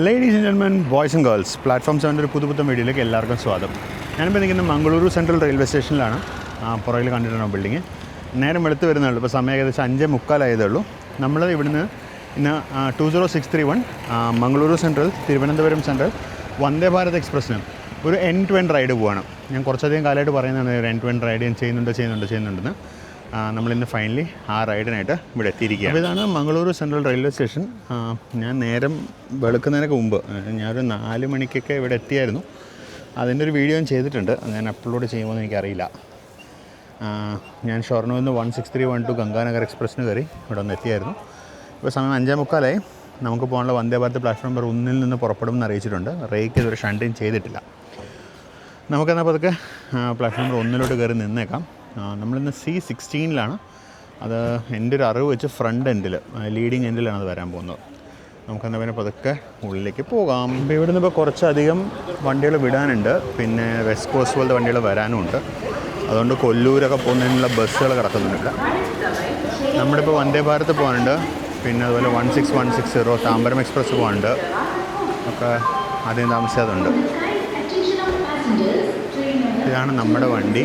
Ladies and gentlemen, boys and girls, platform 7 ഒരു പുതുപുത്തൻ വീഡിയോയിലേക്ക് എല്ലാവർക്കും സ്വാഗതം. ഞാനിപ്പോൾ നിൽക്കുന്നത് മംഗളൂരു സെൻട്രൽ റെയിൽവേ സ്റ്റേഷനിലാണ്. പുറകിൽ കണ്ടിട്ടുണ്ടോ ബിൽഡിങ്? നേരം വെളുത്ത് വരുന്നുള്ളൂ. ഇപ്പോൾ സമയം ഏകദേശം 5:45 ആയതേ ഉള്ളൂ. നമ്മൾ ഇവിടുന്ന് ഇന്ന് 2061 മംഗളൂരു സെൻട്രൽ തിരുവനന്തപുരം സെൻട്രൽ വന്ദേ ഭാരത് എക്സ്പ്രസ്സിന് ഒരു എൻഡ് ടു എൻഡ് റൈഡ് പോവാണ്. ഞാൻ കുറച്ചധികം കാലമായിട്ട് പറയുന്നതാണ് ഒരു എൻഡ് ടു എൻഡ് റൈഡ് ഞാൻ ചെയ്യുന്നുണ്ടെന്ന്. നമ്മളിന്ന് ഫൈനലി ആ റൈഡിനായിട്ട് ഇവിടെ എത്തിയിരിക്കുകയാണ്. അപ്പോൾ ഇതാണ് മംഗളൂരു സെൻട്രൽ റെയിൽവേ സ്റ്റേഷൻ. ഞാൻ നേരം വെളുക്കുന്നതിനൊക്കെ മുമ്പ് ഞാനൊരു 4 മണിക്കൊക്കെ ഇവിടെ എത്തിയായിരുന്നു. അതിൻ്റെ ഒരു വീഡിയോ ഞാൻ ചെയ്തിട്ടുണ്ട്. ഞാൻ അപ്ലോഡ് ചെയ്യുമോയെന്ന് എനിക്കറിയില്ല. ഞാൻ ഷൊർണൂരിൽ നിന്ന് 16312 ഗംഗാനഗർ എക്സ്പ്രസ്സിന് കയറി ഇവിടെ ഒന്ന് എത്തിയായിരുന്നു. ഇപ്പോൾ സമയം 5:45. നമുക്ക് പോകാനുള്ള വന്ദേ ഭാരത് പ്ലാറ്റ്ഫോം നമ്പർ 1 നിന്ന് പുറപ്പെടുമെന്ന് അറിയിച്ചിട്ടുണ്ട്. റേക്ക് ഇതൊരു ഷണ്ടിങ് ചെയ്തിട്ടില്ല. നമുക്കെന്നാൽ പതുക്കെ പ്ലാറ്റ്ഫോം നമ്പർ 1 കയറി നിന്നേക്കാം. നമ്മളിന്ന് C16 അത് എൻ്റെ ഒരു അറിവ് വെച്ച് ഫ്രണ്ട് എൻഡിൽ ലീഡിങ് എൻഡിലാണ് അത് വരാൻ പോകുന്നത്. നമുക്കെന്നാൽ പിന്നെ പതുക്കെ ഉള്ളിലേക്ക് പോകാം. ഇപ്പോൾ ഇവിടെ നിന്ന് ഇപ്പോൾ കുറച്ചധികം വണ്ടികൾ വിടാനുണ്ട്. പിന്നെ വെസ്റ്റ് കോസ്റ്റ് പോലത്തെ വണ്ടികൾ വരാനും ഉണ്ട്. അതുകൊണ്ട് കൊല്ലൂരൊക്കെ പോകുന്നതിനുള്ള ബസ്സുകൾ കിടക്കുന്നുണ്ട്. നമ്മളിപ്പോൾ വന്ദേ ഭാരത് പോകാനുണ്ട്. പിന്നെ അതുപോലെ 16160 താമ്പരം എക്സ്പ്രസ് പോകാനുണ്ട്. ഒക്കെ അധികം താമസിയാതുണ്ട്. ഇതാണ് നമ്മുടെ വണ്ടി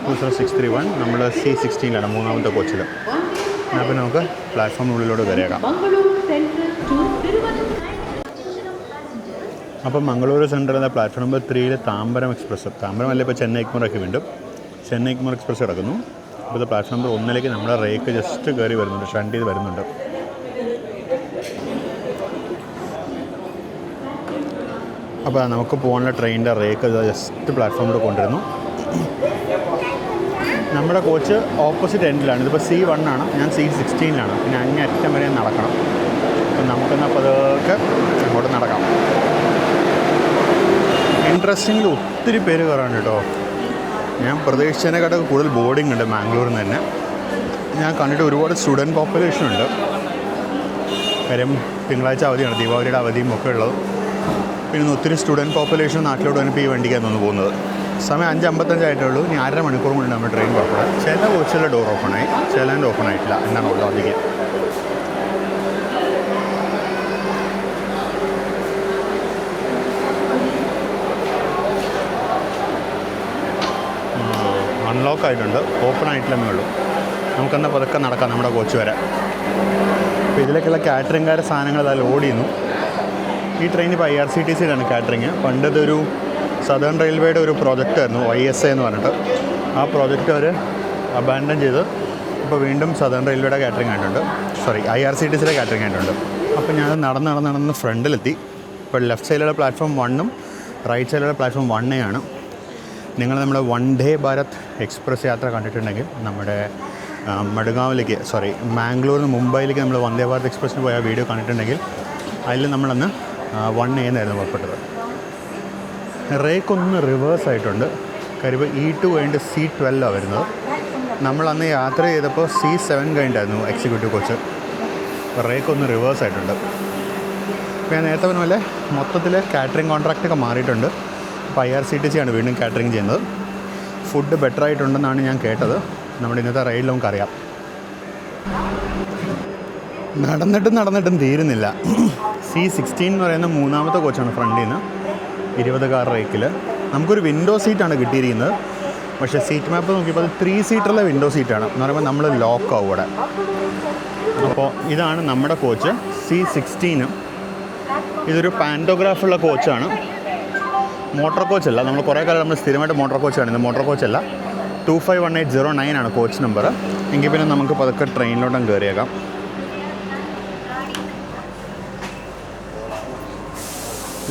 2061. നമ്മൾ C16 മൂന്നാമത്തെ കോച്ചിൽ. അപ്പോൾ നമുക്ക് പ്ലാറ്റ്ഫോമിനുള്ളിലോട്ട് കയറിയേക്കാം. അപ്പം മംഗളൂരു സെൻട്രൽ എന്ന platform number 3 Tambaram express. Tambaram അല്ല, ഇപ്പോൾ ചെന്നൈ എഗ്മോറൊക്കെ വീണ്ടും ചെന്നൈ എഗ്മോർ എക്സ്പ്രസ് കിടക്കുന്നു. അപ്പോൾ ഇത് പ്ലാറ്റ്ഫോം നമ്പർ 1 നമ്മുടെ റേക്ക് ജസ്റ്റ് കയറി വരുന്നുണ്ട്, ഷണ്ട് ചെയ്ത് വരുന്നുണ്ട്. അപ്പോൾ നമുക്ക് പോകാനുള്ള ട്രെയിനിൻ്റെ റേക്ക് ജസ്റ്റ് പ്ലാറ്റ്ഫോമിൽ കൊണ്ടുവരുന്നു. നമ്മുടെ കോച്ച് ഓപ്പോസിറ്റ് എൻഡിലാണ്. ഇതിപ്പോൾ C1 ഞാൻ C16 പിന്നെ അങ്ങേറ്റം വരെ നടക്കണം. അപ്പം നമുക്കെന്നാൽ അപ്പോൾ അതൊക്കെ അങ്ങോട്ട് നടക്കാം. ഇൻട്രസ്റ്റിങ്ങിൽ ഒത്തിരി പേര് കയറാണ് കേട്ടോ. ഞാൻ പ്രതീക്ഷിച്ചതിനെക്കാട്ടൊക്കെ കൂടുതൽ ബോർഡിംഗ് ഉണ്ട് മാംഗ്ലൂരിൽ നിന്ന് തന്നെ. ഞാൻ കണ്ടിട്ട് ഒരുപാട് സ്റ്റുഡൻറ്റ് പോപ്പുലേഷൻ ഉണ്ട്. കാര്യം തിങ്കളാഴ്ച അവധിയാണ്, ദീപാവലിയുടെ അവധിയും ഒക്കെ ഉള്ളത്. പിന്നെ ഒത്തിരി സ്റ്റുഡൻറ്റ് പോപ്പുലേഷൻ നാട്ടിലോട്ട് തന്നെ ഇപ്പോൾ ഈ വണ്ടിക്കാണ് വന്ന് പോകുന്നത്. സമയം 5:55 ആയിട്ടുള്ളൂ. ഇനി 1.5 മണിക്കൂർ കൊണ്ട് നമ്മൾ ട്രെയിൻ പുറപ്പെടുക. ചില കോച്ചിലെ ഡോർ ഓപ്പണായി, ചിലതിൻ്റെ ഓപ്പൺ ആയിട്ടില്ല. എന്നാണ് ലോജിക്ക്. അൺലോക്ക് ആയിട്ടുണ്ട്, ഓപ്പൺ ആയിട്ടില്ലെന്നേ ഉള്ളൂ. നമുക്കെന്നാൽ പതുക്കെ നടക്കാം നമ്മുടെ കോച്ച് വരെ. അപ്പോൾ ഇതിലേക്കുള്ള കാറ്ററിംഗുകാരെ സാധനങ്ങൾ അതാ ലോഡ് ചെയ്യുന്നു. ഈ ട്രെയിൻ ഇപ്പോൾ IRCTCയുടെ കാറ്ററിങ്. പണ്ടതൊരു സദേൺ റെയിൽവേയുടെ ഒരു പ്രോജക്റ്റായിരുന്നു, YSA എന്ന് പറഞ്ഞിട്ട്. ആ പ്രോജക്റ്റ് അവർ അബാൻഡൻ ചെയ്ത് ഇപ്പോൾ വീണ്ടും സദേൺ റെയിൽവേയുടെ കാറ്ററിംഗ് ആയിട്ടുണ്ട്. IRCTCയുടെ കാറ്ററിംഗ് ആയിട്ടുണ്ട്. അപ്പോൾ ഞാൻ നടന്ന് ഫ്രണ്ടിലെത്തി. ഇപ്പോൾ ലെഫ്റ്റ് സൈഡിലുള്ള പ്ലാറ്റ്ഫോം 1 റൈറ്റ് സൈഡിലുള്ള പ്ലാറ്റ്ഫോം 1A ആണ്. നിങ്ങൾ നമ്മുടെ വന്ദേ ഭാരത് എക്സ്പ്രസ് യാത്ര കണ്ടിട്ടുണ്ടെങ്കിൽ നമ്മുടെ മഡ്ഗാവിലേക്ക് മാംഗ്ലൂരിൽ നിന്ന് മുംബൈയിലേക്ക് നമ്മൾ വന്ദേ ഭാരത് എക്സ്പ്രസ്സിന് പോയ വീഡിയോ കണ്ടിട്ടുണ്ടെങ്കിൽ അതിൽ നമ്മളന്ന് 1A എന്നായിരുന്നു പുറപ്പെട്ടത്. റേക്ക് ഒന്ന് റിവേഴ്സ് ആയിട്ടുണ്ട്. കാര്യം E2 കഴിഞ്ഞിട്ട് C12 വരുന്നത്. നമ്മളന്ന് യാത്ര ചെയ്തപ്പോൾ C7 കഴിഞ്ഞിട്ടായിരുന്നു എക്സിക്യൂട്ടീവ് കോച്ച്. റേക്ക് ഒന്ന് റിവേഴ്സ് ആയിട്ടുണ്ട്. ഇപ്പോൾ ഞാൻ നേരത്തെ പറഞ്ഞ പോലെ മൊത്തത്തിൽ കാറ്ററിംഗ് കോൺട്രാക്റ്റൊക്കെ മാറിയിട്ടുണ്ട്. ഇപ്പോൾ IRCTC ആണ് വീണ്ടും കാറ്ററിംഗ് ചെയ്യുന്നത്. ഫുഡ് ബെറ്റർ ആയിട്ടുണ്ടെന്നാണ് ഞാൻ കേട്ടത്. നമ്മുടെ ഇന്നത്തെ റൈഡിൽ നമുക്കറിയാം. നടന്നിട്ടും തീരുന്നില്ല. C16 എന്ന് പറയുന്ന മൂന്നാമത്തെ കോച്ചാണ് ഫ്രണ്ടിൽ നിന്ന് 20 കാർ റേക്കിൽ. നമുക്കൊരു വിൻഡോ സീറ്റാണ് കിട്ടിയിരിക്കുന്നത്. പക്ഷേ സീറ്റ് മാപ്പ് നോക്കിയപ്പോൾ അത് 3 സീറ്ററിലെ വിൻഡോ സീറ്റാണ് എന്ന് പറയുമ്പോൾ നമ്മൾ ലോക്ക് ആവും ഇവിടെ. അപ്പോൾ ഇതാണ് നമ്മുടെ കോച്ച് C16. ഇതൊരു പാൻറ്റോഗ്രാഫുള്ള കോച്ചാണ്, മോട്ടോർ കോച്ചല്ല. നമ്മൾ കുറേ കാലം നമ്മൾ സ്ഥിരമായിട്ട് മോട്ടോർ കോച്ചാണ്. ഇത് മോട്ടോർ കോച്ചല്ല. 251809 coach number. എങ്കിൽ പിന്നെ നമുക്ക് പതുക്കെ ട്രെയിനിലോട്ടും കയറിയേക്കാം.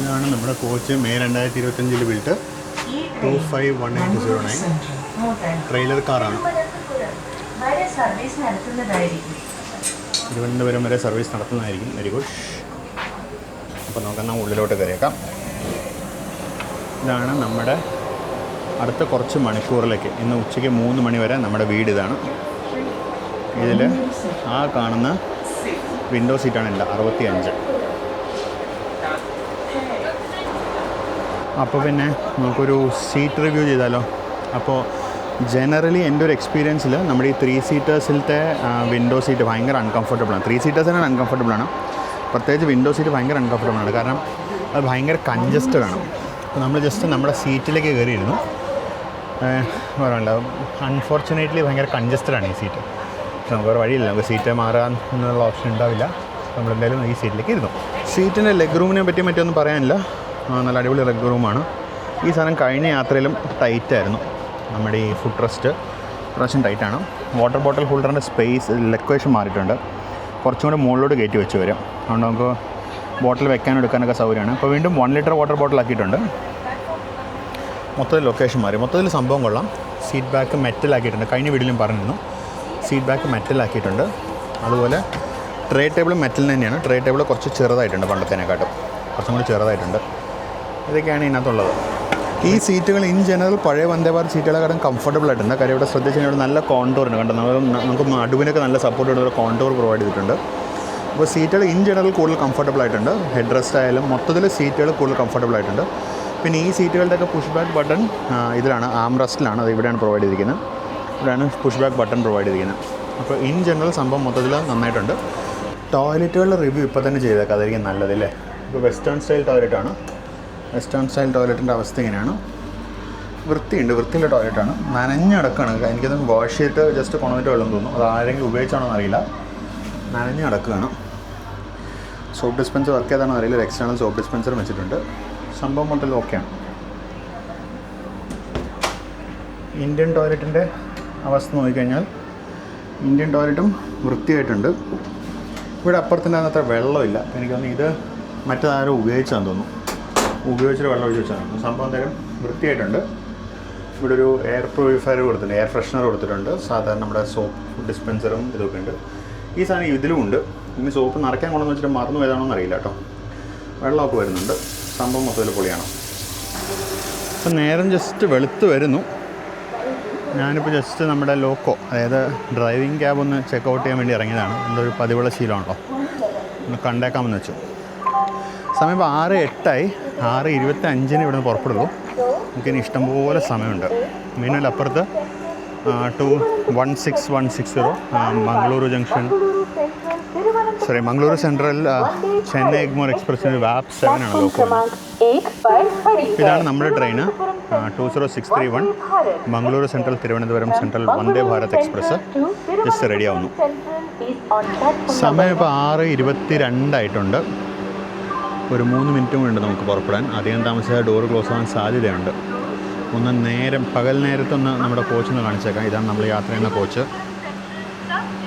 ഇതാണ് നമ്മുടെ കോച്ച്. മെയ് 2025 ബിൽട്ട് 251809 ട്രെയിലർ കാറാണ്. തിരുവനന്തപുരം വരെ സർവീസ് നടത്തുന്നതായിരിക്കും. Very good. അപ്പോൾ നമുക്കെന്നാൽ ഉള്ളിലോട്ട് കയറിയേക്കാം. ഇതാണ് നമ്മുടെ അടുത്ത കുറച്ച് മണിക്കൂറിലേക്ക്, ഇന്ന് ഉച്ചയ്ക്ക് 3 മണി വരെ നമ്മുടെ വീട് ഇതാണ്. ഇതിൽ ആ കാണുന്ന വിൻഡോ സീറ്റാണ് എൻ്റെ 65. അപ്പോൾ പിന്നെ നമുക്കൊരു സീറ്റ് റിവ്യൂ ചെയ്താലോ? അപ്പോൾ ജനറലി എൻ്റെ ഒരു എക്സ്പീരിയൻസിൽ നമ്മുടെ ഈ 3 സീറ്റേഴ്സിലത്തെ വിൻഡോ സീറ്റ് ഭയങ്കര അൺകംഫർട്ടബിളാണ്. 3 സീറ്റേഴ്സിനാണ് അൺകംഫർട്ടബിളാണ്. പ്രത്യേകിച്ച് വിൻഡോ സീറ്റ് ഭയങ്കര അൺകംഫർട്ടബിൾ ആണ്. കാരണം അത് ഭയങ്കര കൺജസ്റ്റഡ് ആണ്. അപ്പോൾ നമ്മൾ ജസ്റ്റ് നമ്മുടെ സീറ്റിലേക്ക് കയറിയിരുന്നു. പറയണ്ട, അൺഫോർച്ചുനേറ്റ്ലി ഭയങ്കര കൺജസ്റ്റഡ് ആണ് ഈ സീറ്റ്. പക്ഷെ നമുക്ക് വേറെ വഴിയില്ല, നമുക്ക് സീറ്റ് മാറാൻ എന്നുള്ള ഓപ്ഷൻ ഉണ്ടാവില്ല. നമ്മളെന്തായാലും ഈ സീറ്റിലേക്ക് ഇരുന്നു. സീറ്റിൻ്റെ ലെഗ് റൂമിനെ പറ്റി മറ്റൊന്നും പറയാനില്ല. നല്ല അടിപൊളി ലെഗ് റൂമാണ്. ഈ സാധനം കഴിഞ്ഞ യാത്രയിലും ടൈറ്റായിരുന്നു. നമ്മുടെ ഈ ഫുഡ് റെസ്റ്റ് പ്രാവശ്യം ടൈറ്റാണ്. വാട്ടർ ബോട്ടിൽ ഹോൾഡറിൻ്റെ സ്പേസ് ലൊക്കേഷൻ മാറിയിട്ടുണ്ട്. കുറച്ചും കൂടെ മുകളിലോട്ട് കയറ്റി വെച്ച് വരും. അതുകൊണ്ട് നമുക്ക് ബോട്ടിൽ വെക്കാനും എടുക്കാനൊക്കെ സൗകര്യമാണ്. ഇപ്പോൾ വീണ്ടും 1 ലിറ്റർ വാട്ടർ ബോട്ടിൽ ആക്കിയിട്ടുണ്ട്. മൊത്തത്തിൽ ലൊക്കേഷൻ മാറി. മൊത്തത്തിൽ സംഭവം കൊള്ളാം. സീറ്റ് ബാക്ക് മെറ്റലാക്കിയിട്ടുണ്ട്. കഴിഞ്ഞ വീഡിയോയിലും പറഞ്ഞിരുന്നു, സീറ്റ് ബാക്ക് മെറ്റലാക്കിയിട്ടുണ്ട്. അതുപോലെ ട്രേ ടേബിൾ മെറ്റൽ തന്നെയാണ്. ട്രേ ടേബിൾ കുറച്ച് ചെറുതായിട്ടുണ്ട്, പണ്ടത്തേനെക്കാട്ടും കുറച്ചും കൂടി ചെറുതായിട്ടുണ്ട്. ഇതൊക്കെയാണ് ഇതിനകത്തുള്ളത്. ഈ സീറ്റുകൾ ഇൻ ജനറൽ പഴയ വന്ദേ ഭാരത് സീറ്റുകളെക്കാളും കംഫർട്ടബിൾ ആയിട്ടുണ്ട്. കാര്യം ഇവിടെ ശ്രദ്ധിച്ചാൽ ഇവിടെ നല്ല കോണ്ടൂറുണ്ട്. കണ്ടോ, നമുക്ക് നടുവിനൊക്കെ നല്ല സപ്പോർട്ട് ചെയ്യുന്ന ഒരു കോണ്ടൂർ പ്രൊവൈഡ് ചെയ്തിട്ടുണ്ട്. അപ്പോൾ സീറ്റുകൾ ഇൻ ജനറൽ കൂടുതൽ കംഫർട്ടബിൾ ആയിട്ടുണ്ട്. ഹെഡ് റെസ്റ്റ് ആയാലും മൊത്തത്തിൽ സീറ്റുകൾ കൂടുതൽ കംഫർട്ടബിൾ ആയിട്ടുണ്ട്. പിന്നെ ഈ സീറ്റുകളുടെയൊക്കെ പുഷ് ബാക്ക് ബട്ടൺ ഇതിലാണ്, ആം റെസ്റ്റിലാണ്. അത് ഇവിടെയാണ് പ്രൊവൈഡ് ചെയ്തിരിക്കുന്നത്. ഇവിടെയാണ് പുഷ് ബാക്ക് ബട്ടൺ പ്രൊവൈഡ് ചെയ്തിരിക്കുന്നത്. അപ്പോൾ ഇൻ ജനറൽ സംഭവം മൊത്തത്തിൽ നന്നായിട്ടുണ്ട്. ടോയ്ലറ്റുകളുടെ റിവ്യൂ ഇപ്പോൾ തന്നെ ചെയ്തേക്കാം, അതായിരിക്കും നല്ലതല്ലേ. ഇപ്പോൾ വെസ്റ്റേൺ സ്റ്റൈൽ ടോയ്ലറ്റാണ്. വെസ്റ്റേൺ സ്റ്റൈൽ ടോയ്ലറ്റിൻ്റെ അവസ്ഥ ഇങ്ങനെയാണ്. വൃത്തിയുണ്ട്, വൃത്തിയുള്ള ടോയ്ലറ്റാണ്. നനഞ്ഞടക്കാണ്. എനിക്കത് വാഷ് ചെയ്തിട്ട് ജസ്റ്റ് കൊണ്ടുവന്നിട്ട് വെള്ളം തോന്നുന്നു. അത് ആരെങ്കിലും ഉപയോഗിച്ചാണോ എന്നറിയില്ല. നനഞ്ഞ് കിടക്കുകയാണ്. സോപ്പ് ഡിസ്പെൻസർ വർക്ക് ചെയ്താണോ അറിയില്ല. ഒരു എക്സ്റ്റേണൽ സോപ്പ് ഡിസ്പെൻസറും വെച്ചിട്ടുണ്ട്. സംഭവം മൊത്തത്തിൽ ഓക്കെയാണ്. ഇന്ത്യൻ ടോയ്ലറ്റിൻ്റെ അവസ്ഥ നോക്കിക്കഴിഞ്ഞാൽ ഇന്ത്യൻ ടോയ്ലറ്റും വൃത്തിയായിട്ടുണ്ട്. ഇവിടെ അപ്പുറത്തിൻ്റെ അത്ര വെള്ളമില്ല. എനിക്ക് തോന്നുന്നു ഇത് മറ്റേതാരും ഉപയോഗിച്ചാന്ന് തോന്നുന്നു. ഉപയോഗിച്ചിട്ട് വെള്ളം ഒഴിച്ച് വെച്ചാൽ സംഭവം എന്തായാലും വൃത്തിയായിട്ടുണ്ട്. ഇവിടെ ഒരു എയർ പ്യൂരിഫയർ കൊടുത്തിട്ടുണ്ട്, എയർ ഫ്രഷ്നർ കൊടുത്തിട്ടുണ്ട്. സാധാരണ നമ്മുടെ സോപ്പ് ഡിസ്പെൻസറും ഇതൊക്കെ ഉണ്ട്. ഈ സാധനം ഇതിലും ഉണ്ട്. ഇനി സോപ്പ് നിറയ്ക്കാൻ കൊണ്ടെന്ന് വെച്ചിട്ട് മറന്നു പോയതാണോന്ന് അറിയില്ല കേട്ടോ. വെള്ളമൊക്കെ വരുന്നുണ്ട്. സംഭവം മൊത്തത്തിൽ പൊളിയാണ്. അപ്പം നേരം ജസ്റ്റ് വെളുത്ത് വരുന്നു. ഞാനിപ്പോൾ ജസ്റ്റ് നമ്മുടെ ലോക്കോ, അതായത് ഡ്രൈവിംഗ് ക്യാബ് ഒന്ന് ചെക്കൗട്ട് ചെയ്യാൻ വേണ്ടി ഇറങ്ങിയതാണ്. എൻ്റെ ഒരു പതിവുള്ള ശീലമാണല്ലോ, ഒന്ന് കണ്ടേക്കാമെന്ന് വെച്ചു. സമയം ഇപ്പോൾ 6:08. 6:25 ഇവിടുന്ന് പുറപ്പെടുള്ളൂ. നമുക്കിനി ഇഷ്ടംപോലെ സമയമുണ്ട്. മീനല്ല അപ്പുറത്ത് 21660 മംഗളൂരു ജംഗ്ഷൻ, മംഗളൂരു സെൻട്രൽ ചെന്നൈ എഗ്മോർ എക്സ്പ്രസ്സിന് വാപ്പ് 7 ആണ് ലോക്കോ. ഇതാണ് നമ്മുടെ ട്രെയിന് 20631 Mangaluru central Thiruvananthapuram central Vande Bharat express just ready ആവുന്നു. സമയം ഇപ്പോൾ 6:22 ആയിട്ടുണ്ട്. ഒരു 3 മിനിറ്റും കൂടി ഉണ്ട് നമുക്ക് പുറപ്പെടാൻ. അധികം താമസിച്ചാൽ ഡോർ ക്ലോസ് ആവാൻ സാധ്യതയുണ്ട്. ഒന്ന് പകൽ നേരത്തൊന്ന് നമ്മുടെ കോച്ചൊന്ന് കാണിച്ചേക്കാം. ഇതാണ് നമ്മൾ യാത്ര ചെയ്യുന്ന കോച്ച്.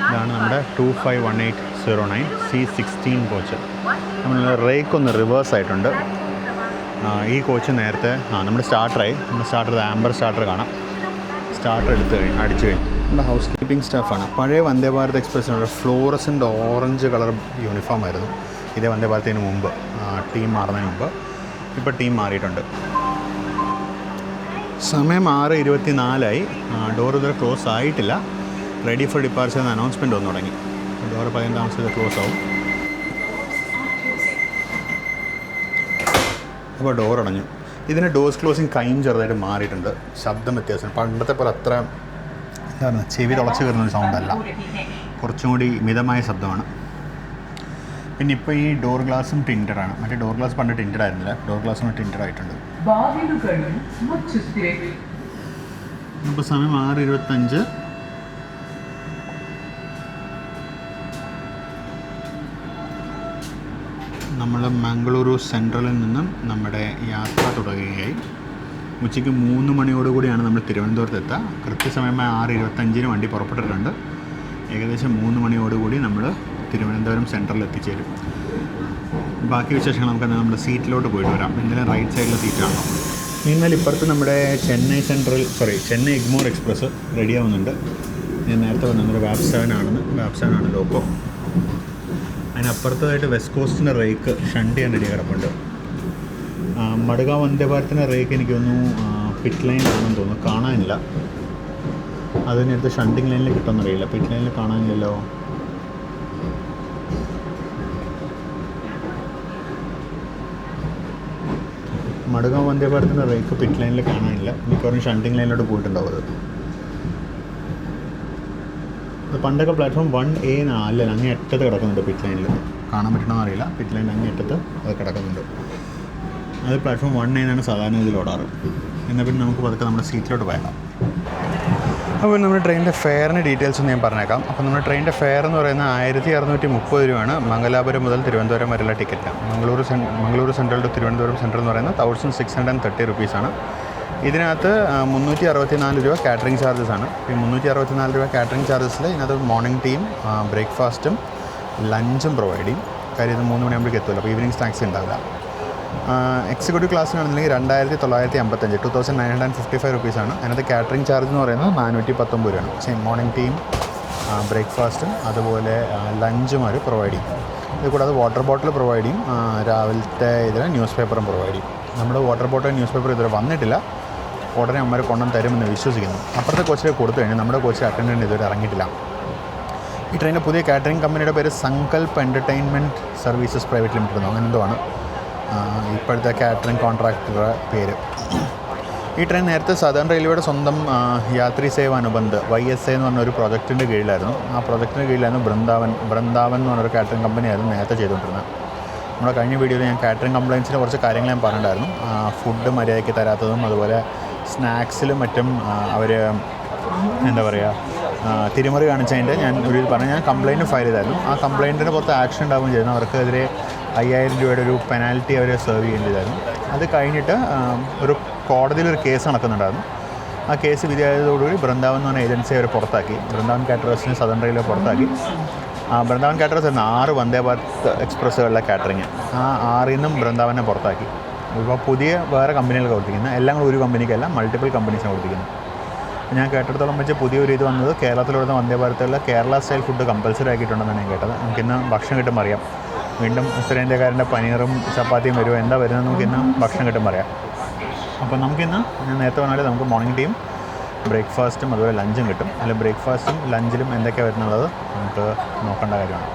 ഇതാണ് നമ്മുടെ 251809 C16 കോച്ച്. നമ്മൾ റേക്ക് ഒന്ന് റിവേഴ്സ് ആയിട്ടുണ്ട്. ഈ കോച്ച് നേരത്തെ നമ്മുടെ സ്റ്റാർട്ടറായി. നമ്മുടെ സ്റ്റാർട്ടർ ആംബർ സ്റ്റാർട്ടർ കാണാം. സ്റ്റാർട്ടർ അടിച്ചു കഴിഞ്ഞു. നമ്മുടെ ഹൗസ് കീപ്പിംഗ് സ്റ്റാഫാണ്. പഴയ Vande Bharat എക്സ്പ്രസ്സിനുള്ള ഫ്ലോറസൻ്റ് orange colour uniform ആയിരുന്നു ഇതേ വന്ദേ ഭാരതത്തിന് മുമ്പ്, ടീം മാറുന്നതിന് മുമ്പ്. ഇപ്പോൾ ടീം മാറിയിട്ടുണ്ട്. സമയം 6:24 ഡോർ ഇതുവരെ ക്ലോസ് ആയിട്ടില്ല. റെഡി ഫോർ ഡിപ്പാർച്ചർ എന്ന അനൗൺസ്മെൻറ്റ് വന്നു തുടങ്ങി. ഡോർ 15 താമസിച്ചത് ക്ലോസ് ആവും. അപ്പോൾ ഡോർ അടഞ്ഞു. ഇതിന് ഡോർസ് ക്ലോസിങ് കൈയും ചെറുതായിട്ട് മാറിയിട്ടുണ്ട്. ശബ്ദം വ്യത്യാസം പണ്ടത്തെ പോലെ അത്ര എന്താണ് ചെവി തുളച്ച് കയറുന്നൊരു സൗണ്ടല്ല, കുറച്ചും കൂടി മിതമായ ശബ്ദമാണ്. പിന്നെ ഇപ്പോൾ ഈ ഡോർ ഗ്ലാസും ടിൻറ്റഡാണ്. മറ്റേ ഡോർ ഗ്ലാസ് പണ്ട് ടിൻറ്റഡ് ആയിരുന്നില്ല, ഡോർ ഗ്ലാസും ടിൻറ്റഡ് ആയിട്ടുണ്ട്. ഇപ്പോൾ സമയം 6:25. നമ്മൾ മംഗളൂരു സെൻട്രലിൽ നിന്നും നമ്മുടെ യാത്ര തുടങ്ങുകയായി. ഉച്ചയ്ക്ക് 3 മണിയോടുകൂടിയാണ് നമ്മൾ തിരുവനന്തപുരത്ത് എത്തുക. കൃത്യസമയമായി 6:25 വണ്ടി പുറപ്പെട്ടിട്ടുണ്ട്. ഏകദേശം 3 മണിയോടുകൂടി നമ്മൾ തിരുവനന്തപുരം സെൻട്രലിൽ എത്തിച്ചേരും. ബാക്കി വിശേഷങ്ങൾ നമുക്ക് നമ്മുടെ സീറ്റിലോട്ട് പോയിട്ട് വരാം. എന്തായാലും റൈറ്റ് സൈഡിലെ സീറ്റാണോ. എന്നാൽ ഇപ്പുറത്ത് നമ്മുടെ ചെന്നൈ എഗ്മോർ എക്സ്പ്രസ് റെഡിയാവുന്നുണ്ട്. ഞാൻ നേരത്തെ പറഞ്ഞൊരു വാപ്പ് 7 ആണ് ലോക്കോ. അതിനപ്പുറത്തായിട്ട് വെസ്റ്റ് കോസ്റ്റിൻ്റെ റേക്ക് ഷണ്ട് ചെയ്യാൻ റെഡി കിടപ്പുണ്ട്. മഡ്ഗാവ് വന്ദേ ഭാരതിൻ്റെ റേക്ക് എനിക്ക് തോന്നുന്നു പിറ്റ് ലൈനിലാണെന്ന് തോന്നുന്നു, കാണാനില്ല. അതിനടുത്ത് ഷണ്ടിങ് ലൈനിൽ കിട്ടുമെന്നറിയില്ല. പിറ്റ് ലൈനിൽ കാണാനില്ലല്ലോ. മഡ്ഗാവ് വന്ദേ ഭാരതിൻ്റെ റേക്ക് പിറ്റ് ലൈനിൽ കാണാനില്ല. മിക്കവാറും ഷണ്ടിങ് ലൈനിലോട്ട് പോയിട്ടുണ്ടാവും. അത് പണ്ടൊക്കെ പ്ലാറ്റ്ഫോം 1A അല്ല അങ്ങേ അറ്റത്ത് കിടക്കുന്നുണ്ട് പിറ്റ് ലൈനിൽ. കാണാൻ പറ്റണമെന്ന് അറിയില്ല. പിറ്റ് ലൈൻ അങ്ങേറ്റത്ത് അത് കിടക്കുന്നുണ്ട്. അത് പ്ലാറ്റ്ഫോം 1A സാധാരണ ഇതിൽ ഓടാറ്. എന്നാൽ പിന്നെ നമുക്ക് പതുക്കെ നമ്മുടെ സീറ്റിലോട്ട് പോയേക്കാം. അപ്പോൾ നമ്മുടെ ട്രെയിനിൻ്റെ ഫെയറിൻ്റെ ഡീറ്റെയിൽസ് ഞാൻ പറഞ്ഞേക്കാം. അപ്പോൾ നമ്മുടെ ട്രെയിനിൻ്റെ ഫെയർ എന്ന് പറയുന്നത് 1630 രൂപയാണ് മംഗലാപുരം മുതൽ തിരുവനന്തപുരം വരെയുള്ള ticket. Mangaluru central to Thiruvananthapuram central എന്ന് പറയുന്നത് 1630 റുപ്പീസാണ്. ഇതിനകത്ത് 364 രൂപ കാറ്ററിംഗ് ചാർജസ് ആണ്. ഈ 364 രൂപ കാറ്ററിംഗ് ചാർജസിൽ ഇതിനകത്ത് മോർണിംഗ് ടീം ബ്രേക്ക്ഫാസ്റ്റും ലഞ്ചും പ്രൊവൈഡ് ചെയ്യും. കാര്യം ഇത് 3 മണിയാകുമ്പോഴേക്ക് എത്തുമല്ലോ. അപ്പോൾ ഈവനിങ് സ്നാക്സ് ഉണ്ടാവില്ല. എക്സിക്യൂട്ടീവ് ക്ലാസ്സിനാണെന്നുണ്ടെങ്കിൽ 2955 2955 റുപ്പീസാണ്. അതിനകത്ത് കാറ്ററിംഗ് ചാർജ് എന്ന് പറയുന്നത് 419 രൂപയാണ്. സെയിം മോർണിംഗ് ടീം ബ്രേക്ക്ഫാസ്റ്റും അതുപോലെ ലഞ്ചും അവർ പ്രൊവൈഡ് ചെയ്യും. ഇത് കൂടാതെ വാട്ടർ ബോട്ടിൽ പ്രൊവൈഡ് ചെയ്യും. രാവിലത്തെ ഇതിൽ ന്യൂസ് പേപ്പറും പ്രൊവൈഡ് ചെയ്യും. നമ്മുടെ വാട്ടർ ബോട്ടിൽ ന്യൂസ് പേപ്പർ ഇതുവരെ വന്നിട്ടില്ല. ഉടനെ അമ്മമാർ കൊണ്ടുവന്ന് തരുമെന്ന് വിശ്വസിക്കുന്നു. അപ്പുറത്തെ കോച്ചിലേക്ക് കൊടുത്തു കഴിഞ്ഞാൽ നമ്മുടെ കോച്ചിൽ അറ്റൻഡൻറ്റ് ഇതുവരെ ഇറങ്ങിയിട്ടില്ല. ഈ ട്രെയിനിൻ്റെ പുതിയ കാറ്ററിംഗ് കമ്പനിയുടെ പേര് Sankalp entertainment services private limited എന്നോ അങ്ങനെ എന്തോ ആണ് ഇപ്പോഴത്തെ കാറ്ററിംഗ് കോൺട്രാക്ടറുടെ പേര്. ഈ ട്രെയിൻ നേരത്തെ സദേൺ റെയിൽവേയുടെ സ്വന്തം യാത്രി സേവ അനുബന്ധ് YSA എന്ന് പറഞ്ഞൊരു പ്രോജക്റ്റിൻ്റെ കീഴിലായിരുന്നു. ആ പ്രോജക്റ്റിൻ്റെ കീഴിലായിരുന്നു ബൃന്ദാവൻ എന്ന് പറഞ്ഞൊരു കാറ്ററിംഗ് കമ്പനിയായിരുന്നു നേരത്തെ ചെയ്തുകൊണ്ടിരുന്നത്. നമ്മുടെ കഴിഞ്ഞ വീഡിയോയിൽ ഞാൻ കാറ്ററിംഗ് കംപ്ലയിൻസിനെ കുറച്ച് കാര്യങ്ങൾ ഞാൻ പറഞ്ഞിട്ടുണ്ടായിരുന്നു. ഫുഡ് മര്യാദയ്ക്ക് തരാത്തതും അതുപോലെ സ്നാക്സിലും മറ്റും അവർ എന്താ പറയുക തിരിമറി കാണിച്ചതിൻ്റെ ഞാൻ ഞാൻ കംപ്ലയിൻറ്റ് ഫയൽ ചെയ്തായിരുന്നു. ആ കംപ്ലയിൻറ്റിന് പുറത്ത് ആക്ഷൻ ഉണ്ടാവുകയും ചെയ്യുന്നു. അവർക്കെതിരെ 5000 രൂപയുടെ ഒരു പെനാൽറ്റി അവർ സെർവ് ചെയ്യേണ്ടതായിരുന്നു. അത് കഴിഞ്ഞിട്ട് ഒരു കോടതിയിലൊരു കേസ് നടക്കുന്നുണ്ടായിരുന്നു. ആ കേസ് വിധിയായതോടുകൂടി ബൃന്ദാവൻ എന്ന് പറഞ്ഞ ഏജൻസിയെ അവർ പുറത്താക്കി. ബൃന്ദാവൻ കാറ്ററേഴ്സിനെ സദൺ റെയിൽവേ പുറത്താക്കി. ബൃന്ദാവൻ കാറ്ററേഴ്സ് ആയിരുന്നു 6 വന്ദേ ഭാരത് എക്സ്പ്രസ്സുകളിലെ കാറ്ററിങ്. ആ 6 നിന്നും ബൃന്ദാവനെ പുറത്താക്കി. ഇപ്പോൾ പുതിയ വേറെ കമ്പനികൾ കൊടുത്തിരിക്കുന്നത് എല്ലാം കൂടി ഒരു കമ്പനിക്കല്ല മൾട്ടിപ്പിൾ കമ്പനീസാണ് കൊടുത്തിരിക്കുന്നത്. ഞാൻ കേട്ടിടത്തോളം വെച്ച് പുതിയൊരു ഇത് വന്നത് കേരളത്തിലുള്ള വന്ദേ ഭാരത്തുകളിൽ കേരള സ്റ്റൈൽ ഫുഡ് കമ്പൽസറി ആക്കിയിട്ടുണ്ടെന്നാണ് ഞാൻ കേട്ടത്. നമുക്കിന്ന് ഭക്ഷണം കിട്ടുമ്പോൾ അറിയാം. വീണ്ടും ഉത്തരേന്ത്യക്കാരൻ്റെ പനീറും ചപ്പാത്തിയും വരുമോ എന്താ വരുന്നത് നമുക്കിന്ന് ഭക്ഷണം കിട്ടുമ്പോൾ അറിയാം. അപ്പോൾ നമുക്കിന്ന് ഞാൻ നേരത്തെ പറഞ്ഞാൽ നമുക്ക് മോർണിംഗ് ടീം ബ്രേക്ക്ഫാസ്റ്റും അതുപോലെ ലഞ്ചും കിട്ടും. അല്ലെങ്കിൽ ബ്രേക്ക്ഫാസ്റ്റും ലഞ്ചിലും എന്തൊക്കെയാണ് വരുന്നുള്ളത് നമുക്ക് നോക്കേണ്ട കാര്യമാണ്.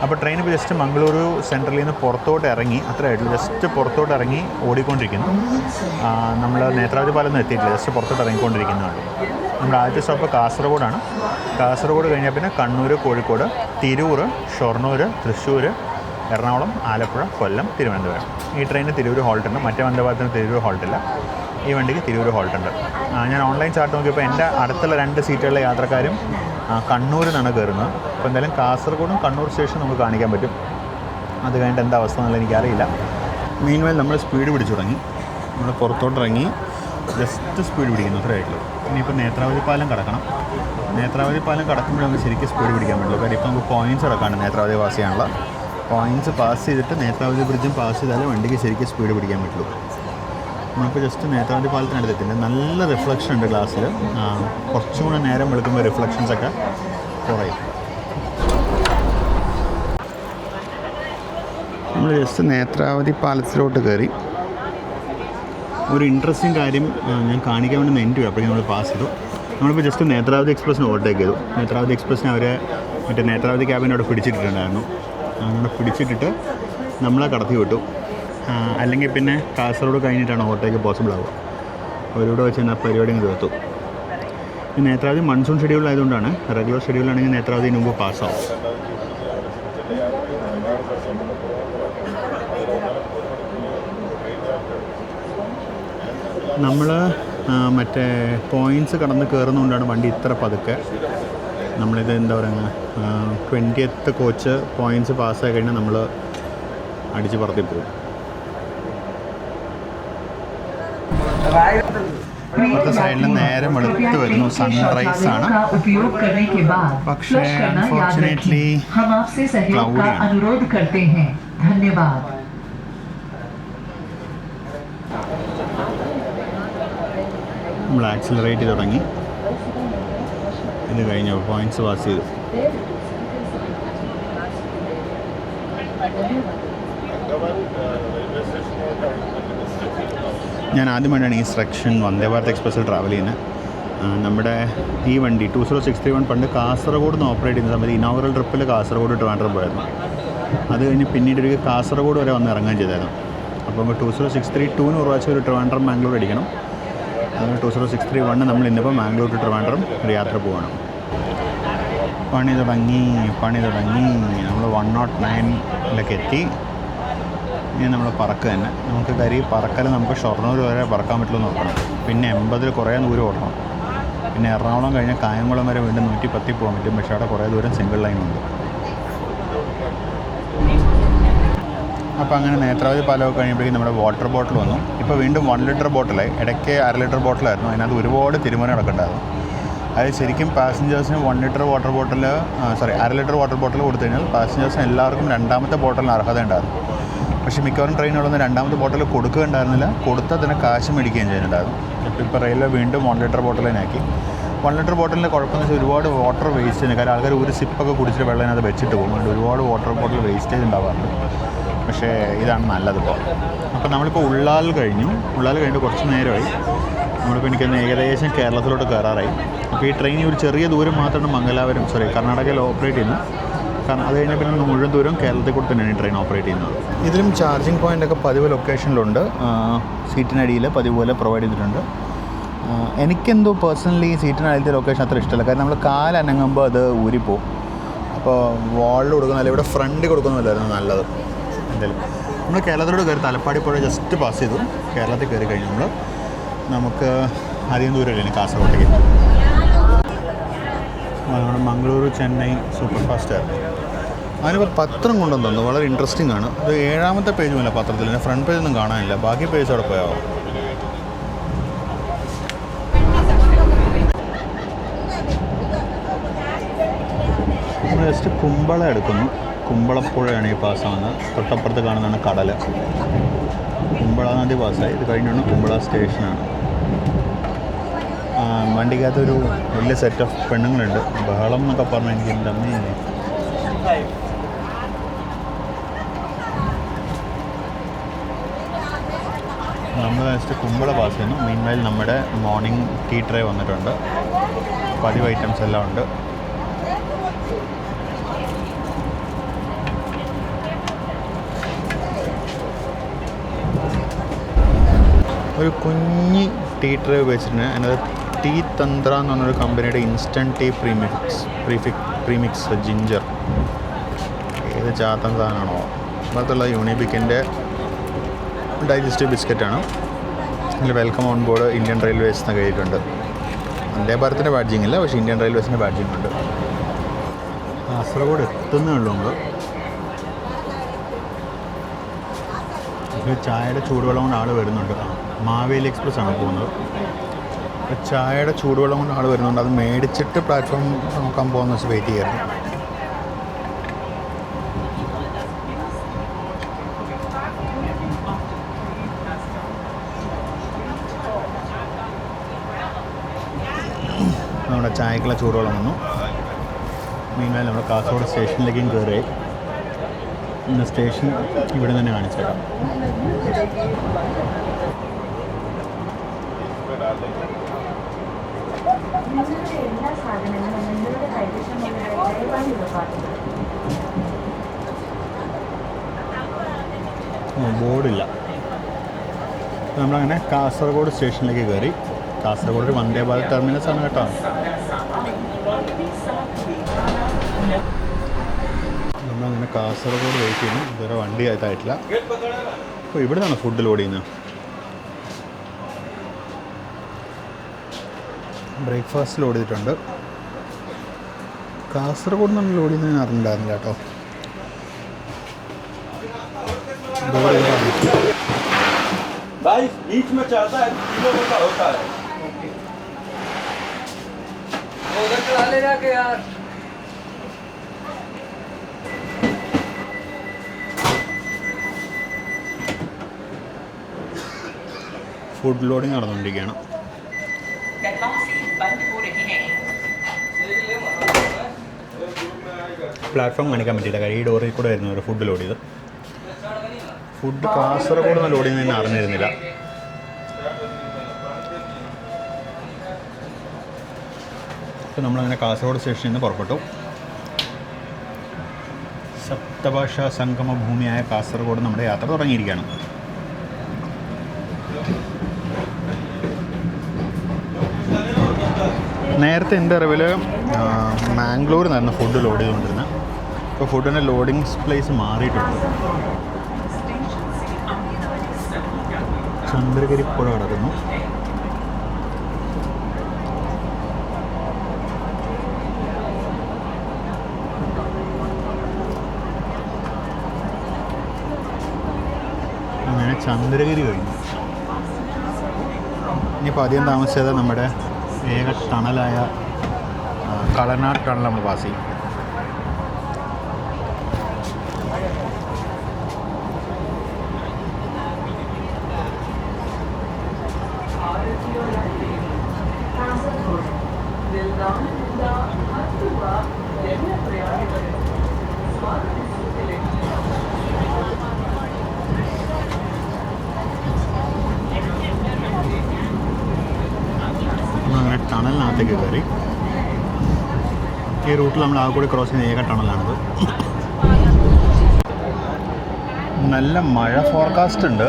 അപ്പോൾ ട്രെയിൻ ഇപ്പോൾ ജസ്റ്റ് മംഗളൂരു സെൻട്രലിൽ നിന്ന് പുറത്തോട്ട് ഇറങ്ങി അത്രയായിട്ടുള്ളൂ. ജസ്റ്റ് പുറത്തോട്ട് ഇറങ്ങി ഓടിക്കൊണ്ടിരിക്കുന്നു. നമ്മൾ നേത്രാവതി പാലൊന്നും എത്തിയിട്ടില്ല. ജസ്റ്റ് പുറത്തോട്ട് ഇറങ്ങിക്കൊണ്ടിരിക്കുന്നതാണ്. നമ്മുടെ ആദ്യത്തെ സ്റ്റോപ്പ് കാസർഗോഡാണ്. കാസർഗോഡ് കഴിഞ്ഞാൽ പിന്നെ കണ്ണൂർ, കോഴിക്കോട്, തിരൂർ, ഷൊർണൂർ, തൃശ്ശൂർ, എറണാകുളം, ആലപ്പുഴ, കൊല്ലം, തിരുവനന്തപുരം. ഈ ട്രെയിനിന് തിരൂർ ഹോൾട്ടുണ്ട്. മറ്റേ വന്ദേ ഭാരതത്തിന് തിരൂർ ഹോൾട്ടില്ല. ഈ വണ്ടിക്ക് തിരൂർ ഹോൾട്ടുണ്ട്. ഞാൻ ഓൺലൈൻ ചാർട്ട് നോക്കിയപ്പോൾ എൻ്റെ അടുത്തുള്ള 2 സീറ്റുകളിലെ യാത്രക്കാരും കണ്ണൂരിൽ നിന്നാണ് കയറുന്നത്. അപ്പോൾ എന്തായാലും കാസർഗോഡും കണ്ണൂർ സ്റ്റേഷൻ നമുക്ക് കാണിക്കാൻ പറ്റും. അത് കഴിഞ്ഞിട്ട് എന്താ അവസ്ഥ എന്നുള്ളത് എനിക്കറിയില്ല. മീൻവെൽ നമ്മൾ സ്പീഡ് പിടിച്ചു തുടങ്ങി. നമ്മൾ പുറത്തോട്ടിറങ്ങി ജസ്റ്റ് സ്പീഡ് പിടിക്കുന്നു അത്രയായിട്ടുള്ളൂ. ഇനിയിപ്പോൾ നേത്രാവതി പാലം കടക്കണം. നേത്രാവതി പാലം കടക്കുമ്പോഴേ നമുക്ക് ശരിക്കും സ്പീഡ് പിടിക്കാൻ പറ്റുള്ളൂ. കാര്യം ഇപ്പോൾ നമുക്ക് പോയിൻറ്റ്സ് കിടക്കാണ്ട് നേത്രാവതി പാസ് ചെയ്യാനുള്ള പോയിൻറ്റ്സ് പാസ് ചെയ്തിട്ട് നേത്രാവതി ബ്രിഡ്ജും പാസ് ചെയ്താലേ വണ്ടിക്ക് ശരിക്കും സ്പീഡ് പിടിക്കാൻ പറ്റുള്ളൂ. നമുക്ക് ജസ്റ്റ് നേത്രാവതി പാലത്തിനടുത്തെത്തില്ല. നല്ല റിഫ്ലക്ഷൻ ഉണ്ട് ഗ്ലാസ്സിൽ. കുറച്ചും കൂടെ നേരം വെളുക്കുമ്പോൾ റിഫ്ലക്ഷൻസൊക്കെ കുറയും. നമ്മൾ ജസ്റ്റ് നേത്രാവതി പാലത്തിലോട്ട് കയറി. ഒരു ഇൻട്രസ്റ്റിംഗ് കാര്യം ഞാൻ കാണിക്കാൻ വേണ്ടി എൻഡ് ചെയ്യും. അപ്പോഴേക്കും നമ്മൾ പാസ് ചെയ്തു. നമ്മളിപ്പോൾ ജസ്റ്റ് നേത്രാവതി എക്സ്പ്രസ്സിന് ഓവർടേക്ക് ചെയ്തു. നേത്രാവതി എക്സ്പ്രസ്സിനെ അവർ മറ്റേ നേത്രാവതി ക്യാബിനോട് പിടിച്ചിട്ടിട്ടുണ്ടായിരുന്നു. അങ്ങനെ പിടിച്ചിട്ടിട്ട് നമ്മളെ കടത്തി വിട്ടു. അല്ലെങ്കിൽ പിന്നെ കാസർഗോഡ് കഴിഞ്ഞിട്ടാണ് ഓവർടേക്ക് പോസിബിൾ ആവുക. അവരിവിടെ വെച്ച് തന്നെ പരിപാടി തീർത്തു. ഈ നേത്രാവതി മൺസൂൺ ഷെഡ്യൂൾ ആയതുകൊണ്ടാണ്. റെഗുലർ ഷെഡ്യൂളാണെങ്കിൽ നേത്രാവതി മുമ്പ് പാസ്സാവും. നമ്മൾ മറ്റേ പോയിൻറ്റ്സ് കടന്ന് കയറുന്നതുകൊണ്ടാണ് വണ്ടി ഇത്ര പതുക്കെ. നമ്മളിത് എന്താ പറയുക 20th കോച്ച് പോയിൻറ്റ്സ് പാസ്സായി കഴിഞ്ഞാൽ നമ്മൾ അടിച്ച് പറത്തി പോകും. ഇപ്പോഴത്തെ സൈഡിൽ നേരെ വെളുത്ത് വരുന്നു. സൺറൈസ് ആണ്. പക്ഷേ അൺഫോർച്ചുനേറ്റ്ലി ക്ലൗഡിയാണ്. നമ്മൾ ആക്സിലറേറ്റ് ചെയ്ത് തുടങ്ങി. ഇത് കഴിഞ്ഞപ്പോൾ പോയിൻറ്റ്സ് പാസ് ചെയ്തു. ഞാൻ ആദ്യമായിട്ടാണ് ഈ സെക്ഷൻ വന്ദേ ഭാരത് എക്സ്പ്രസ്സിൽ ട്രാവൽ ചെയ്യുന്നത്. നമ്മുടെ ഈ വണ്ടി 20631 പണ്ട് കാസർഗോഡ് നിന്ന് ഓപ്പറേറ്റ് ചെയ്യുന്ന സമയത്ത് ഇനോഗ്രൽ ട്രിപ്പിൽ കാസർഗോഡ് ട്രിവാൻഡ്രം പോയിരുന്നു. അത് കഴിഞ്ഞ് പിന്നീട് ഒരു കാസർഗോഡ് വരെ വന്ന് ഇറങ്ങാൻ ചെയ്തായിരുന്നു. അപ്പോൾ 20632 ഒരു പ്രാവശ്യം ഒരു ട്രിവാൻഡ്രം മാംഗ്ലൂർ അടിക്കണം. അതുകൊണ്ട് 20631 നമ്മൾ ഇന്നിപ്പോൾ മാംഗ്ലൂർ ടു ട്രിവാൻഡ്രം ഒരു യാത്ര പോവാണ്. പണി തുടങ്ങി നമ്മൾ 109 എത്തി. ഇനി നമ്മൾ പറക്കുക തന്നെ. നമുക്ക് പറക്കൽ നമുക്ക് ഷൊർണൂർ വരെ പറക്കാൻ പറ്റുള്ളൂ നോക്കണം. പിന്നെ 80 കുറേ ദൂരം ഓടണം. പിന്നെ എറണാകുളം കഴിഞ്ഞാൽ കായംകുളം വരെ വീണ്ടും 110 പോകാൻ പറ്റും. പക്ഷേ അവിടെ കുറേ ദൂരം സിംഗിൾ ലൈനുണ്ട്. അപ്പോൾ അങ്ങനെ നേത്രാവതി പാലമൊക്കെ കഴിയുമ്പോഴേക്കും നമ്മുടെ വാട്ടർ ബോട്ടിൽ വന്നു. ഇപ്പോൾ വീണ്ടും 1 ലിറ്റർ ബോട്ടിലായി. ഇടയ്ക്ക് 1/2 ലിറ്റർ ബോട്ടിലായിരുന്നു. അതിനകത്ത് ഒരുപാട് തിരുമല നടക്കുന്നുണ്ടായിരുന്നു. അത് ശരിക്കും പാസഞ്ചേഴ്സിന് 1 litre water bottle 1/2 litre water bottle കൊടുത്തു കഴിഞ്ഞാൽ പാസഞ്ചേഴ്സിന് എല്ലാവർക്കും രണ്ടാമത്തെ ബോട്ടിലിന് അർഹത ഉണ്ടായിരുന്നു. പക്ഷേ മിക്കവാറും ട്രെയിനുകളൊന്നും രണ്ടാമത്തെ ബോട്ടിൽ കൊടുക്കുകയുണ്ടായിരുന്നില്ല. കൊടുത്താൽ തന്നെ കാശ് മേടിക്കുകയും ചെയ്യുന്നുണ്ടായിരുന്നു. ഇപ്പോൾ റെയിൽവേ വീണ്ടും 1 ലിറ്റർ ബോട്ടിലിനാക്കി. 1 ലിറ്റർ ബോട്ടിലിൻ്റെ കുഴപ്പമെന്ന് വെച്ചാൽ ഒരുപാട് വാട്ടർ വേസ്റ്റ് ചെയ്യുന്നു. കാരണം ആൾക്കാർ ഒരു സിപ്പൊക്കെ കുടിച്ചിട്ട് വെള്ളം അതിനകത്ത് വെച്ചിട്ട് പോകും. അതുകൊണ്ട് ഒരുപാട് വാട്ടർ ബോട്ടിൽ വേസ്റ്റേജ് ഉണ്ടാവാറുണ്ട്. പക്ഷേ ഇതാണ് നല്ലതിപ്പോൾ. അപ്പോൾ നമ്മളിപ്പോൾ ഉള്ളാൽ കഴിഞ്ഞിട്ട് കുറച്ച് നേരമായി. നമ്മളിപ്പോൾ എനിക്കൊന്ന് ഏകദേശം കേരളത്തിലോട്ട് കയറാറായി. അപ്പോൾ ഈ ട്രെയിൻ ഒരു ചെറിയ ദൂരം മാത്രമാണ് കർണാടകയിൽ ഓപ്പറേറ്റ് ചെയ്യുന്നത്. കാരണം അത് കഴിഞ്ഞാൽ പിന്നെ മുഴുവൻ ദൂരം കേരളത്തിൽ കൂടെ തന്നെയാണ് ഈ ട്രെയിൻ ഓപ്പറേറ്റ് ചെയ്യുന്നത്. ഇതിലും ചാർജിങ് പോയിൻ്റൊക്കെ പതിവ് ലൊക്കേഷനിലുണ്ട്. സീറ്റിനടിയിൽ പതിവ് പോലെ പ്രൊവൈഡ് ചെയ്തിട്ടുണ്ട്. എനിക്കെന്തോ പേഴ്സണലി സീറ്റിനടിയിലത്തെ ലൊക്കേഷൻ അത്ര ഇഷ്ടമല്ല. കാരണം നമ്മൾ കാലനങ്ങുമ്പോൾ അത് ഊരിപ്പോവും. അപ്പോൾ വാളിൽ കൊടുക്കുന്നതല്ല, ഇവിടെ ഫ്രണ്ടിൽ കൊടുക്കുന്നതല്ലായിരുന്നു നല്ലത്. എന്തായാലും നമ്മൾ കേരളത്തിലോട്ട് കയറി തലപ്പാടി പുഴ ജസ്റ്റ് പാസ് ചെയ്തു. കേരളത്തിൽ കയറി കഴിഞ്ഞ് നമുക്ക് അധികം ദൂരമില്ല കാസർഗോട്ടേക്ക്. നമ്മുടെ മംഗളൂരു ചെന്നൈ സൂപ്പർ ഫാസ്റ്റായിരുന്നു. അതിനിപ്പോൾ പത്രം കൊണ്ടുവന്നു തന്നു. വളരെ ഇൻട്രസ്റ്റിംഗ് ആണ്. അത് 7ാമത്തെ പേജുമല്ല പത്രത്തിൽ. എൻ്റെ ഫ്രണ്ട് പേജൊന്നും കാണാനില്ല. ബാക്കി പേജ് അവിടെ പോയാവോ. നമ്മൾ ജസ്റ്റ് കുമ്പള എടുക്കുന്നു. കുമ്പളപ്പുഴയാണ് ഈ പാസ്സാവുന്നത്. തൊട്ടപ്പുറത്ത് കാണുന്നതാണ് കടൽ. കുമ്പള നദി പാസ്സായി. ഇത് കഴിഞ്ഞാണ് കുമ്പള സ്റ്റേഷനാണ്. വണ്ടിക്കകത്തൊരു വലിയ സെറ്റ് ഓഫ് പെണ്ണുങ്ങളുണ്ട്. ബഹളം എന്നൊക്കെ പറഞ്ഞാൽ എനിക്ക് എൻ്റെ അമ്മയെ നമ്മൾ ജസ്റ്റ് കുമ്പള പാസ് ചെയ്യുന്നു. മീൻവൈൽ നമ്മുടെ മോർണിംഗ് ടീ ട്രേ വന്നിട്ടുണ്ട്. പതിവ് ഐറ്റംസ് എല്ലാം ഉണ്ട്. ഒരു കുഞ്ഞി ടീ ട്രേ ഉപയോഗിച്ചിട്ടുണ്ട്. അതിനകത്ത് ടീ തന്ത്ര എന്ന് പറഞ്ഞൊരു കമ്പനിയുടെ ഇൻസ്റ്റൻറ്റ് ടീ പ്രീമിക്സ് ജിഞ്ചർ. ഏത് ചാത്തൻ സാധനമാണോ. അതിനകത്തുള്ള യൂണിബിക്കിൻ്റെ ഡൈജസ്റ്റീവ് ബിസ്ക്കറ്റാണ്. അതിൽ welcome on board Indian railways എന്ന് കഴിയിട്ടുണ്ട്. വന്ദേ ഭാരതിൻ്റെ ബാഡ്ജിങ് ഇല്ല, പക്ഷേ ഇന്ത്യൻ റെയിൽവേസിൻ്റെ ബാഡ്ജിങ് ഉണ്ട്. കാസർഗോഡ് എത്തുന്നേ ഉള്ളൂ നമ്മൾ. ചായയുടെ ചൂടുവെള്ളം കൊണ്ട് ആൾ വരുന്നുണ്ട്. മാവേലി എക്സ്പ്രസ് ആണ് പോകുന്നത്. ചായയുടെ ചൂടുവെള്ളം കൊണ്ട് ആൾ വരുന്നുണ്ട്. അത് മേടിച്ചിട്ട് പ്ലാറ്റ്ഫോം നോക്കാൻ പോകുന്ന വെച്ച് വെയിറ്റ് ചെയ്യായിരുന്നു. നമ്മുടെ ചായക്കുള്ള ചൂടുവെള്ളം വന്നു. മീൻവൈൽ നമ്മൾ കാസർഗോഡ് സ്റ്റേഷനിലേക്കും കയറി. ഇന്ന് സ്റ്റേഷൻ ഇവിടെ തന്നെ കാണിച്ചേക്കാം. ബോർഡില്ല. നമ്മളങ്ങനെ കാസർഗോഡ് സ്റ്റേഷനിലേക്ക് കയറി. കാസർഗോഡ് ഒരു വന്ദേ ഭാരത് ടെർമിനസ് ആണ് കേട്ടോ. നമ്മളങ്ങനെ കാസർഗോഡ് വെയിറ്റ് ചെയ്യുന്നു. ഇതുവരെ വണ്ടി ആയിട്ടില്ല. അപ്പോൾ ഇവിടെ നിന്നാണ് ഫുഡ് ലോഡ് ചെയ്യുന്നത്. ബ്രേക്ക്ഫാസ്റ്റ് ലോഡ് ചെയ്തിട്ടുണ്ട്. കാസർഗോഡ് നിന്ന് ലോഡ് ചെയ്യുന്നതിന് അറിഞ്ഞിട്ടുണ്ടായിരുന്നില്ല കേട്ടോ. ഫുഡ് ലോഡിങ് നടന്നുകൊണ്ടിരിക്കുകയാണ്. പ്ലാറ്റ്ഫോം കാണിക്കാൻ പറ്റിയില്ല. കാര്യം ഈ ഡോറിൽ കൂടെ ആയിരുന്നു ഒരു ഫുഡ് ലോഡ് ചെയ്ത്. ഫുഡ് കാസർഗോഡ് നിന്ന് ലോഡ് ചെയ്യുന്നതിന് അറിഞ്ഞിരുന്നില്ല. അപ്പോൾ നമ്മളങ്ങനെ കാസർഗോഡ് സ്റ്റേഷനിൽ നിന്ന് പുറപ്പെട്ടു. സപ്തഭാഷാ സംഗമ ഭൂമിയായ കാസർഗോഡ് നമ്മുടെ യാത്ര തുടങ്ങിയിരിക്കുകയാണ്. നേരത്തെ എൻ്റെ അറിവിൽ മാംഗ്ലൂരിൽ നിന്നായിരുന്നു ഫുഡ് ലോഡ് ചെയ്തുകൊണ്ടിരുന്നത്. ഇപ്പോൾ ഫുഡിൻ്റെ ലോഡിങ് പ്ലേസ് മാറിയിട്ടുണ്ട്. ചന്ദ്രഗിരി പുഴ കിടക്കുന്നു. അങ്ങനെ ചന്ദ്രഗിരി കഴിഞ്ഞു. ഇനിയിപ്പോൾ അധികം താമസിച്ചത് നമ്മുടെ ഏക ടണലായ കളനാട് ടണൽ നമ്മൾ പാസ് ചെയ്യും. അങ്ങനെ ടണലിനകത്തേക്ക് കയറി. ഈ റൂട്ടിൽ നമ്മൾ ആ കൂടി ക്രോസ് ചെയ്യുന്ന ഏക ടണലാണിത്. നല്ല മഴ ഫോർകാസ്റ്റ് ഉണ്ട്.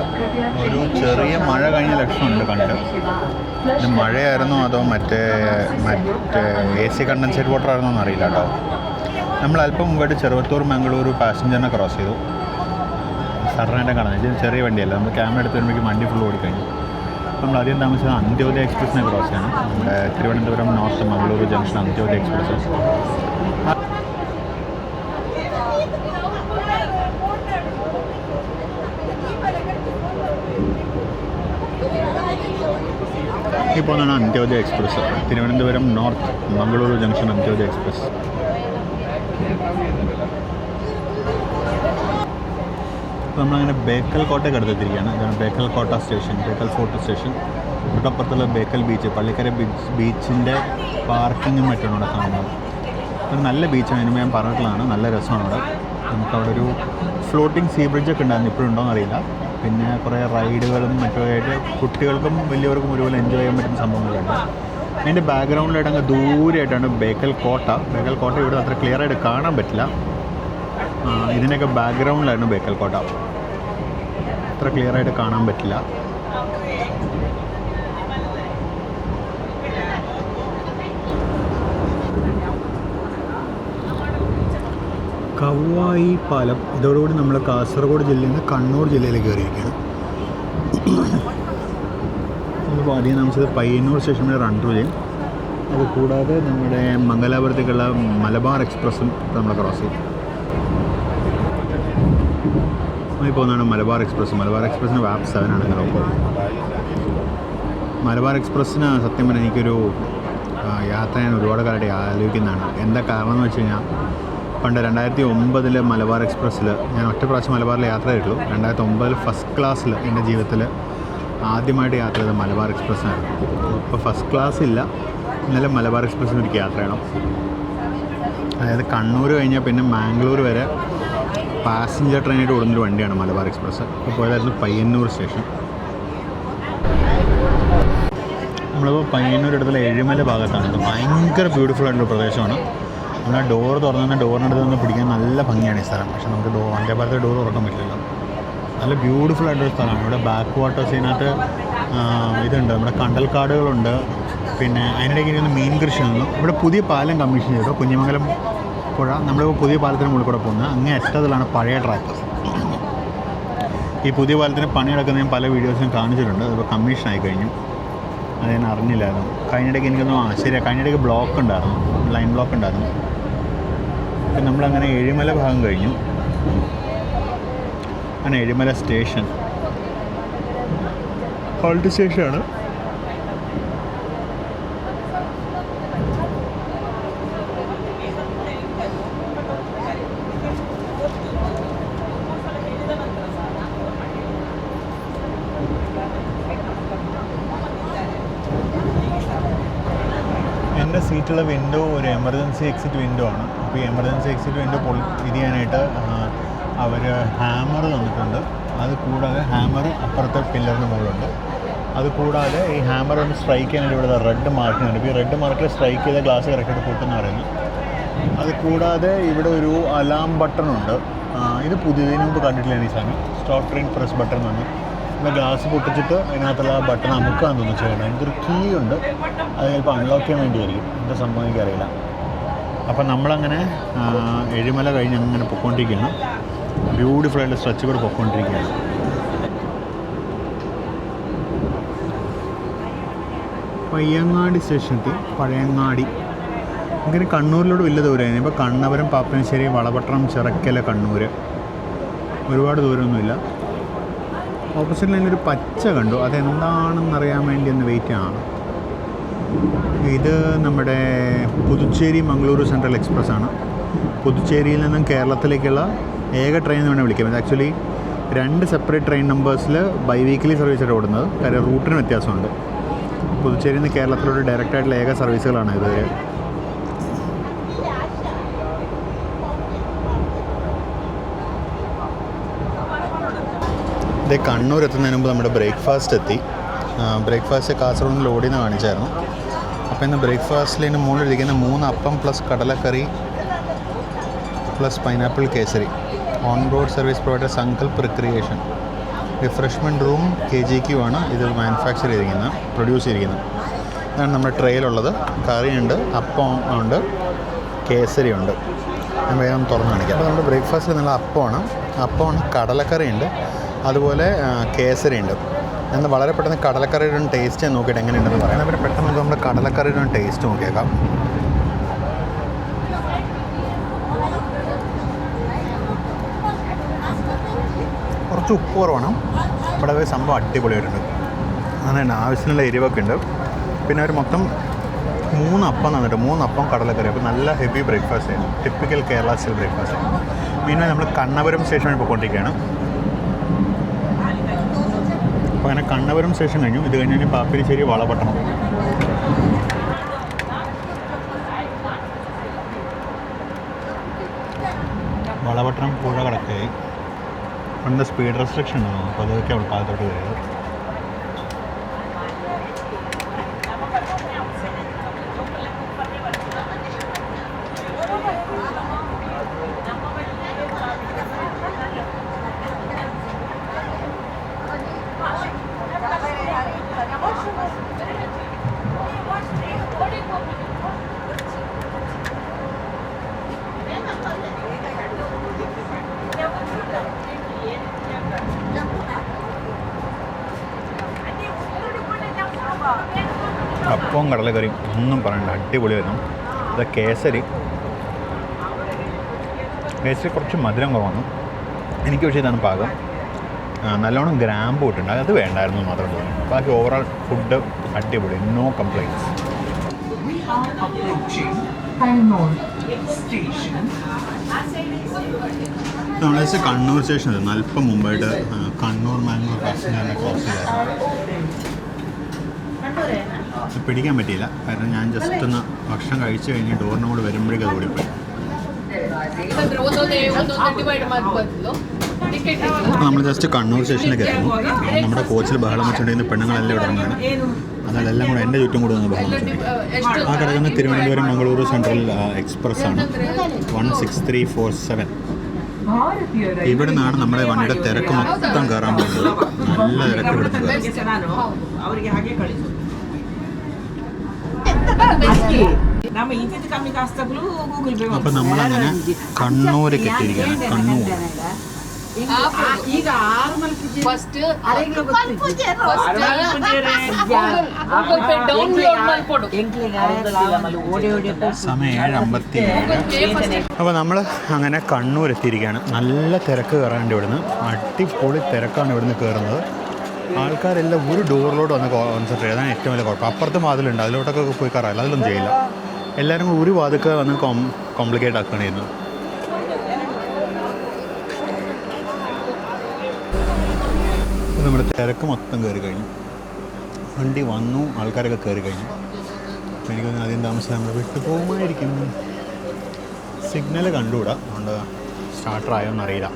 ഒരു ചെറിയ മഴ കഴിഞ്ഞ ലക്ഷണമുണ്ട് കണ്ട്. ഇത് മഴയായിരുന്നോ അതോ മറ്റേ AC കണ്ടൻസേറ്റ് വാട്ടർ ആയിരുന്നോ എന്നറിയില്ല കേട്ടോ. നമ്മൾ അല്പം മുമ്പായിട്ട് ചെറുവത്തൂർ മംഗളൂരു പാസഞ്ചറിനെ ക്രോസ് ചെയ്തു. സഡനായിട്ട് കാണുന്നത് ഇത് ചെറിയ വണ്ടിയല്ല. നമ്മൾ ക്യാമറ എടുത്ത് വരുമ്പോഴേക്കും വണ്ടി ഫുൾ ഓടിക്കഴിഞ്ഞു. നമ്മൾ ആദ്യം താമസിച്ചത് അന്ത്യോദയ എക്സ്പ്രസ്സിനെ ക്രോസ് ചെയ്യണം. നമ്മുടെ Thiruvananthapuram north Mangaluru junction Antyodaya express. ഈ പോകുന്നതാണ് Antyodaya express. Thiruvananthapuram north Mangaluru junction Antyodaya express. നമ്മളങ്ങനെ ബേക്കൽ കോട്ടയ്ക്ക് അടുത്തെത്തിയിരിക്കുകയാണ്. ഇതാണ് Bekal Kotta station, Bekal fort station. തൊട്ടപ്പുറത്തുള്ള ബേക്കൽ ബീച്ച്, പള്ളിക്കര ബീച്ചിൻ്റെ പാർക്കിങ്ങും മറ്റുമാണ് ഇവിടെ കാണുന്നത്. ഒരു നല്ല ബീച്ചാണ്. അതിന് ഞാൻ പറഞ്ഞിട്ടുള്ളതാണ്. നല്ല രസമാണ് അവിടെ. നമുക്കവിടെ ഒരു ഫ്ലോട്ടിംഗ് സീ ബ്രിഡ്ജൊക്കെ ഉണ്ടായിരുന്നു. ഇപ്പോഴും ഉണ്ടോയെന്ന് അറിയില്ല. പിന്നെ കുറേ റൈഡുകളും മറ്റുമായിട്ട് കുട്ടികൾക്കും വലിയവർക്കും ഒരുപോലെ എൻജോയ് ചെയ്യാൻ പറ്റുന്ന സംഭവങ്ങളുണ്ട്. അതിൻ്റെ ബാക്ക്ഗ്രൗണ്ടിലായിട്ട് അങ്ങ് ദൂരെയായിട്ടാണ് ബേക്കൽ കോട്ട. ബേക്കൽ കോട്ട ഇവിടെ അത്ര ക്ലിയർ ആയിട്ട് കാണാൻ പറ്റില്ല. ഇതിൻ്റെയൊക്കെ ബാക്ക്ഗ്രൗണ്ടിലായിരുന്നു ബേക്കൽ കോട്ട. അത്ര ക്ലിയർ ആയിട്ട് കാണാൻ പറ്റില്ല. കവായി പാലം. ഇതോടുകൂടി നമ്മൾ കാസർഗോഡ് ജില്ലയിൽ നിന്ന് കണ്ണൂർ ജില്ലയിലേക്ക് കയറിയിരിക്കുകയാണ്. നമ്മളിപ്പോൾ ആദ്യം താമസിച്ചത് പയ്യന്നൂർ സ്റ്റേഷനിൽ റൺ-ത്രൂ ചെയ്യും. അതുകൂടാതെ നമ്മുടെ മംഗലാപുരത്തേക്കുള്ള മലബാർ എക്സ്പ്രസ്സും നമ്മൾ ക്രോസ് ചെയ്യും. ഇപ്പോൾ ഒന്നാണ് മലബാർ എക്സ്പ്രസ്. മലബാർ എക്സ്പ്രസ്സിന് വാപ്പ് 7 ആണ് നോക്കുക. മലബാർ എക്സ്പ്രസ്സിന് സത്യം പറഞ്ഞാൽ എനിക്കൊരു യാത്ര ഞാൻ ഒരുപാട് കാലമായിട്ട് ആലോചിക്കുന്നതാണ്. എന്താ കാരണം എന്ന് വെച്ച് കഴിഞ്ഞാൽ പണ്ട് 2009 മലബാർ എക്സ്പ്രസ്സിൽ ഞാൻ ഒറ്റ പ്രാവശ്യം മലബാറിൽ യാത്ര ചെയ്തിട്ടുള്ളൂ. 2009 ഫസ്റ്റ് ക്ലാസ്സിൽ എൻ്റെ ജീവിതത്തിൽ ആദ്യമായിട്ട് യാത്ര ചെയ്ത മലബാർ എക്സ്പ്രസ്സിനായിരുന്നു. ഇപ്പോൾ ഫസ്റ്റ് ക്ലാസ് ഇല്ല, ഇന്നലെ മലബാർ എക്സ്പ്രസ്സിന് ഒരിക്കൽ യാത്ര ചെയ്യണം. അതായത് കണ്ണൂർ കഴിഞ്ഞാൽ പിന്നെ മാംഗ്ലൂർ വരെ പാസഞ്ചർ ട്രെയിനായിട്ട് ഓടുന്നൊരു വണ്ടിയാണ് മലബാർ എക്സ്പ്രസ്. ഇപ്പോൾ പോയതായിരുന്നു പയ്യന്നൂർ സ്റ്റേഷൻ. നമ്മളിപ്പോൾ പയ്യന്നൂർ അടുത്തുള്ള എഴുമല ഭാഗത്താണ്. ഇത് ഭയങ്കര ബ്യൂട്ടിഫുൾ ആയിട്ടുള്ള പ്രദേശമാണ്. നമ്മൾ ആ ഡോർ തുറന്ന ഡോറിനടുത്ത് നിന്ന് പിടിക്കാൻ നല്ല ഭംഗിയാണ് ഈ സ്ഥലം. പക്ഷേ നമുക്ക് വണ്ടിയപ്പാലത്തെ ഡോർ തുറക്കാൻ പറ്റില്ലല്ലോ. നല്ല ബ്യൂട്ടിഫുൾ ആയിട്ടൊരു സ്ഥലമാണ്. ഇവിടെ ബാക്ക് വാട്ടേഴ്സ്, ഇതിനകത്ത് ഇതുണ്ട്, നമ്മുടെ കണ്ടൽക്കാടുകളുണ്ട്. പിന്നെ അതിനിടയ്ക്ക് ഇനി മീൻ കൃഷി നിന്നു. ഇവിടെ പുതിയ പാലം കമ്മീഷൻ ചെയ്തു, കുഞ്ഞിമംഗലം പുഴ. നമ്മളിപ്പോൾ പുതിയ പാലത്തിന് മുകളിൽ കൂടെ പോകുന്നത്. അങ്ങേ അറ്റത്തിലാണ് പഴയ ട്രാക്ക്. ഈ പുതിയ പാലത്തിന് പണി നടക്കുന്ന ഞാൻ പല വീഡിയോസിലും കാണിച്ചിട്ടുണ്ട്. അതിപ്പോൾ കമ്മീഷൻ ആയി കഴിഞ്ഞു. അത് ഞാൻ അറിഞ്ഞില്ലായിരുന്നു. കഴിഞ്ഞിടയ്ക്ക് എനിക്കൊന്നും ശരിയാണ്, കഴിഞ്ഞിടയ്ക്ക് ബ്ലോക്ക് ഉണ്ടായിരുന്നു, ലൈൻ ബ്ലോക്ക് ഉണ്ടായിരുന്നു. അപ്പം നമ്മളങ്ങനെ എഴുമല ഭാഗം കഴിഞ്ഞു. അങ്ങനെ എഴുമല സ്റ്റേഷൻ ഹോൾട്ട് സ്റ്റേഷനാണ്. എൻ്റെ സീറ്റുള്ള വിൻഡോ ഒരു എമർജൻസി എക്സിറ്റ് വിൻഡോ ആണ്. അപ്പോൾ ഈ എമർജൻസി എക്സിറ്റ് വിൻഡോ ഇത് ചെയ്യാനായിട്ട് അവർ ഹാമർ തന്നിട്ടുണ്ട്. അത് കൂടാതെ ഹാമർ അപ്പുറത്തെ പില്ലറിന് മുകളിലുണ്ട്. അതുകൂടാതെ ഈ ഹാമർ ഒന്ന് സ്ട്രൈക്ക് ചെയ്യാനായിട്ട് ഇവിടെ റെഡ് മാർക്കിനുണ്ട്. ഇപ്പോൾ ഈ റെഡ് മാർക്കിൽ സ്ട്രൈക്ക് ചെയ്ത ഗ്ലാസ് കറക്റ്റായിട്ട് പൊട്ടെന്ന് പറയുന്നത്. അത് കൂടാതെ ഇവിടെ ഒരു അലാം ബട്ടണുണ്ട്. ഇത് പുതിയതിന് മുമ്പ് കണ്ടിട്ടില്ല ഈ സാധനം. സ്റ്റോപ്പ് ട്രെയിൻ പ്രസ് ബട്ടൺ എന്ന് ഗ്ലാസ് പൊട്ടിച്ചിട്ട് അതിനകത്തുള്ള ബട്ടൺ അമുക്കാന്ന് തോന്നുന്നു ചെയ്യണം. എനിക്കൊരു കീ ഉണ്ട്, അത് ചിലപ്പോൾ അൺലോക്ക് ചെയ്യാൻ വേണ്ടിയായിരിക്കും. എന്താ സംഭവം എനിക്കറിയില്ല. അപ്പം നമ്മളങ്ങനെ എഴിമല കഴിഞ്ഞ് അങ്ങനെ പൊയ്ക്കൊണ്ടിരിക്കുന്നു. ബ്യൂട്ടിഫുള്ളായിട്ട് സ്ട്രെച്ച് കൂടെ പൊയ്ക്കൊണ്ടിരിക്കുകയാണ്. പയ്യങ്ങാടി സ്റ്റേഷനെത്തി. പഴയങ്ങാടി ഇങ്ങനെ കണ്ണൂരിലോട് വലിയ ദൂരമാണ്. ഇപ്പോൾ കണ്ണപുരം, പാപ്പനശ്ശേരി, വളപട്ടണം, ചിറക്കല, കണ്ണൂർ ഒരുപാട് ദൂരമൊന്നുമില്ല. ഓപ്പോസിറ്റിൽ അതിനൊരു പച്ച കണ്ടു, അതെന്താണെന്നറിയാൻ വേണ്ടി ഒന്ന് വെയിറ്റ് ആണ്. ഇത് നമ്മുടെ പുതുച്ചേരി മംഗളൂരു സെൻട്രൽ എക്സ്പ്രസ് ആണ്. പുതുച്ചേരിയിൽ നിന്നും കേരളത്തിലേക്കുള്ള ഏക ട്രെയിൻ എന്ന് വേണമെങ്കിൽ വിളിക്കാം. ഇത് ആക്ച്വലി 2 സെപ്പറേറ്റ് ട്രെയിൻ നമ്പേഴ്സിൽ ബൈ വീക്കിലി സർവീസായിട്ട് ഓടുന്നത്. കാര്യം റൂട്ടിന് വ്യത്യാസമുണ്ട്. പുതുച്ചേരിയിൽ നിന്ന് കേരളത്തിലോട്ട് ഡയറക്റ്റായിട്ടുള്ള ഏക സർവീസുകളാണ് ഇത്. ഇത് കണ്ണൂർ എത്തുന്നതിന് മുമ്പ് നമ്മുടെ ബ്രേക്ക്ഫാസ്റ്റ് എത്തി. ബ്രേക്ക്ഫാസ്റ്റ് കാസർഗോഡ് നിന്ന് ലോഡിൽ നിന്ന് കാണിച്ചായിരുന്നു. അപ്പോൾ ഇന്ന് ബ്രേക്ക്ഫാസ്റ്റിന് മുകളിലിരിക്കുന്ന 3 അപ്പം പ്ലസ് കടലക്കറി plus pineapple Kesari. On road service provider Sankalp recreation. Refreshment room KGQ ആണ് ഇത് മാനുഫാക്ചർ ചെയ്തിരിക്കുന്നത്, പ്രൊഡ്യൂസ് ചെയ്തിരിക്കുന്നത്. ഇതാണ് നമ്മുടെ ട്രെയിലുള്ളത്. കറിയുണ്ട്, അപ്പം ഉണ്ട്, കേസരി ഉണ്ട്. ഞാൻ വേഗം തുറന്ന് കാണിക്കാം. അപ്പോൾ നമ്മുടെ ബ്രേക്ക്ഫാസ്റ്റിൽ നല്ല അപ്പമാണ്, കടലക്കറി ഉണ്ട്, അതുപോലെ കേസരി ഉണ്ട്. എന്നാൽ വളരെ പെട്ടെന്ന് കടലക്കറിയുടെ ഒരു ടേസ്റ്റ് നോക്കിയിട്ട് എങ്ങനെയുണ്ടെന്ന് പറയാം. പിന്നെ പെട്ടെന്ന് നമുക്ക് നമ്മുടെ കടലക്കറിയുടെ ഒരു ടേസ്റ്റ് നോക്കിയേക്കാം. കുറച്ച് ഉപ്പ് കുറവാണ്. ഇവിടെ സംഭവം അടിപൊളിയായിട്ടുണ്ട്. അങ്ങനെ ആവശ്യമുള്ള എരിവൊക്കെ ഉണ്ട്. പിന്നെ അവർ മൊത്തം 3 അപ്പം തന്നിട്ട് 3 അപ്പം കടലക്കറി. അപ്പോൾ നല്ല ഹെവി ബ്രേക്ക്ഫാസ്റ്റ് ആയിരുന്നു. Typical Kerala style breakfast. മീൻവേ നമ്മൾ കണ്ണപുരം സ്റ്റേഷനിൽ പോയിക്കൊണ്ടിരിക്കുകയാണ്. അപ്പോൾ അങ്ങനെ കണ്ണപുരം സ്റ്റേഷൻ കഴിഞ്ഞു. ഇത് കഴിഞ്ഞാൽ പാപ്പിനിശ്ശേരി, വളപട്ടണം. വളപട്ടണം പുഴ കടക്കുകയായി. പണ്ട് സ്പീഡ് റെസ്ട്രിക്ഷൻ ഉണ്ടായിരുന്നു, അപ്പോൾ അതൊക്കെ അവിടെ കാലത്തോട്ട് കയറിയത്. അപ്പവും കടലക്കറിയും ഒന്നും പറയണ്ട, അടിപൊളിയായിരുന്നു. ഇത് കേസരി കുറച്ച് മധുരം കുറവാണ് എനിക്ക്, പക്ഷേ ഇതാണ് പാകം. നല്ലോണം ഗ്രാമ്പ് ഇട്ടുണ്ട്, അത് വേണ്ടായിരുന്നു മാത്രം തോന്നി. ബാക്കി ഓവറോൾ ഫുഡ് അടിപൊളി, നോ കംപ്ലൈൻറ്റ്സ്. നമ്മൾ കണ്ണൂർ സ്റ്റേഷൻ അല്പം മുമ്പായിട്ട് കണ്ണൂർ മാംഗ്ലൂർ പാസഞ്ചറിനെ ക്രോസ് ചെയ്തായിരുന്നു. പിടിക്കാൻ പറ്റിയില്ല, കാരണം ഞാൻ ജസ്റ്റ് ഒന്ന് ഭക്ഷണം കഴിച്ച് കഴിഞ്ഞ് ഡോറിനും കൂടെ വരുമ്പോഴേക്കും അത് ഓടിപ്പോയി. അപ്പോൾ നമ്മൾ ജസ്റ്റ് കണ്ണൂർ സ്റ്റേഷനിലേക്ക് എത്തുന്നു. നമ്മുടെ കോച്ചിൽ ബഹളം വെച്ചുകൊണ്ടിരുന്ന പെണ്ണുങ്ങളെല്ലാം ഇവിടെ വന്നാണ്. അതെല്ലാം കൂടെ എൻ്റെ ചുറ്റും കൂടെ ഒന്ന് ബഹളം വെച്ചിട്ടുണ്ട്. ആ കിടക്കുന്ന തിരുവനന്തപുരം മംഗളൂരു സെൻട്രൽ എക്സ്പ്രസ് ആണ് 16347. ഇവിടെ നിന്നാണ് നമ്മുടെ വണ്ടിയുടെ തിരക്ക് മൊത്തം കയറാൻ പോകുന്നത്. നല്ല തിരക്ക് ഇവിടുന്ന് കയറും. അപ്പം നമ്മളങ്ങനെ കണ്ണൂരേക്ക് എത്തിയിരിക്കുകയാണ്. കണ്ണൂർ സമയം 7:57. അപ്പോൾ നമ്മൾ അങ്ങനെ കണ്ണൂർ എത്തിയിരിക്കുകയാണ്. നല്ല തിരക്ക് കയറാണ്ട് ഇവിടുന്ന്, അടിപൊളി തിരക്കാണ് ഇവിടുന്ന് കയറുന്നത്. ആൾക്കാരെല്ലാം ഒരു ഡോറിലോട്ട് വന്ന് കോൺസെൻട്രേറ്റ് ചെയ്ത്, അതാണ് ഏറ്റവും വലിയ കുഴപ്പം. അപ്പുറത്ത് വാതിലുണ്ട്, അതിലോട്ടൊക്കെ പോയി കയറാറില്ല, അതിലൊന്നും ചെയ്യില്ല. എല്ലാവരും കൂടി ഒരു വാതിൽക്ക് വന്ന് കോംപ്ലിക്കേറ്റ് ആക്കുകയാണ് ചെയ്യുന്നത്. നമ്മുടെ തിരക്ക് മൊത്തം കയറി കഴിഞ്ഞു. വണ്ടി വന്നു, ആൾക്കാരൊക്കെ കയറി കഴിഞ്ഞു. എനിക്ക് ആദ്യം താമസം നമ്മൾ വിട്ടു പോകുമായിരിക്കും. സിഗ്നൽ കണ്ടുകൂടാ, അതുകൊണ്ട് സ്റ്റാർട്ടറായോന്നറിയില്ല.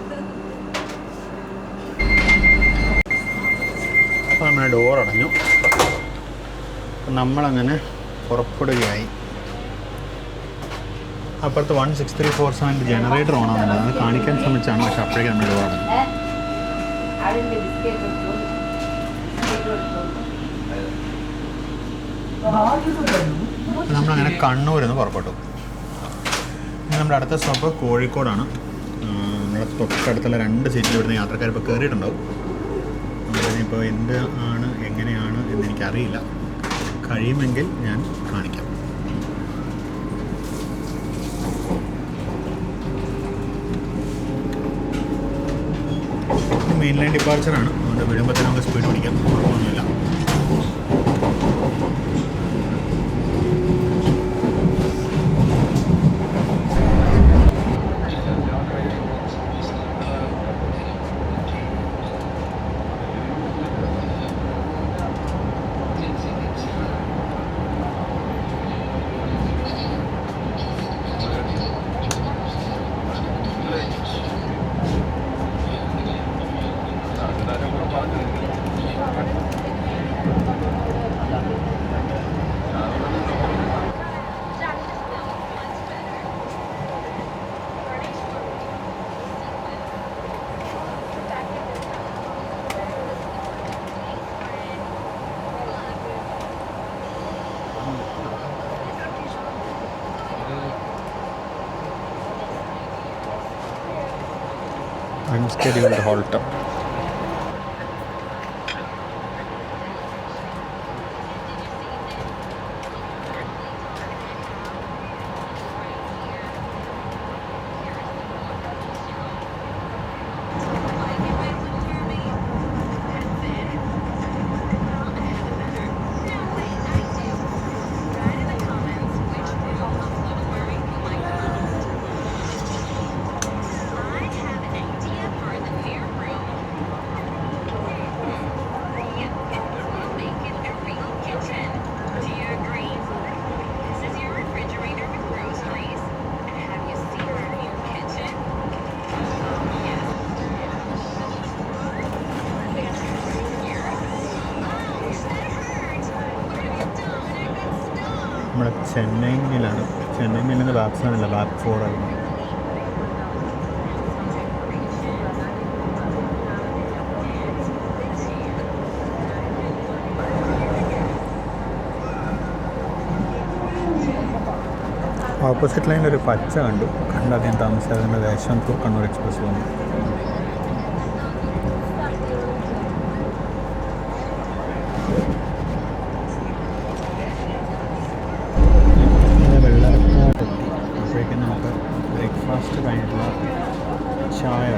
അപ്പോൾ നമ്മുടെ ഡോർ അടഞ്ഞു. അപ്പം നമ്മളങ്ങനെ പുറപ്പെടുകയായി. അപ്പുറത്ത് 16347 ജനറേറ്റർ ഓണാകുന്നുണ്ട്, അത് കാണിക്കാൻ ശ്രമിച്ചാണ്. പക്ഷെ അപ്പോഴേക്കും നമ്മുടെ ഡോർ അടഞ്ഞു. നമ്മളങ്ങനെ കണ്ണൂരിൽ നിന്ന് പുറപ്പെട്ടു. നമ്മുടെ അടുത്ത സ്റ്റോപ്പ് കോഴിക്കോടാണ്. നമ്മുടെ തൊട്ടടുത്തുള്ള 2 സീറ്റിൽ ഇവിടുന്ന് യാത്രക്കാർ ഇപ്പോൾ കയറിയിട്ടുണ്ടാവും. നമ്മളിപ്പോൾ എന്ത് ആണ് എങ്ങനെയാണ് എന്നെനിക്കറിയില്ല. കഴിയുമെങ്കിൽ ഞാൻ കാണിക്കാം. മെയിൻ ലൈൻ ഡിപ്പാർച്ചറാണ്. അതുകൊണ്ട് വിടുമ്പോൾ തന്നെ നമുക്ക് സ്പീഡ് പിടിക്കാം, കുഴപ്പമൊന്നുമില്ല. Unscheduled halt. നമ്മുടെ ചെന്നൈ മില്ലാണ്. ചെന്നൈ മില്ലിൻ്റെ ബാക്ക് സൈഡല്ല, ബാക്ക് 4 ആയിരുന്നു. ഓപ്പോസിറ്റ് ലൈനിൽ ഒരു പച്ച കണ്ടധികം താമസിച്ചതിൻ്റെ യശ്വന്ത്പൂർ കണ്ണൂർ എക്സ്പ്രസ് വന്നു. അപ്പോഴേക്കും നമുക്ക് ബ്രേക്ക്ഫാസ്റ്റ് കഴിഞ്ഞിട്ടുള്ള ചായ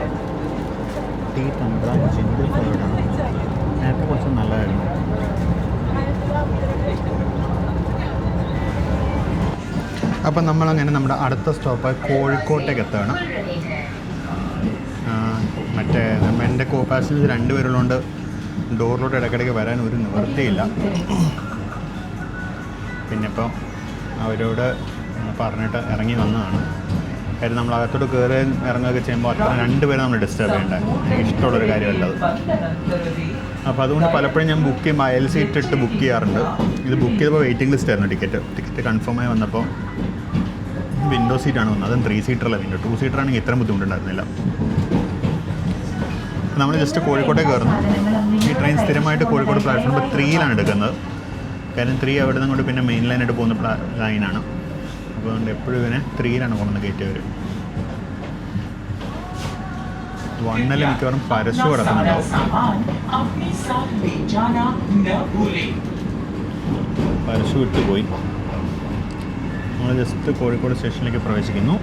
ടീ തമ്പ്ര ജിഞ്ചർ ഫ്ലേവർഡാണ്. നേരത്തെ കുറച്ച് നല്ലതായിരുന്നു. അപ്പം നമ്മളങ്ങനെ നമ്മുടെ അടുത്ത സ്റ്റോപ്പായി കോഴിക്കോട്ടേക്ക് എത്തുകയാണ്. മറ്റേ എൻ്റെ കോ പാസഞ്ചേഴ്സ് 2 പേരുള്ളതുകൊണ്ട് ഡോറിലോട്ട് ഇടയ്ക്കിടയ്ക്ക് വരാൻ ഒരു നിവൃത്തിയില്ല. പിന്നെ ഇപ്പോൾ അവരോട് പറഞ്ഞിട്ട് ഇറങ്ങി വന്നതാണ്. കാര്യം നമ്മൾ അകത്തോട്ട് കയറി ഇറങ്ങുകയൊക്കെ ചെയ്യുമ്പോൾ അത്ര 2 പേരെ നമ്മൾ ഡിസ്റ്റർബ് ചെയ്യേണ്ട, എനിക്ക് ഇഷ്ടമുള്ളൊരു കാര്യമല്ല അത്. അപ്പോൾ അതുകൊണ്ട് പലപ്പോഴും ഞാൻ ബുക്ക് ചെയ്യുമ്പോൾ അയൽ സീറ്റ് ഇട്ട് ബുക്ക് ചെയ്യാറുണ്ട്. ഇത് ബുക്ക് ചെയ്തപ്പോൾ വെയിറ്റിംഗ് ലിസ്റ്റ് ആയിരുന്നു. ടിക്കറ്റ് കൺഫേമായി വന്നപ്പോൾ വിൻഡോ സീറ്റാണ് വന്നത്. അതും 3 സീറ്ററല്ല, വിൻഡോ 2 സീറ്ററാണെങ്കിൽ ഇത്രയും ബുദ്ധിമുട്ടുണ്ടായിരുന്നില്ല. നമ്മൾ ജസ്റ്റ് കോഴിക്കോട്ടേക്ക് കയറുന്നു. ഈ ട്രെയിൻ സ്ഥിരമായിട്ട് കോഴിക്കോട് പ്ലാറ്റ്ഫോം 3-ലാണ് എടുക്കുന്നത്. കാര്യം 3 അവിടെ നിന്ന് കൊണ്ട് പിന്നെ മെയിൻ ലൈനായിട്ട് പോകുന്ന ലൈനാണ്. അപ്പോൾ അതുകൊണ്ട് എപ്പോഴും ഇവനെ 3-ലാണ് കൊണ്ടുവന്ന് കയറ്റിയവർ. 1-ൽ മിക്കവാറും പരസ്യം കിടക്കുന്നുണ്ടാവും. പരസ്യം വിട്ടുപോയി. നമ്മൾ ജസ്റ്റ് കോഴിക്കോട് സ്റ്റേഷനിലേക്ക് പ്രവേശിക്കുന്നു.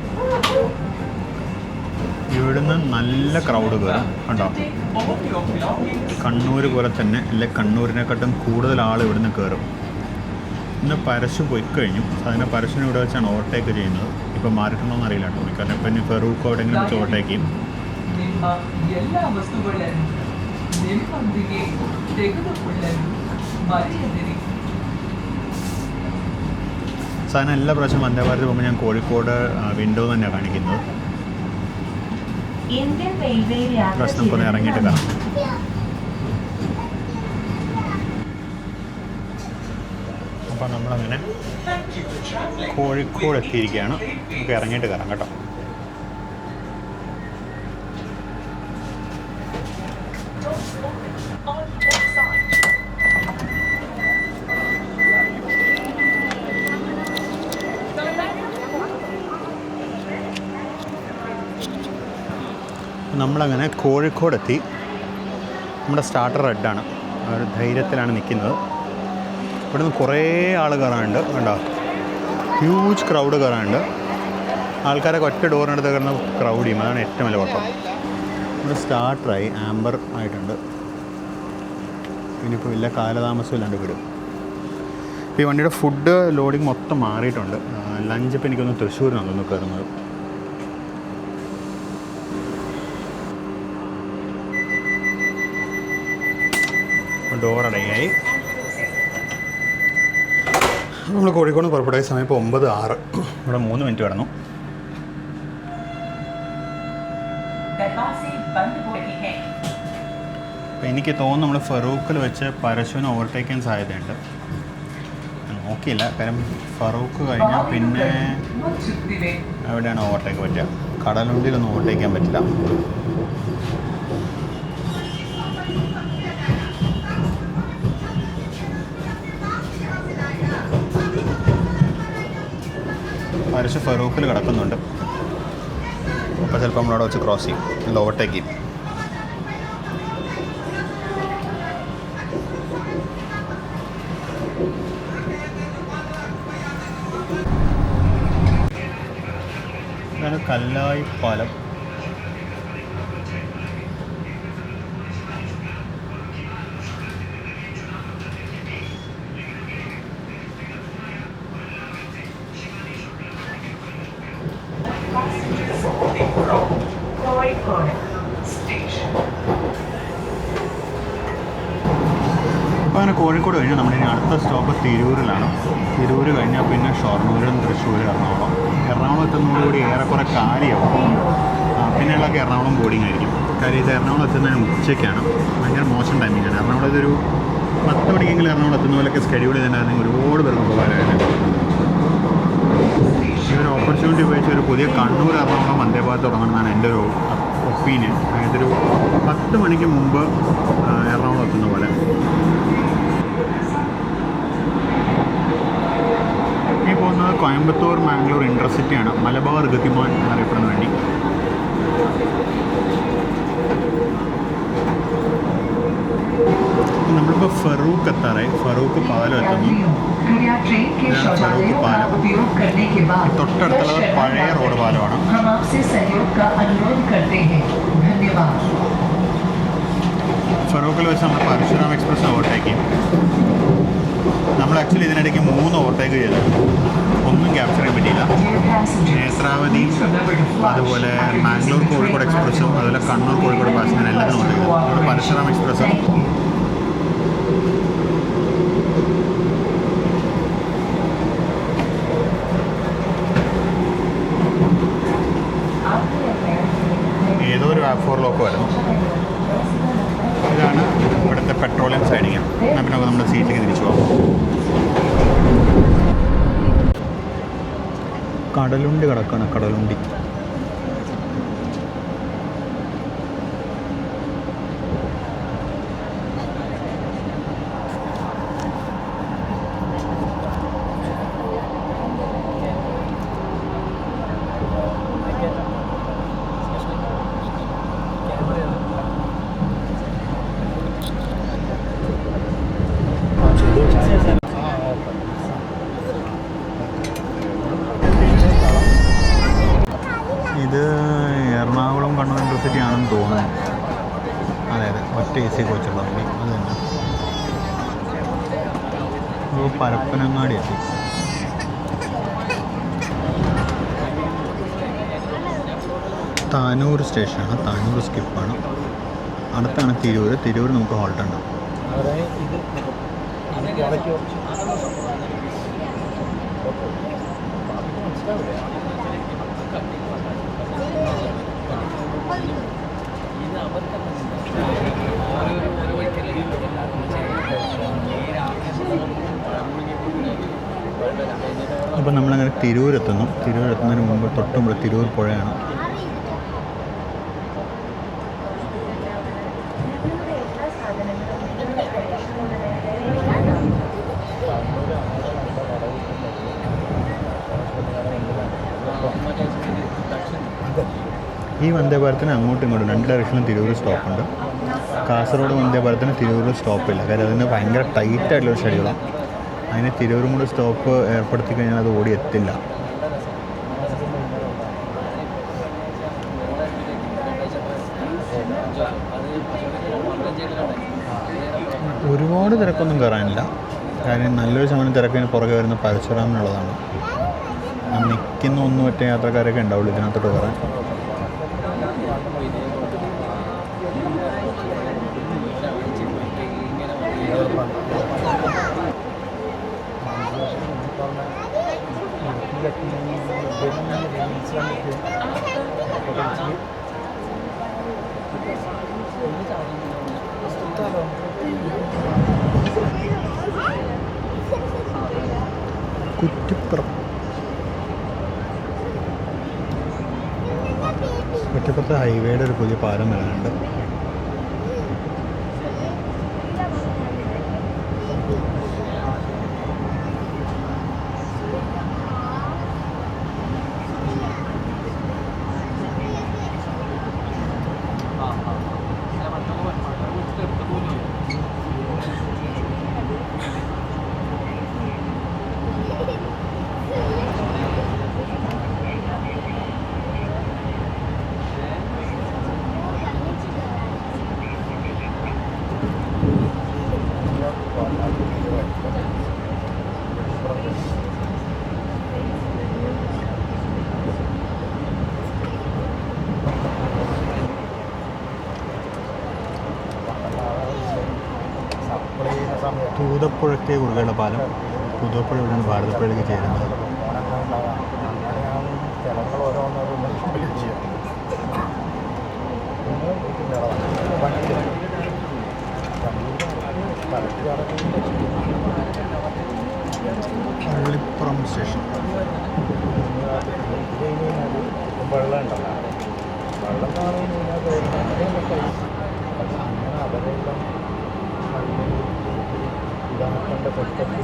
ഇവിടുന്ന് നല്ല ക്രൗഡ് കയറും കണ്ടോ. കണ്ണൂർ പോലെ തന്നെ അല്ലെ, കണ്ണൂരിനെക്കാട്ടും കൂടുതൽ ആൾ ഇവിടുന്ന് കയറും. ഇന്ന് പരസ്യം പോയി കഴിഞ്ഞു. അതിൻ്റെ പരസ്യം ഇവിടെ വെച്ചാണ് ഓവർടേക്ക് ചെയ്യുന്നത്. ഇപ്പോൾ മാറിയിട്ടുണ്ടോ എന്ന് അറിയില്ല കേട്ടോ. കാരണം ഇപ്പം ഇനി ഫെറൂഖ് എവിടെയെങ്കിലും വെച്ച് ഓവർടേക്ക് ചെയ്യും. സാധനം എല്ലാ പ്രാവശ്യം വന്ദേ ഭാരത് പോകുമ്പോൾ ഞാൻ കോഴിക്കോട് വിൻഡോ തന്നെയാണ് കാണിക്കുന്നത്. പ്രാവശ്യം നമുക്കൊന്ന് ഇറങ്ങിയിട്ട് കാണാം. അപ്പോൾ നമ്മളങ്ങനെ കോഴിക്കോട് എത്തിയിരിക്കുകയാണ്. നമുക്ക് ഇറങ്ങിയിട്ട് കയറാം കേട്ടോ. നമ്മളങ്ങനെ കോഴിക്കോടെത്തി. നമ്മുടെ സ്റ്റാർട്ടർ റെഡാണ്. ഒരു ധൈര്യത്തിലാണ് നിൽക്കുന്നത്. ഇവിടെ നിന്ന് കുറേ ആൾ കയറാനുണ്ട്. കണ്ടോ, ഹ്യൂജ് ക്രൗഡ് കയറാനുണ്ട്. ആൾക്കാരൊക്കെ ഒറ്റ ഡോറിനടുത്ത് കയറുന്ന ക്രൗഡ് ചെയ്യും. അതാണ് ഏറ്റവും വലിയ കുഴപ്പം. നമ്മുടെ സ്റ്റാർട്ടറായി ആംബർ ആയിട്ടുണ്ട്. ഇനിയിപ്പോൾ വലിയ കാലതാമസം ഇല്ലാണ്ട് വിടും. ഇപ്പോൾ ഈ വണ്ടിയുടെ ഫുഡ് ലോഡിങ് മൊത്തം മാറിയിട്ടുണ്ട്. ലഞ്ച് ഇപ്പോൾ എനിക്കൊന്ന് തൃശ്ശൂരിനാണ് കയറുന്നത്. ഡോറടയായി. നമ്മൾ കോഴിക്കോട് പുറപ്പെടുക സമയം ഇപ്പോൾ 9:06. ഇവിടെ 3 മിനിറ്റ് കിടന്നു. അപ്പോൾ എനിക്ക് തോന്നുന്നു നമ്മൾ ഫറൂഖിൽ വെച്ച് പരശുവിനെ ഓവർടേക്ക് ചെയ്യാൻ സാധ്യതയുണ്ട്. നോക്കിയില്ല, കാരണം ഫറൂഖ് കഴിഞ്ഞാൽ പിന്നെ എവിടെയാണ് ഓവർടേക്ക് പറ്റുക? കടലുണ്ടിയിലൊന്നും ഓവർടേക്ക് ചെയ്യാൻ പറ്റില്ല. പരശു ഫറൂഖിൽ കിടക്കുന്നുണ്ട്. അപ്പോൾ ചിലപ്പോൾ നമ്മളവിടെ വെച്ച് ക്രോസ് ചെയ്യും, അല്ല ഓവർടേക്ക് ചെയ്യും. ഇതാണ് കല്ലായി പാലം. അപ്പോൾ അങ്ങനെ കോഴിക്കോട് കഴിഞ്ഞാൽ നമ്മുടെ അടുത്ത സ്റ്റോപ്പ് തിരൂരിലാണ്. തിരൂർ കഴിഞ്ഞാൽ പിന്നെ ഷൊർണൂരും തൃശ്ശൂർ, എറണാകുളം. എറണാകുളം എത്തുന്നതോടുകൂടി ഏറെക്കുറെ കാലിയാവും. പിന്നെയുള്ളതൊക്കെ എറണാകുളം ബോർഡിംഗ് ആയിരിക്കും. കാര്യം ഇത് എറണാകുളം എത്തുന്നതിന് ഉച്ചയ്ക്കാണ്. ഭയങ്കര മോശം ടൈമിങ്ങാണ്. എറണാകുളം ഇതൊരു 10 മണിക്കെങ്കിലും എറണാകുളം എത്തുന്ന പോലെയൊക്കെ സ്കെഡ്യൂൾ ചെയ്തിട്ടുണ്ടായിരുന്നെങ്കിൽ ഒരുപാട് പേർക്ക് ഉപകാരമായിരുന്നു. ഈ ഒരു ഓപ്പർച്യൂണിറ്റി ഉപയോഗിച്ച് ഒരു പുതിയ കണ്ണൂർ എറണാകുളം വന്ദേ ഭാരത് തുടങ്ങണമെന്നാണ് എൻ്റെ ഒരു ഒപ്പീനിയൻ. അതായത് ഒരു 10 മണിക്ക് മുമ്പ് എറണാകുളം എത്തുന്ന പോലെ. ഈ പോകുന്നത് കോയമ്പത്തൂർ മാംഗ്ലൂർ ഇൻ്റർസിറ്റിയാണ്. മലബാർ ഗതിമാൻ എന്നറിയപ്പെടുന്ന വേണ്ടി. നമ്മളിപ്പോൾ ഫറൂഖ് എത്താറായി. ഫറൂഖ് പാലം എത്തുന്നു. ഇതാണ് ഫറൂഖ് പാലം. തൊട്ടടുത്തുള്ളത് പഴയ റോഡ് പാലമാണ്. ഫറൂഖിൽ വെച്ച് നമ്മൾ പരശുരാം എക്സ്പ്രസ് ഓവർടേക്ക് ചെയ്യും. നമ്മൾ ആക്ച്വലി ഇതിനിടയ്ക്ക് 3 ഓവർടേക്ക് ചെയ്തു. ഒന്നും ക്യാപ്ചർ ചെയ്യാൻ പറ്റിയില്ല. നേത്രാവതി, അതുപോലെ മാംഗ്ലൂർ കോഴിക്കോട് എക്സ്പ്രസ്സും, അതുപോലെ കണ്ണൂർ കോഴിക്കോട് പാസഞ്ചർ എല്ലാത്തിനും ഓവർടേക്ക് ചെയ്തു. നമ്മുടെ പരശുരാം എക്സ്പ്രസ്സും ഏതോ ഒരു വാഫോർ ലോക്ക് വരുന്നു. ഇതാണ് ഇവിടുത്തെ പെട്രോളിയം സൈഡിങ്. എന്നാൽ പിന്നെ നമ്മുടെ സീറ്റിലേക്ക് തിരിച്ചു പോകാം. കടലുണ്ടി കിടക്കാണ്. കടലുണ്ടി ഇത് എറണാകുളം കണ്ണൂർ ഇൻ്റർസിറ്റി ആണെന്ന് തോന്നുന്നു. അതെ അതെ, ഒറ്റ AC കോച്ചുള്ള വണ്ടി അത് തന്നെ. പരപ്പനങ്ങാടി എത്തി. താനൂർ സ്റ്റേഷനാണ്. താനൂർ സ്കിപ്പാണ്. അടുത്താണ് തിരൂർ. തിരൂർ നമുക്ക് ഹോൾട്ട് ഉണ്ട്. അപ്പോൾ നമ്മളങ്ങനെ തിരൂരെത്തുന്നു. തിരൂരെത്തുന്നതിന് മുമ്പ് തൊട്ടുമ്പോൾ തിരൂർ പുഴയാണ്. ഈ വന്ദേ ഭാരത്തിന് അങ്ങോട്ടും ഇങ്ങോട്ടും രണ്ട് ഡയറക്ഷനിലും തിരൂർ സ്റ്റോപ്പുണ്ട്. കാസർഗോഡ് വന്ദേ ഭാരത്തിന് തിരൂരിൽ സ്റ്റോപ്പില്ല. കാര്യം അതിന് ഭയങ്കര ടൈറ്റായിട്ടുള്ളൊരു ഷെഡ്യൂളാണ്. അതിന് തിരൂരും കൂടെ സ്റ്റോപ്പ് ഏർപ്പെടുത്തി കഴിഞ്ഞാൽ അത് ഓടി എത്തില്ല. ഒരുപാട് തിരക്കൊന്നും കയറാനില്ല. കാര്യം നല്ലൊരു ശമനം തിരക്കിന് പുറകെ വരുന്ന പരശുരാമിനുള്ളതാണ്. നിൽക്കുന്ന ഒന്നും ഒറ്റ യാത്രക്കാരൊക്കെ ഉണ്ടാവുള്ളൂ ഇതിനകത്തോട്ട് കയറാൻ. കുറ്റിപ്പുറത്ത് ഹൈവേയുടെ ഒരു പുതിയ പാലം വരാനുണ്ട്. തൂതപ്പുഴയ്ക്ക് കുറുകെയുള്ള പാലം. തൂതപ്പുഴ ഇവിടെയാണ് ഭാരതപ്പുഴയിലേക്ക് ചേരുന്നത്. പള്ളിപ്പുറം സ്റ്റേഷൻ. വെള്ളം ഉണ്ടല്ലോ, വെള്ളം ഇതാക്കേണ്ട പെട്ടെന്ന്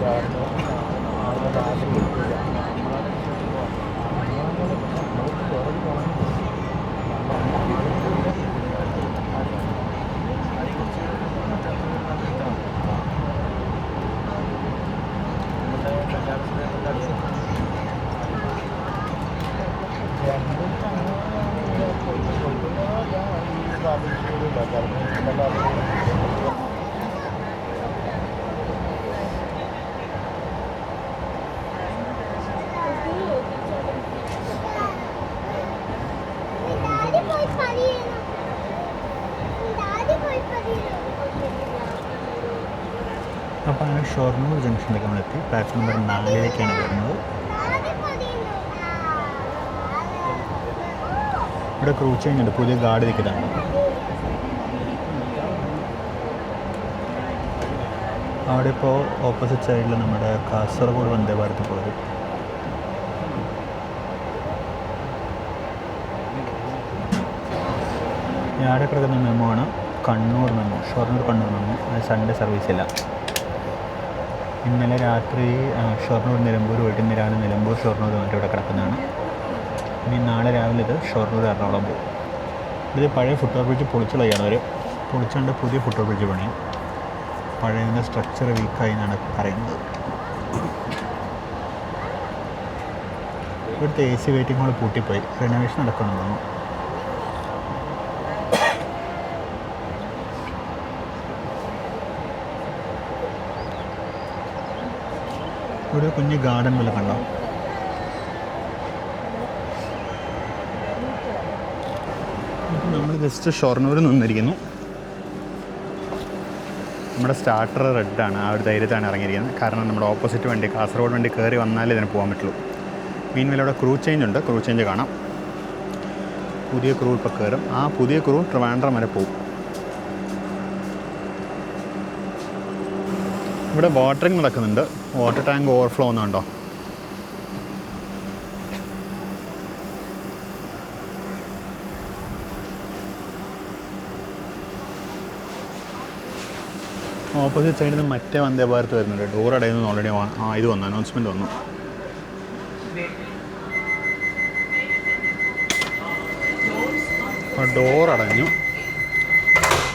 അപ്പോൾ അങ്ങനെ ഷൊർണൂർ ജംഗ്ഷനിലേക്ക് നമ്മളെത്തി. പ്ലാറ്റ്ഫോം നമ്പർ 4ലേക്കാണ് വരുന്നത്. ഇവിടെ ക്രൂ ചേഞ്ച് ഉണ്ട്, പുതിയ ഗാർഡ് നിൽക്കുന്നതാണ്. അവിടെ ഇപ്പോൾ ഓപ്പോസിറ്റ് സൈഡിൽ നമ്മുടെ കാസർഗോഡ് വന്ദേ ഭാരത് പോരും. ഇവിടെ കിടക്കുന്ന മെമോ ആണ് കണ്ണൂർ മെമോ, ഷൊർണൂർ കണ്ണൂർ മെമോ. അത് സൺഡേ സർവീസില്ല. ഇന്നലെ രാത്രി ഷൊർണൂർ നിലമ്പൂർ പോയിട്ട് ഇന്ന് രാവിലെ നിലമ്പൂർ ഷൊർണൂർ വന്നിട്ട് ഇവിടെ കിടക്കുന്നതാണ്. ഇനി നാളെ രാവിലെ ഇത് ഷൊർണൂർ എറണാകുളം പോകും. ഇത് പഴയ ഫുട് ഓവർ ബ്രിഡ്ജ് പൊളിച്ചുകളയാണ് അവർ. പൊളിച്ചുകൊണ്ട് പുതിയ ഫുട് ഓവർ ബ്രിഡ്ജ് പണിയും. പഴയതിൻ്റെ സ്ട്രക്ചർ വീക്കായി എന്നാണ് പറയുന്നത്. ഇവിടുത്തെ AC വെയിറ്റിംഗ് ഹാൾ പൂട്ടിപ്പോയി, റിനോവേഷൻ നടക്കണമെന്നു. ഒരു കുഞ്ഞ് ഗാർഡൻ പോലെ കണ്ടോ. നമ്മൾ ജസ്റ്റ് ഷൊർണൂരിൽ നിന്നിരിക്കുന്നു. നമ്മുടെ സ്റ്റാർട്ടർ റെഡാണ്. ആ ഒരു ധൈര്യത്താണ് ഇറങ്ങിയിരിക്കുന്നത്. കാരണം നമ്മുടെ ഓപ്പോസിറ്റ് വണ്ടി കാസർഗോഡ് വണ്ടി കയറി വന്നാലേ ഇതിന് പോകാൻ പറ്റുള്ളൂ. മീൻവെൽ അവിടെ ക്രൂ ചേഞ്ച് ഉണ്ട്. ക്രൂ ചേഞ്ച് കാണാം. പുതിയ ക്രൂ ഇപ്പോൾ കയറും. ആ പുതിയ ക്രൂ ട്രിവാൻഡ്രം വരെ പോകും. ഇവിടെ വാട്ടറിങ് നടക്കുന്നുണ്ട്. വാട്ടർ ടാങ്ക് ഓവർഫ്ലോ ഒന്നുണ്ടോ. ഓപ്പോസിറ്റ് സൈഡിൽ നിന്ന് മറ്റേ വന്ദേ ഭാരത് വരുന്നുണ്ട്. ഡോർ അടയുന്നു ഓൾറെഡി. ഇത് വന്നു, അനൗൺസ്മെൻറ്റ് വന്നു. അപ്പോൾ ഡോർ അടഞ്ഞു,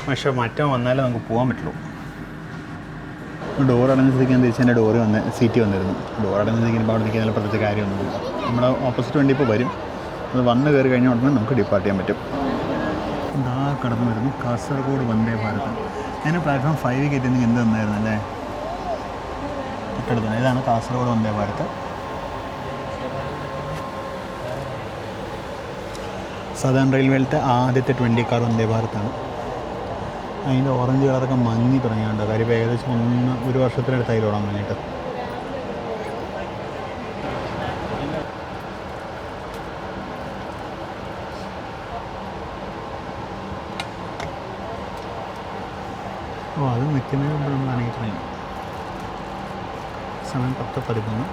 പക്ഷേ മറ്റോ വന്നാലേ നമുക്ക് പോകാൻ പറ്റുള്ളൂ. ഡോർ അടഞ്ഞ സ്ഥിതിക്ക് ഞാൻ തിരിച്ച് എൻ്റെ സീറ്റ് വന്നിരുന്നു. ഡോർ അടഞ്ഞ സ്ഥിതിക്ക് ഇപ്പോൾ അവിടെ നിൽക്കുന്നതിൽ പ്രത്യേകിച്ച് കാര്യമൊന്നുമില്ല. നമ്മുടെ ഓപ്പോസിറ്റ് വണ്ടി ഇപ്പോൾ വരും, അത് വന്ന് കയറി കഴിഞ്ഞ ഉടനെ നമുക്ക് ഡിപ്പാർട്ട് ചെയ്യാൻ പറ്റും. ഇതാ കടന്നു വരുന്നു കാസർഗോഡ് വന്ദേ ഭാരത്. ഞാൻ പ്ലാറ്റ്ഫോം 5 കയറ്റിയെങ്കിൽ എന്ത് തന്നായിരുന്നു അല്ലേ? തൊട്ടടുത്ത് ഇതാണ് കാസർഗോഡ് വന്ദേ ഭാരത്. സദേൺ റെയിൽവേയിലത്തെ ആദ്യത്തെ 20 കാർ വന്ദേ ഭാരതാണ്. അതിൻ്റെ ഓറഞ്ച് കളറൊക്കെ മങ്ങി തുടങ്ങിയുണ്ട്. കാര്യം ഇപ്പോൾ ഏകദേശം ഒരു വർഷത്തിനടുത്ത് അതിൽ ഓടാൻ വേണ്ടിയിട്ട്. അത് നിൽക്കുന്നതിന് മുമ്പ് നമ്മൾ അനങ്ങി തുടങ്ങി. സമയം 10:13.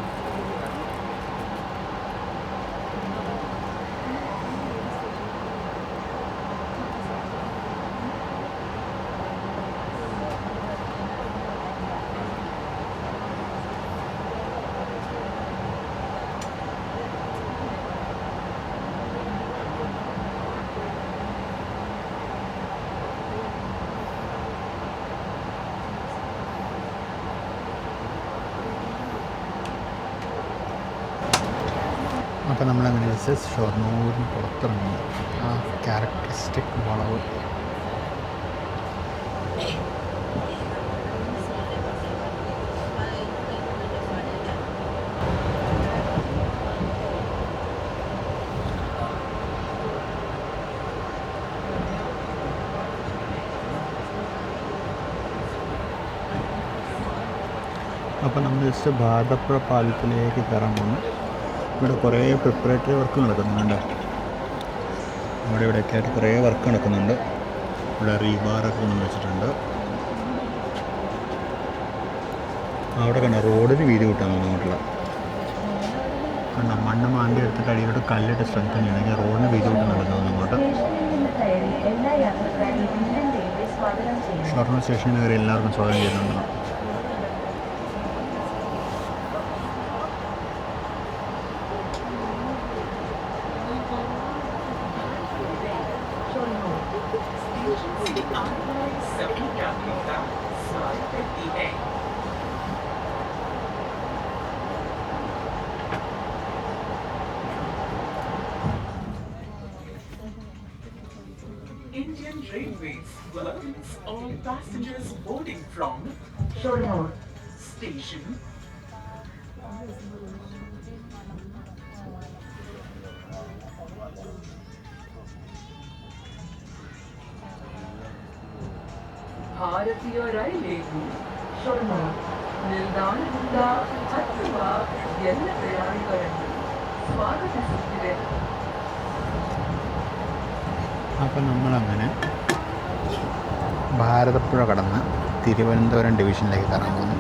അപ്പോൾ നമ്മളങ്ങനെ വെച്ച് ഷൊർണൂരിന് പുറത്തിറങ്ങി. ആ ക്യാരക്ടറിസ്റ്റിക് വളവ് അപ്പോൾ നമ്മൾ ജസ്റ്റ് ഭാരതപ്പുഴ പാലത്തിലേക്ക് കയറാൻ പോകുന്നു. ഇവിടെ കുറേ പ്രിപ്പറേറ്ററി വർക്ക് നടക്കുന്നുണ്ട്. ഇവിടെയൊക്കെ ആയിട്ട് കുറേ വർക്ക് നടക്കുന്നുണ്ട്. ഇവിടെ റീബാറൊക്കെ കൊണ്ടു വെച്ചിട്ടുണ്ട്. അവിടെ കണ്ട റോഡിന് വീതി കൂട്ടാൻ അങ്ങോട്ടുള്ള കണ്ട മണ്ണ് മാന്തി എടുത്തിട്ട് അടിയിലോട്ട് കല്ലിട്ട് സ്ട്രെങ്തൻ ചെയ്യണമെങ്കിൽ റോഡിന് വീതി കൂട്ടാൻ നടക്കുന്നത് അങ്ങോട്ട്. ഷൊർണൂർ സ്റ്റേഷനിൽ കയറി എല്ലാവർക്കും സ്വാഗതം ചെയ്യുന്നുണ്ട്. Indian Railways welcomes all passengers boarding from Shornur Station. ಭಾರತೀಯ ರೈಲ್ವೆಗೂ ಶೊರ್ಣೂರ್ ನಿಲ್ದಾಣದಿಂದ ಹತ್ತುವ ಎಲ್ಲ ಪ್ರಯಾಣಿಕರನ್ನು ಸ್ವಾಗತಿಸುತ್ತಿದೆ. അപ്പം നമ്മളങ്ങനെ ഭാരതപ്പുഴ കടന്ന് തിരുവനന്തപുരം ഡിവിഷനിലേക്ക് കയറാൻ പോകുന്നു.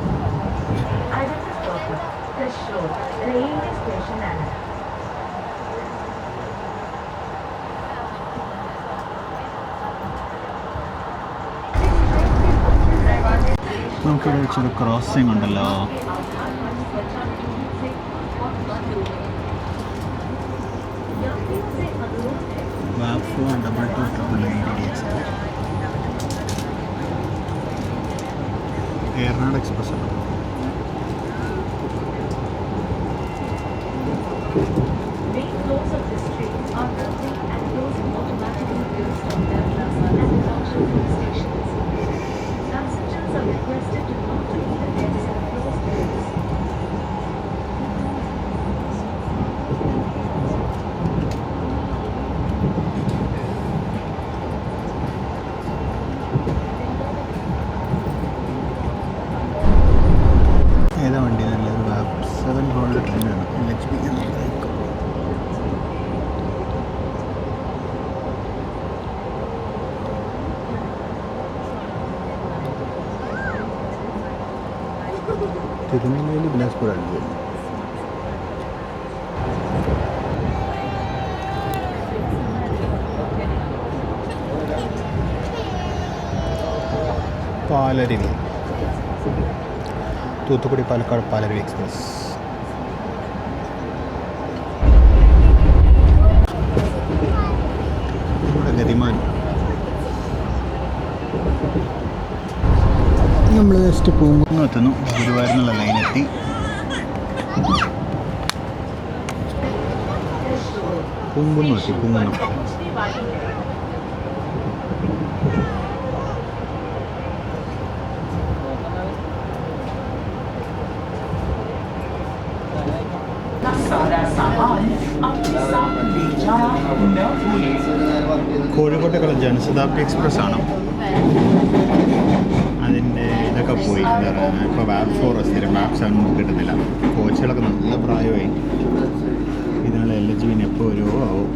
റെയിൽവേ സ്റ്റേഷനാണ്. നമുക്കിവിടെ വെച്ചൊരു ക്രോസിംഗ് ഉണ്ടല്ലോ. വാഫോ 2299 ഏറനാട് എക്സ്പ്രസ് ആണ്. ഏതാ വണ്ടി? നല്ലൊരു 7 ഹോൾഡ് ട്രെയിനാണ്. HP തിരുനെല്വേലി ബിലാസ്പൂർ ആണ്. പാലരുവി, തൂത്തുക്കുടി പാലക്കാട് പാലരുവി എക്സ്പ്രസ്. നമ്മുടെ ഗതിമാൻ ഓൾമോസ്റ്റ് പൂങ്കുന്ന് എത്തുന്നു. ഗുരുവായൂരിനുള്ള ലൈനെത്തി. പൂങ്കുന്ന് എത്തി. പൂങ്കുന്നം കോഴിക്കോട്ടേക്കുള്ള ജനശതാബ്ദി എക്സ്പ്രസ് ആണ്. അതിൻ്റെ ഇതൊക്കെ പോയി. എന്താ പറയുക, ഇപ്പോൾ വാപ്പ് 4 സ്ഥിരം വാപ്പ് 7 ഒന്നും കിട്ടുന്നില്ല. കോച്ചുകളൊക്കെ നല്ല പ്രായമായി. ഇതിനുള്ള LHV എപ്പോൾ വരുമോ ആവും.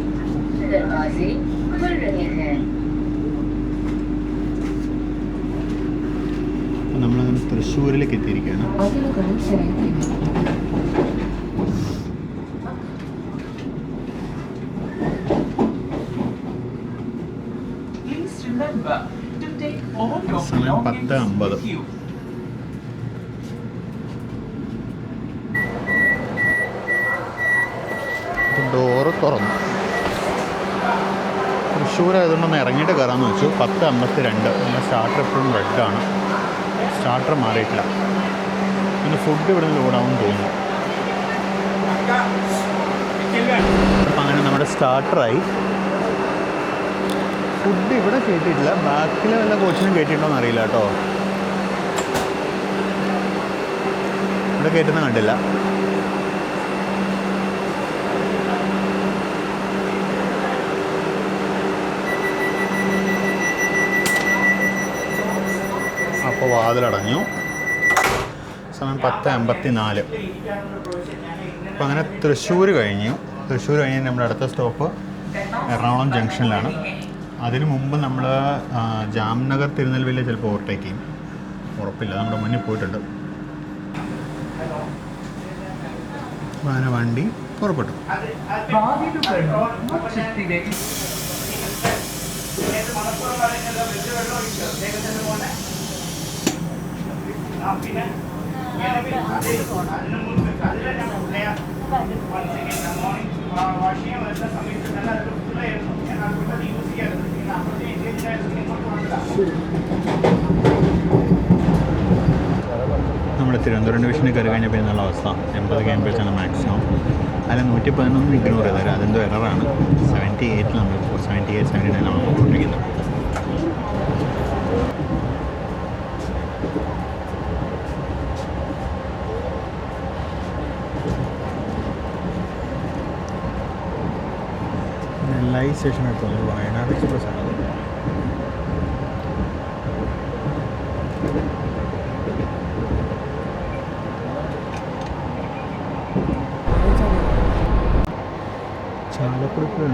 നമ്മളങ്ങനെ തൃശ്ശൂരിലേക്ക് എത്തിയിരിക്കുകയാണ്. സമയം 10:50. ഡോറ് തുറന്നു. തൃശ്ശൂരായതുകൊണ്ടൊന്ന് ഇറങ്ങിയിട്ട് കയറാമെന്ന് വെച്ചു. 10:52. നമ്മുടെ സ്റ്റാർട്ടർ എപ്പോഴും റെഡാണ്. സ്റ്റാർട്ടർ മാറിയിട്ടില്ല. പിന്നെ ഫുഡ് ഇവിടെ നിന്ന് ലോഡാവുമെന്ന് തോന്നുന്നു. അപ്പം അങ്ങനെ നമ്മുടെ സ്റ്റാർട്ടറായി. ഫുഡ് ഇവിടെ കയറ്റിയിട്ടില്ല. ബാക്കിലെ വല്ല കോച്ചിനും കയറ്റിയിട്ടുണ്ടോ എന്നറിയില്ല കേട്ടോ. ഇവിടെ കയറ്റുന്ന കണ്ടില്ല. അപ്പോൾ വാതിലടഞ്ഞു. സമയം 10:54. അപ്പോൾ അങ്ങനെ തൃശ്ശൂർ കഴിഞ്ഞു. തൃശ്ശൂർ കഴിഞ്ഞ് നമ്മുടെ അടുത്ത സ്റ്റോപ്പ് എറണാകുളം ജംഗ്ഷനിലാണ്. അതിനു മുമ്പ് നമ്മൾ ജാംനഗർ തിരുനെൽവേലി ചിലപ്പോൾ ഓവർടേക്ക് ചെയ്യും. ഉറപ്പില്ല, നമ്മുടെ മുന്നിൽ പോയിട്ടുണ്ട്. അങ്ങനെ വണ്ടി പുറപ്പെട്ടു. നമ്മുടെ തിരുവനന്തപുരം ഡിവിഷനിൽ കയറി കഴിഞ്ഞപ്പോൾ എന്നുള്ള അവസ്ഥ 80 km/h മാക്സിമം. അതിൽ 111 ഇഗ്നോർ ചെയ്താൽ അതെന്തോ എററാണ്. 78 നമ്മളിപ്പോൾ 78, 79 നമ്മൾ പോയിക്കൊണ്ടിരിക്കുന്നത്. നെല്ലായി സ്റ്റേഷൻ എടുത്തോളൂ. വയനാട് എക്സ്പ്രസ് ആണ്. ചാലക്കുടിപ്പുഴ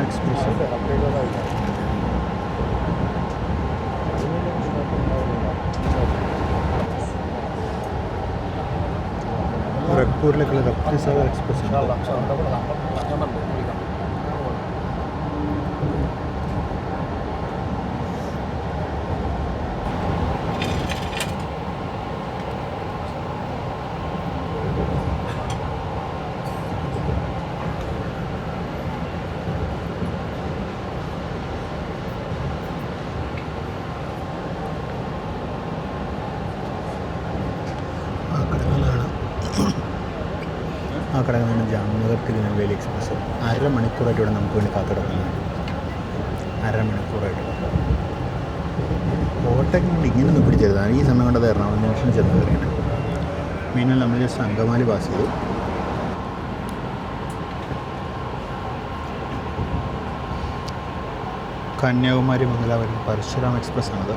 എക്സ്പ്രസ്. റെക്പൂരിലേക്കുള്ള രപ്തിസാഗർ എക്സ്പ്രസ് ഉണ്ട്. ആ കിടക്കുന്നതാണ് ജാംനഗർ തിരുനെൽവേലി എക്സ്പ്രസ്. 1/2 മണിക്കൂറായിട്ട് ഇവിടെ നമുക്ക് വേണ്ടി കാത്തിടക്കുന്നതാണ്. 1/2 മണിക്കൂറായിട്ട് ഓവർടേക്കിന് വേണ്ടി ഇങ്ങനെ ഒന്ന് പിടിച്ചെടുത്താണ്. ഈ സമയം കൊണ്ടത് എറണാകുളം ജംഗ്ഷനിൽ ചെന്ന് കയറിയാണ്. മീനിൽ നമ്മൾ ജസ്റ്റ് അങ്കമാലി പാസ് ചെയ്തു. കന്യാകുമാരി മംഗലാപുരം പരശുരാം എക്സ്പ്രസ് ആണത്.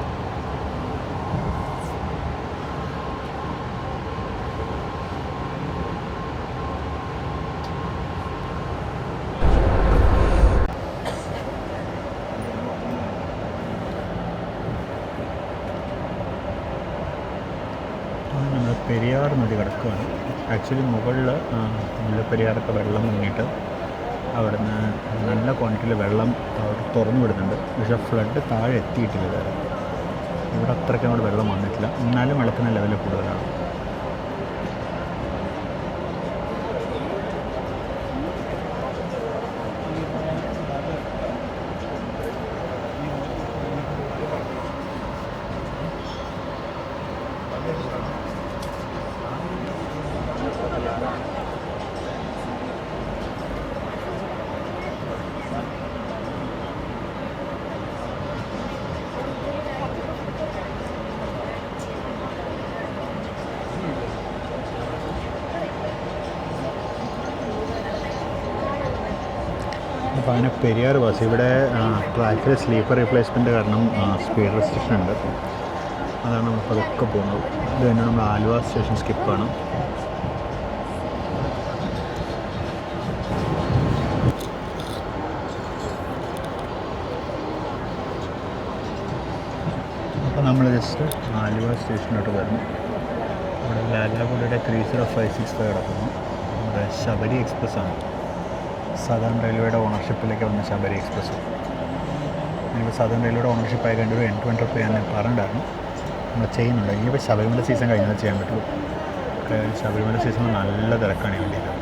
നമ്മുടെ പെരിയാർ നദി കിടക്കുകയാണ്. ആക്ച്വലി മുകളിൽ മുല്ലപ്പെരിയാറൊക്കെ വെള്ളം മുങ്ങിയിട്ട് അവിടുന്ന് നല്ല ക്വാണ്ടിറ്റിയിൽ വെള്ളം അവിടെ തുറന്നു വിടുന്നുണ്ട്. പക്ഷേ ഫ്ലഡ് താഴെ എത്തിയിട്ടില്ല ഇതുവരെ. ഇവിടെ അത്രയ്ക്ക് അങ്ങോട്ട് വെള്ളം വന്നിട്ടില്ല. എന്നാലും വെള്ളത്തിന് ലെവൽ കൂടുതലാണ്. അപ്പോൾ അങ്ങനെ പെരിയാർ ബസ് ഇവിടെ ട്രാക്കിൽ സ്ലീപ്പർ റീപ്ലേസ്മെൻറ്റ് കാരണം സ്പീഡ് റെസ്ട്രിക്ഷൻ ഉണ്ട്. അതാണ് നമ്മൾ പതുക്കെ പോകുന്നത്. ഇത് തന്നെ നമ്മൾ ആലുവ സ്റ്റേഷൻ സ്കിപ്പാണ്. അപ്പോൾ നമ്മൾ ജസ്റ്റ് ആലുവ സ്റ്റേഷനിലോട്ട് വരുന്നു. ഇവിടെ ലാലാഗുഡയുടെ 30565 കിടക്കുന്നു. നമ്മുടെ ശബരി എക്സ്പ്രസ് ആണ്. സദേൺ റെയിൽവേയുടെ ഓണർഷിപ്പിലേക്ക് വന്ന ശബരി എക്സ്പ്രസ്. ഇനിയിപ്പോൾ സദേൺ റെയിൽവേയുടെ ഓണർഷിപ്പ് ആയി കണ്ടൊരു എൻഡ് റുപ്പീ ഞാൻ പറഞ്ഞിട്ടുണ്ടായിരുന്നു. നമ്മൾ ചെയ്യുന്നുണ്ട്. ഇനിയിപ്പോൾ ശബരിമല സീസൺ കഴിഞ്ഞാൽ ചെയ്യാൻ പറ്റുള്ളൂ. ശബരിമല സീസണിൽ നല്ല തിരക്കാണ് ഈ വണ്ടിയിൽ.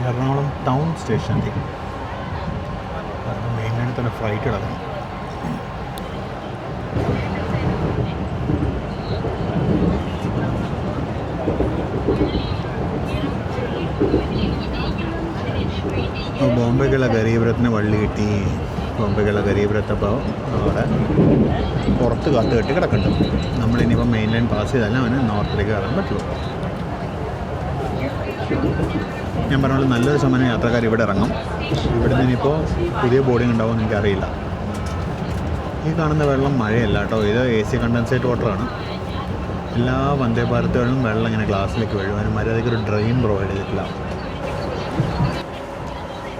എറണാകുളം ടൗൺ സ്റ്റേഷനിലേക്ക് മെയിനായിട്ട് തന്നെ ഫ്ലൈറ്റ് കിടക്കണം. ബോംബെക്കുള്ള ഗരീബ് രഥിന് വള്ളി കിട്ടി. ബോംബെക്കുള്ള ഗരീബ് രഥ് അപ്പോൾ അവിടെ പുറത്ത് കാത്ത് കെട്ടി കിടക്കുന്നുണ്ട്. നമ്മളിനിയിപ്പോൾ മെയിൻ ലൈൻ പാസ് ചെയ്താലും അവന് നോർത്തിലേക്ക് കയറാൻ പറ്റുള്ളൂ. ഞാൻ പറഞ്ഞ പോലെ നല്ലൊരു ശതമാനം യാത്രക്കാർ ഇവിടെ ഇറങ്ങും. ഇവിടെ നിന്നിപ്പോൾ പുതിയ ബോർഡിംഗ് ഉണ്ടാവുമെന്ന് എനിക്കറിയില്ല. ഈ കാണുന്ന വെള്ളം മഴയല്ല കേട്ടോ, ഇത് AC കണ്ടൻസേറ്റ് വാട്ടറാണ്. എല്ലാ വന്ദേ ഭാരത്തുകളിലും വെള്ളം ഇങ്ങനെ ഗ്ലാസ്സിലേക്ക് വീഴും. അതിന് മര്യാദയ്ക്ക് ഒരു ഡ്രെയിൻ പ്രൊവൈഡ് ചെയ്തിട്ടില്ല.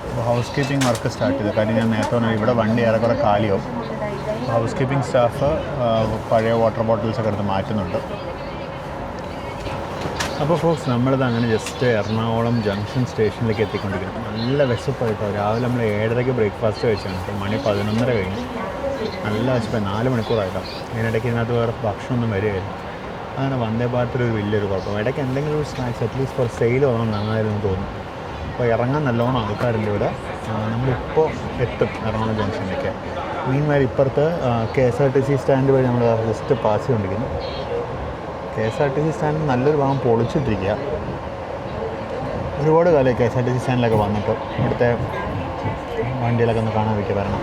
അപ്പോൾ ഹൗസ് കീപ്പിംഗ് വർക്ക് സ്റ്റാർട്ട് ചെയ്തു. കാര്യം ഞാൻ നേരത്തെ പറഞ്ഞാൽ ഇവിടെ വണ്ടി ഏറെക്കുറെ കാലിയാവും. ഹൗസ് കീപ്പിംഗ് സ്റ്റാഫ് പഴയ വാട്ടർ ബോട്ടിൽസൊക്കെ എടുത്ത് മാറ്റുന്നുണ്ട്. അപ്പോൾ ഫോക്സ് നമ്മളിത് അങ്ങനെ ജസ്റ്റ് എറണാകുളം ജംഗ്ഷൻ സ്റ്റേഷനിലേക്ക് എത്തിക്കൊണ്ടിരിക്കുന്നു. നല്ല വിശപ്പായിട്ടോ. രാവിലെ നമ്മൾ 7:30 ബ്രേക്ക്ഫാസ്റ്റ് കഴിച്ചാണ്. ഇപ്പോൾ മണി 11:30 കഴിഞ്ഞു. നല്ല വിശപ്പായി. 4 മണിക്കൂറായിട്ടോ. അതിനിടയ്ക്ക് ഇതിനകത്ത് വേറെ ഭക്ഷണമൊന്നും വരികയായിരുന്നു. അങ്ങനെ വന്ദേ ഭാരത്തിലൊരു വലിയൊരു കുഴപ്പം. ഇടയ്ക്ക് എന്തെങ്കിലും ഒരു സ്നാക്സ് അറ്റ്ലീസ്റ്റ് ഫോർ സെയിൽ വന്നാൽ നന്നായിരുന്നു തോന്നുന്നു. അപ്പോൾ ഇറങ്ങാൻ നല്ലോണം ആൾക്കാരുണ്ട് ഇവിടെ. നമ്മളിപ്പോൾ എത്തും എറണാകുളം ജംഗ്ഷനിലേക്ക്. മീൻവയൽ ഇപ്പുറത്ത് KSRTC സ്റ്റാൻഡ് വഴി നമ്മൾ ജസ്റ്റ് പാസ് ചെയ്തുകൊണ്ടിരിക്കുന്നു. KSRTC സ്റ്റാൻഡ് നല്ലൊരു ഭാഗം പൊളിച്ചിട്ടിരിക്കുക. ഒരുപാട് കാലമായി KSRTC സ്റ്റാൻഡിലൊക്കെ വന്നിട്ട് ഇവിടുത്തെ വണ്ടികളൊക്കെ ഒന്ന് കാണാൻ വയ്ക്കുക വരണം.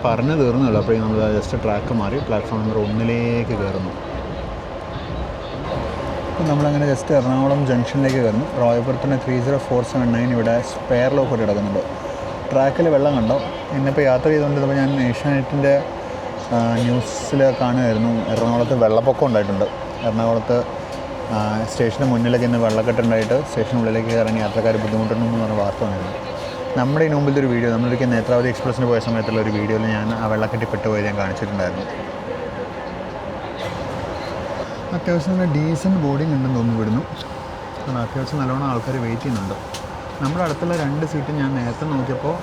പറഞ്ഞു തീർന്നുള്ളൂ. അപ്പോൾ നമ്മൾ ജസ്റ്റ് ട്രാക്ക് മാറി പ്ലാറ്റ്ഫോം നമ്പർ 1 കയറുന്നു. അപ്പം നമ്മളങ്ങനെ ജസ്റ്റ് എറണാകുളം ജംഗ്ഷനിലേക്ക് കയറുന്നു. റോയപുരത്തിന് 30479 ഇവിടെ സ്പെയർ ലോക്ക് ഒക്കെ കിടക്കുന്നുണ്ട്. ട്രാക്കിൽ വെള്ളം കണ്ടോ? ഇന്നിപ്പോൾ യാത്ര ചെയ്തുകൊണ്ടിരുന്നപ്പോൾ ഞാൻ ഏഷ്യാനെറ്റിൻ്റെ ന്യൂസിൽ കാണുമായിരുന്നു എറണാകുളത്ത് വെള്ളപ്പൊക്കം ഉണ്ടായിട്ടുണ്ട്. എറണാകുളത്ത് സ്റ്റേഷന് മുന്നിലൊക്കെ ഇന്ന് വെള്ളക്കെട്ടുണ്ടായിട്ട് സ്റ്റേഷനുള്ളിലേക്ക് ഇറങ്ങി യാത്രക്കാർ ബുദ്ധിമുട്ടുണ്ടെന്ന് പറഞ്ഞ വാർത്ത വന്നിരുന്നു. നമ്മുടെ ഈ മുമ്പിലത്തെ ഒരു വീഡിയോ, നമ്മളൊരിക്കൽ നേത്രാവതി എക്സ്പ്രസ്സിന് പോയ സമയത്തുള്ള ഒരു വീഡിയോയിൽ ഞാൻ ആ വെള്ളക്കെട്ടി പെട്ടുപോയത് ഞാൻ കാണിച്ചിട്ടുണ്ടായിരുന്നു. അത്യാവശ്യം നല്ല ഡീസൻറ്റ് ബോർഡിങ് ഉണ്ടെന്ന് തോന്നുന്നു വിടുന്നു. കാരണം അത്യാവശ്യം നല്ലോണം ആൾക്കാർ വെയിറ്റ് ചെയ്യുന്നുണ്ട്. നമ്മുടെ അടുത്തുള്ള 2 സീറ്റ് ഞാൻ നേരത്തെ നോക്കിയപ്പോൾ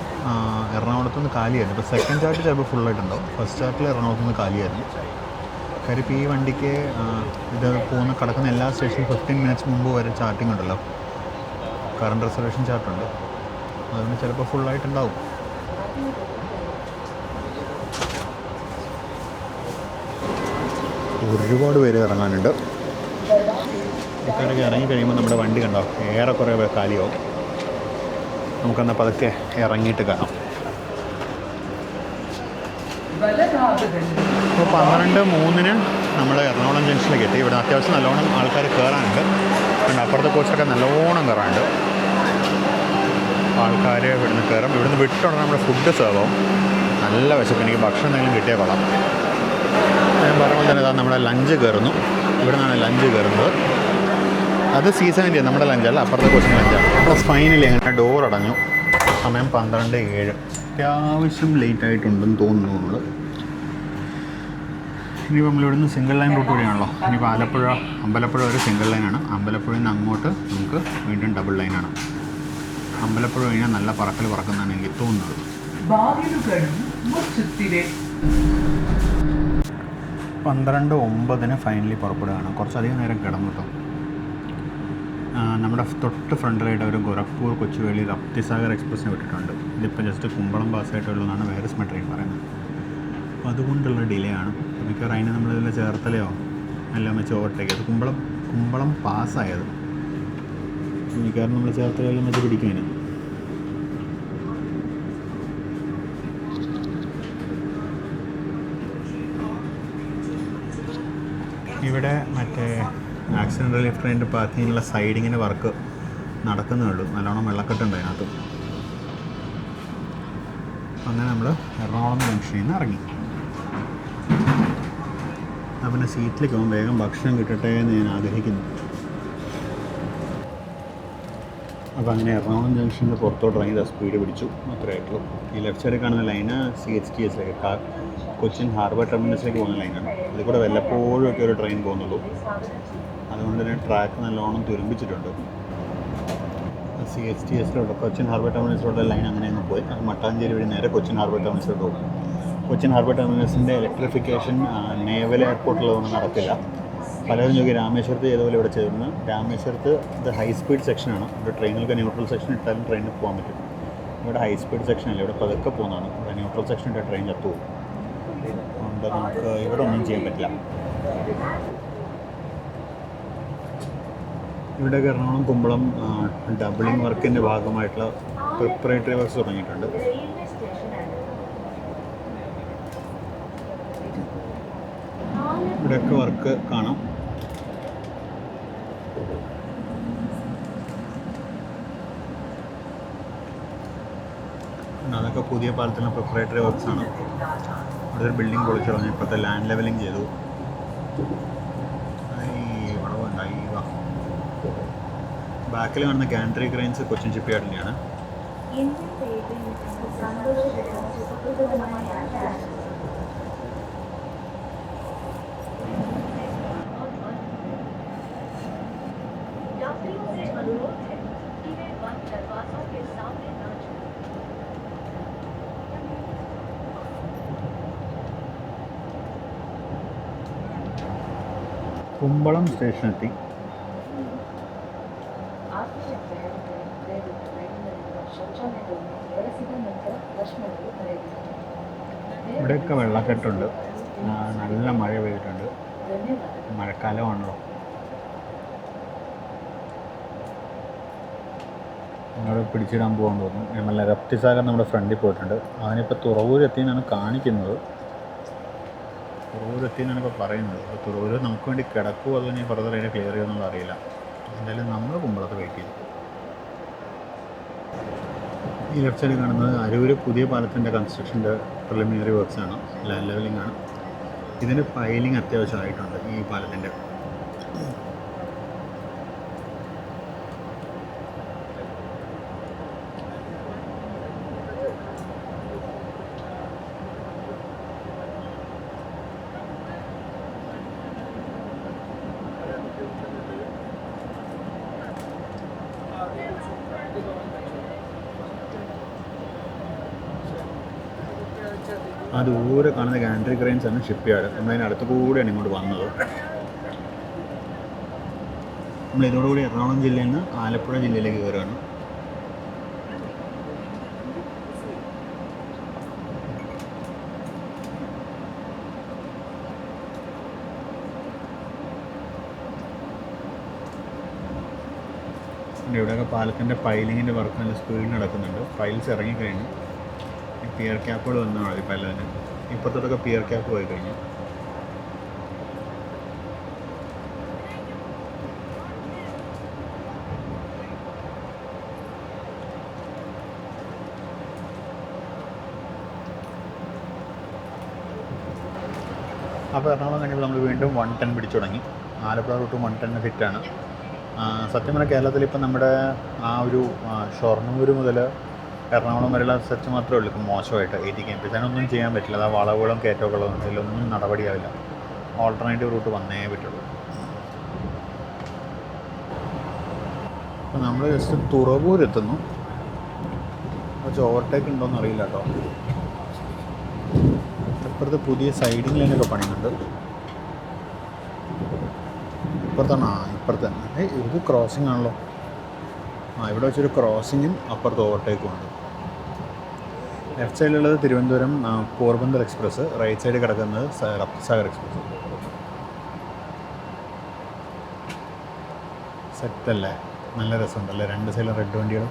എറണാകുളത്തുനിന്ന് കാലിയായിരുന്നു. ഇപ്പോൾ സെക്കൻഡ് ചാർട്ട് ചിലപ്പോൾ ഫുള്ളായിട്ടുണ്ടാവും. ഫസ്റ്റ് ചാർട്ടിൽ എറണാകുളത്തുനിന്ന് കാലിയായിരുന്നു. കാര്യം ഇപ്പോൾ ഈ വണ്ടിക്ക് ഇത് കിടക്കുന്ന എല്ലാ സ്റ്റേഷനും 15 മിനിറ്റ്സ് മുമ്പ് വരെ ചാർട്ടിങ് ഉണ്ടല്ലോ. കറണ്ട് റിസർവേഷൻ ചാർട്ടുണ്ട്. അതുകൊണ്ട് ചിലപ്പോൾ ഫുള്ളായിട്ടുണ്ടാവും. ഒരുപാട് പേര് ഇറങ്ങാനുണ്ട്. ഇക്കടയ്ക്ക് ഇറങ്ങി കഴിയുമ്പോൾ നമ്മുടെ വണ്ടി കണ്ടോ ഏറെക്കുറെ കാലിയാവും. നമുക്കെന്നാൽ പതുക്കെ ഇറങ്ങിയിട്ട് കാണാം. ഇപ്പോൾ 12:03 നമ്മൾ എറണാകുളം ജംഗ്ഷനിലേക്ക് എത്തി. ഇവിടെ അത്യാവശ്യം നല്ലോണം ആൾക്കാർ കയറാനുണ്ട്. പിന്നെ അപ്പുറത്തെ കോച്ചൊക്കെ നല്ലോണം കയറാനുണ്ട്. ആൾക്കാർ ഇവിടുന്ന് കയറും. ഇവിടുന്ന് വിട്ടുണ്ടെങ്കിൽ നമ്മുടെ ഫുഡ് സെർവ് ആവും. നല്ല വിശപ്പ്. എനിക്ക് ഭക്ഷണം എന്തെങ്കിലും കിട്ടിയാൽ കൊള്ളാം. ഞാൻ പറയുമ്പോൾ തന്നെ ഇതാ നമ്മുടെ ലഞ്ച് കയറുന്നു. ഇവിടെ നിന്നാണ് ലഞ്ച് കയറുന്നത്. അത് സീസണിൻ്റെ നമ്മുടെ ലഞ്ചല്ല, അപ്പുറത്തെ കോച്ചിങ് ലഞ്ചാണ്. അപ്പോൾ ഫൈനലി അങ്ങനെ ഡോർ അടഞ്ഞു. സമയം 12:07. അത്യാവശ്യം ലേറ്റ് ആയിട്ടുണ്ടെന്ന് തോന്നുന്നു നമ്മൾ. ഇനിയിപ്പോൾ നമ്മളിവിടെ നിന്ന് സിംഗിൾ ലൈൻ റൂട്ട് വഴിയാണല്ലോ. ഇനിയിപ്പോൾ അമ്പലപ്പുഴ വരെ സിംഗിൾ ലൈനാണ്. അമ്പലപ്പുഴയിൽ നിന്ന് അങ്ങോട്ട് നമുക്ക് വീണ്ടും ഡബിൾ ലൈനാണ്. അമ്പലപ്പുഴ കഴിഞ്ഞാൽ നല്ല പറക്കൽ പറക്കുന്നതാണ് എനിക്ക് തോന്നുന്നത്. ಬಾಗಿಲುಗಳು ಮುಚ್ಚುತ್ತಿವೆ. 12:09 ഫൈനലി പുറപ്പെടുകയാണ്. കുറച്ചധികം നേരം കിടന്നു കേട്ടോ. നമ്മുടെ തൊട്ട് ഫ്രണ്ടിലായിട്ട് ഒരു ഗോരഖ്പൂർ കൊച്ചുവേളി റപ്തിസാഗർ എക്സ്പ്രസ്സിനെ വിട്ടിട്ടുണ്ട്. ഇതിപ്പോൾ ജസ്റ്റ് കുമ്പളം പാസ്സായിട്ടുള്ളതാണ് വേറെ ട്രെയിൻ പറയുന്നത്. അപ്പോൾ അതുകൊണ്ടുള്ള ഡിലേ ആണ്. മിക്കവാറും അതിനെ നമ്മളിതിൽ ചേർത്തലയോ എല്ലാം വെച്ച് ഓവർടേക്ക്. അത് കുമ്പളം പാസ്സായത് മിക്കവാറും നമ്മൾ ചേർത്തലയെല്ലാം വെച്ച് പിടിക്കുവാനും. ഇവിടെ മറ്റേ ആക്സിഡൻറ്റ് റിലീഫ് ട്രെയിനിൻ്റെ പാർക്കിങ്ങിനുള്ള സൈഡിങ്ങിൻ്റെ വർക്ക് നടക്കുന്നേ ഉള്ളൂ. നല്ലോണം വെള്ളക്കെട്ടുണ്ട് അതിനകത്ത്. അങ്ങനെ നമ്മൾ എറണാകുളം ജംഗ്ഷനിൽ നിന്ന് ഇറങ്ങി. പിന്നെ സീറ്റിലേക്ക് പോകുമ്പോൾ വേഗം ഭക്ഷണം കിട്ടട്ടെ എന്ന് ഞാൻ ആഗ്രഹിക്കുന്നു. അപ്പോൾ അങ്ങനെ എറണാകുളം ജംഗ്ഷനിൽ പുറത്തോട്ട് ഇറങ്ങി സ്പീഡ് പിടിച്ചു. അത്രയേ ആയിട്ടുള്ളൂ. ഈ ലെഫ്റ്റ് സൈഡിൽ കാണുന്ന ലൈന് CHTS കൊച്ചിൻ ഹാർബർ ടെർമിനസിലേക്ക് പോകുന്ന ലൈനാണ്. ഇതിൽ കൂടെ വല്ലപ്പോഴും ഒക്കെ ഒരു ട്രെയിൻ പോകുന്നുള്ളൂ. അതുകൊണ്ട് തന്നെ ട്രാക്ക് നല്ലോണം തുരുമ്പിച്ചിട്ടുണ്ട്. CHTSലോട്ട് കൊച്ചിൻ ഹാർബർ ടെർമിനസിലോട്ട് ലൈൻ അങ്ങനെ അങ്ങ് പോയി. അത് മട്ടാഞ്ചേരി വഴി നേരെ കൊച്ചിൻ ഹാർബർ ടെർമിനസിലോട്ട് പോകും. കൊച്ചിൻ ഹാർബർ ടെർമിനസിൻ്റെ ഇലക്ട്രിഫിക്കേഷൻ നേവൽ എയർപോർട്ടിലൊന്നും നടക്കില്ല. പലരും ചോദിക്കും രാമേശ്വരത്ത് ചെയ്തപോലെ ഇവിടെ ചേർന്ന്. രാമേശ്വരത്ത് ഇത് ഹൈ സ്പീഡ് സെക്ഷനാണ്. ഇവിടെ ട്രെയിനുകൾക്ക് ന്യൂട്രൽ സെക്ഷൻ ഇട്ടാലും ട്രെയിനിൽ പോകാൻ പറ്റും. ഇവിടെ ഹൈ സ്പീഡ് സെക്ഷനല്ല, ഇവിടെ പതുക്കെ പോകുന്നതാണ്. ഇവിടെ ന്യൂട്രൽ സെക്ഷൻ ഇട്ടാൽ ട്രെയിൻ ചത്തുപോകും. അതുകൊണ്ട് നമുക്ക് ഇവിടെ ഒന്നും ചെയ്യാൻ പറ്റില്ല. ഇവിടെയൊക്കെ എറണാകുളം കുമ്പളം ഡബിളിംഗ് വർക്കിൻ്റെ ഭാഗമായിട്ടുള്ള പ്രിപ്പറേറ്ററി വർക്ക്സ് തുടങ്ങിയിട്ടുണ്ട്. റെയിൽവേ സ്റ്റേഷനാണ്. ഇവിടെയൊക്കെ വർക്ക് കാണാം. അതൊക്കെ പുതിയ പാലത്തിലുള്ള പ്രിപ്പറേറ്ററി വർക്ക്സ് ആണ്. ഇവിടെ ഒരു ബിൽഡിംഗ് പൊളിച്ചു കളഞ്ഞു. ഇപ്പോഴത്തെ ലാൻഡ് ലെവലിംഗ് ചെയ്തു. വളവുണ്ടായി. ബാക്കിൽ കാണുന്ന ഗാൻട്രി ക്രെയിൻസ് കൊച്ചിൻ ഷിപ്പ്യാർഡിൻ്റെയാണ്. എന്റെ പേരിൽ സന്തോഷകരവും സുഖപ്രദവുമായ യാത്ര. यात्रियों से अनुरोध है कि वे बंद दरवाजों के सामने न जाएं। കുമ്പളം സ്റ്റേഷനെത്തി. ഇവിടെയൊക്കെ വെള്ളക്കെട്ടുണ്ട്. നല്ല മഴ പെയ്തിട്ടുണ്ട്. മഴക്കാലമാണല്ലോ. ഞങ്ങൾ പിടിച്ചിടാൻ പോകാൻ തോന്നുന്നു. നമ്മളെ റപ്തിസാഗർ നമ്മുടെ ഫ്രണ്ടിൽ പോയിട്ടുണ്ട്. അവനിപ്പോൾ തുറവൂരെത്തിയെന്നാണ് കാണിക്കുന്നത്. തുറവൂരെത്തിയെന്നാണ് ഇപ്പോൾ പറയുന്നത്. അപ്പോൾ തുറവൂർ നമുക്ക് വേണ്ടി കിടക്കുമോ അതോ ഇനി ഫർദർ അതിനെ ക്ലിയർ ചെയ്യുമെന്നുള്ള അറിയില്ല. എന്തായാലും നമ്മൾ കുമ്പളത്ത് വെയിറ്റ് ചെയ്തു. ഈ ലെഫ്റ്റ് സൈഡിൽ കാണുന്നത് അരൂര് പുതിയ പാലത്തിൻ്റെ കൺസ്ട്രക്ഷൻ്റെ പ്രിലിമിനറി വർക്ക്സാണ്. ലാൻഡ് ലെവലിംഗ് ആണ്. ഇതിൻ്റെ പൈലിംഗ് അത്യാവശ്യമായിട്ടുണ്ട് ഈ പാലത്തിൻ്റെ. ആ ദൂരെ കാണുന്ന ഗാൻട്രി ക്രെയിൻസ് ആണ് ഷിപ്പ്യാർഡ്. നമ്മളതിന് അടുത്ത് കൂടെയാണ് ഇങ്ങോട്ട് വന്നത്. നമ്മൾ ഇതോടുകൂടി എറണാകുളം ജില്ലയിൽ നിന്ന് ആലപ്പുഴ ജില്ലയിലേക്ക് കയറുകയാണ്. ഇവിടെയൊക്കെ പാലത്തിൻ്റെ പൈലിങ്ങിൻ്റെ വർക്ക് നല്ല സ്പീഡിൽ നടക്കുന്നുണ്ട്. പൈൽസ് ഇറങ്ങിക്കഴിഞ്ഞു. ഈ പിയർ ക്യാപ്പുകൾ വന്നാൽ മതി പലതിന്. ഇപ്പുറത്തോട്ടൊക്കെ പിയർ ക്യാപ്പ് പോയി കഴിഞ്ഞു. അപ്പോൾ എറണാകുളം കഴിഞ്ഞപ്പോൾ നമ്മൾ വീണ്ടും 110 പിടിച്ചു തുടങ്ങി. ആലപ്പുഴ റൂട്ട് 110 ഫിറ്റാണ്. സത്യം പറഞ്ഞാൽ കേരളത്തിൽ ഇപ്പം നമ്മുടെ ആ ഒരു ഷൊർണൂർ മുതൽ എറണാകുളം വരെയുള്ള സെർച്ച് മാത്രമേ ഉള്ളൂ ഇപ്പം മോശമായിട്ട് 80 km. അതിനൊന്നും ചെയ്യാൻ പറ്റില്ല. അത് വളവുകളും കയറ്റങ്ങളും ഇതിലൊന്നും നടപടിയാവില്ല. ഓൾട്ടർനേറ്റീവ് റൂട്ട് വന്നേ പറ്റുള്ളൂ. അപ്പോൾ നമ്മൾ ജസ്റ്റ് തുറവൂർ എത്തുന്നു. കുറച്ച് ഓവർടേക്ക് ഉണ്ടോയെന്ന് അറിയില്ല കേട്ടോ. ഇപ്പുറത്ത് പുതിയ സൈഡിങ് ലൈനൊക്കെ പണിയുന്നുണ്ട്. ഇപ്പുറത്താണ്. ഇപ്പുറത്ത് തന്നെ ഇത് ക്രോസിംഗ് ആണല്ലോ. ഇവിടെ വെച്ചൊരു ക്രോസിങ്ങും അപ്പുറത്ത് ഓവർടേക്കും ഉണ്ട്. ലെഫ്റ്റ് സൈഡിലുള്ളത് Thiruvananthapuram Porbandar express, right side കിടക്കുന്നത് സാഗർ എക്സ്പ്രസ്. സെറ്റല്ലേ? നല്ല രസമുണ്ടല്ലേ രണ്ട് സൈഡിലും റെഡ് വണ്ടികൾ.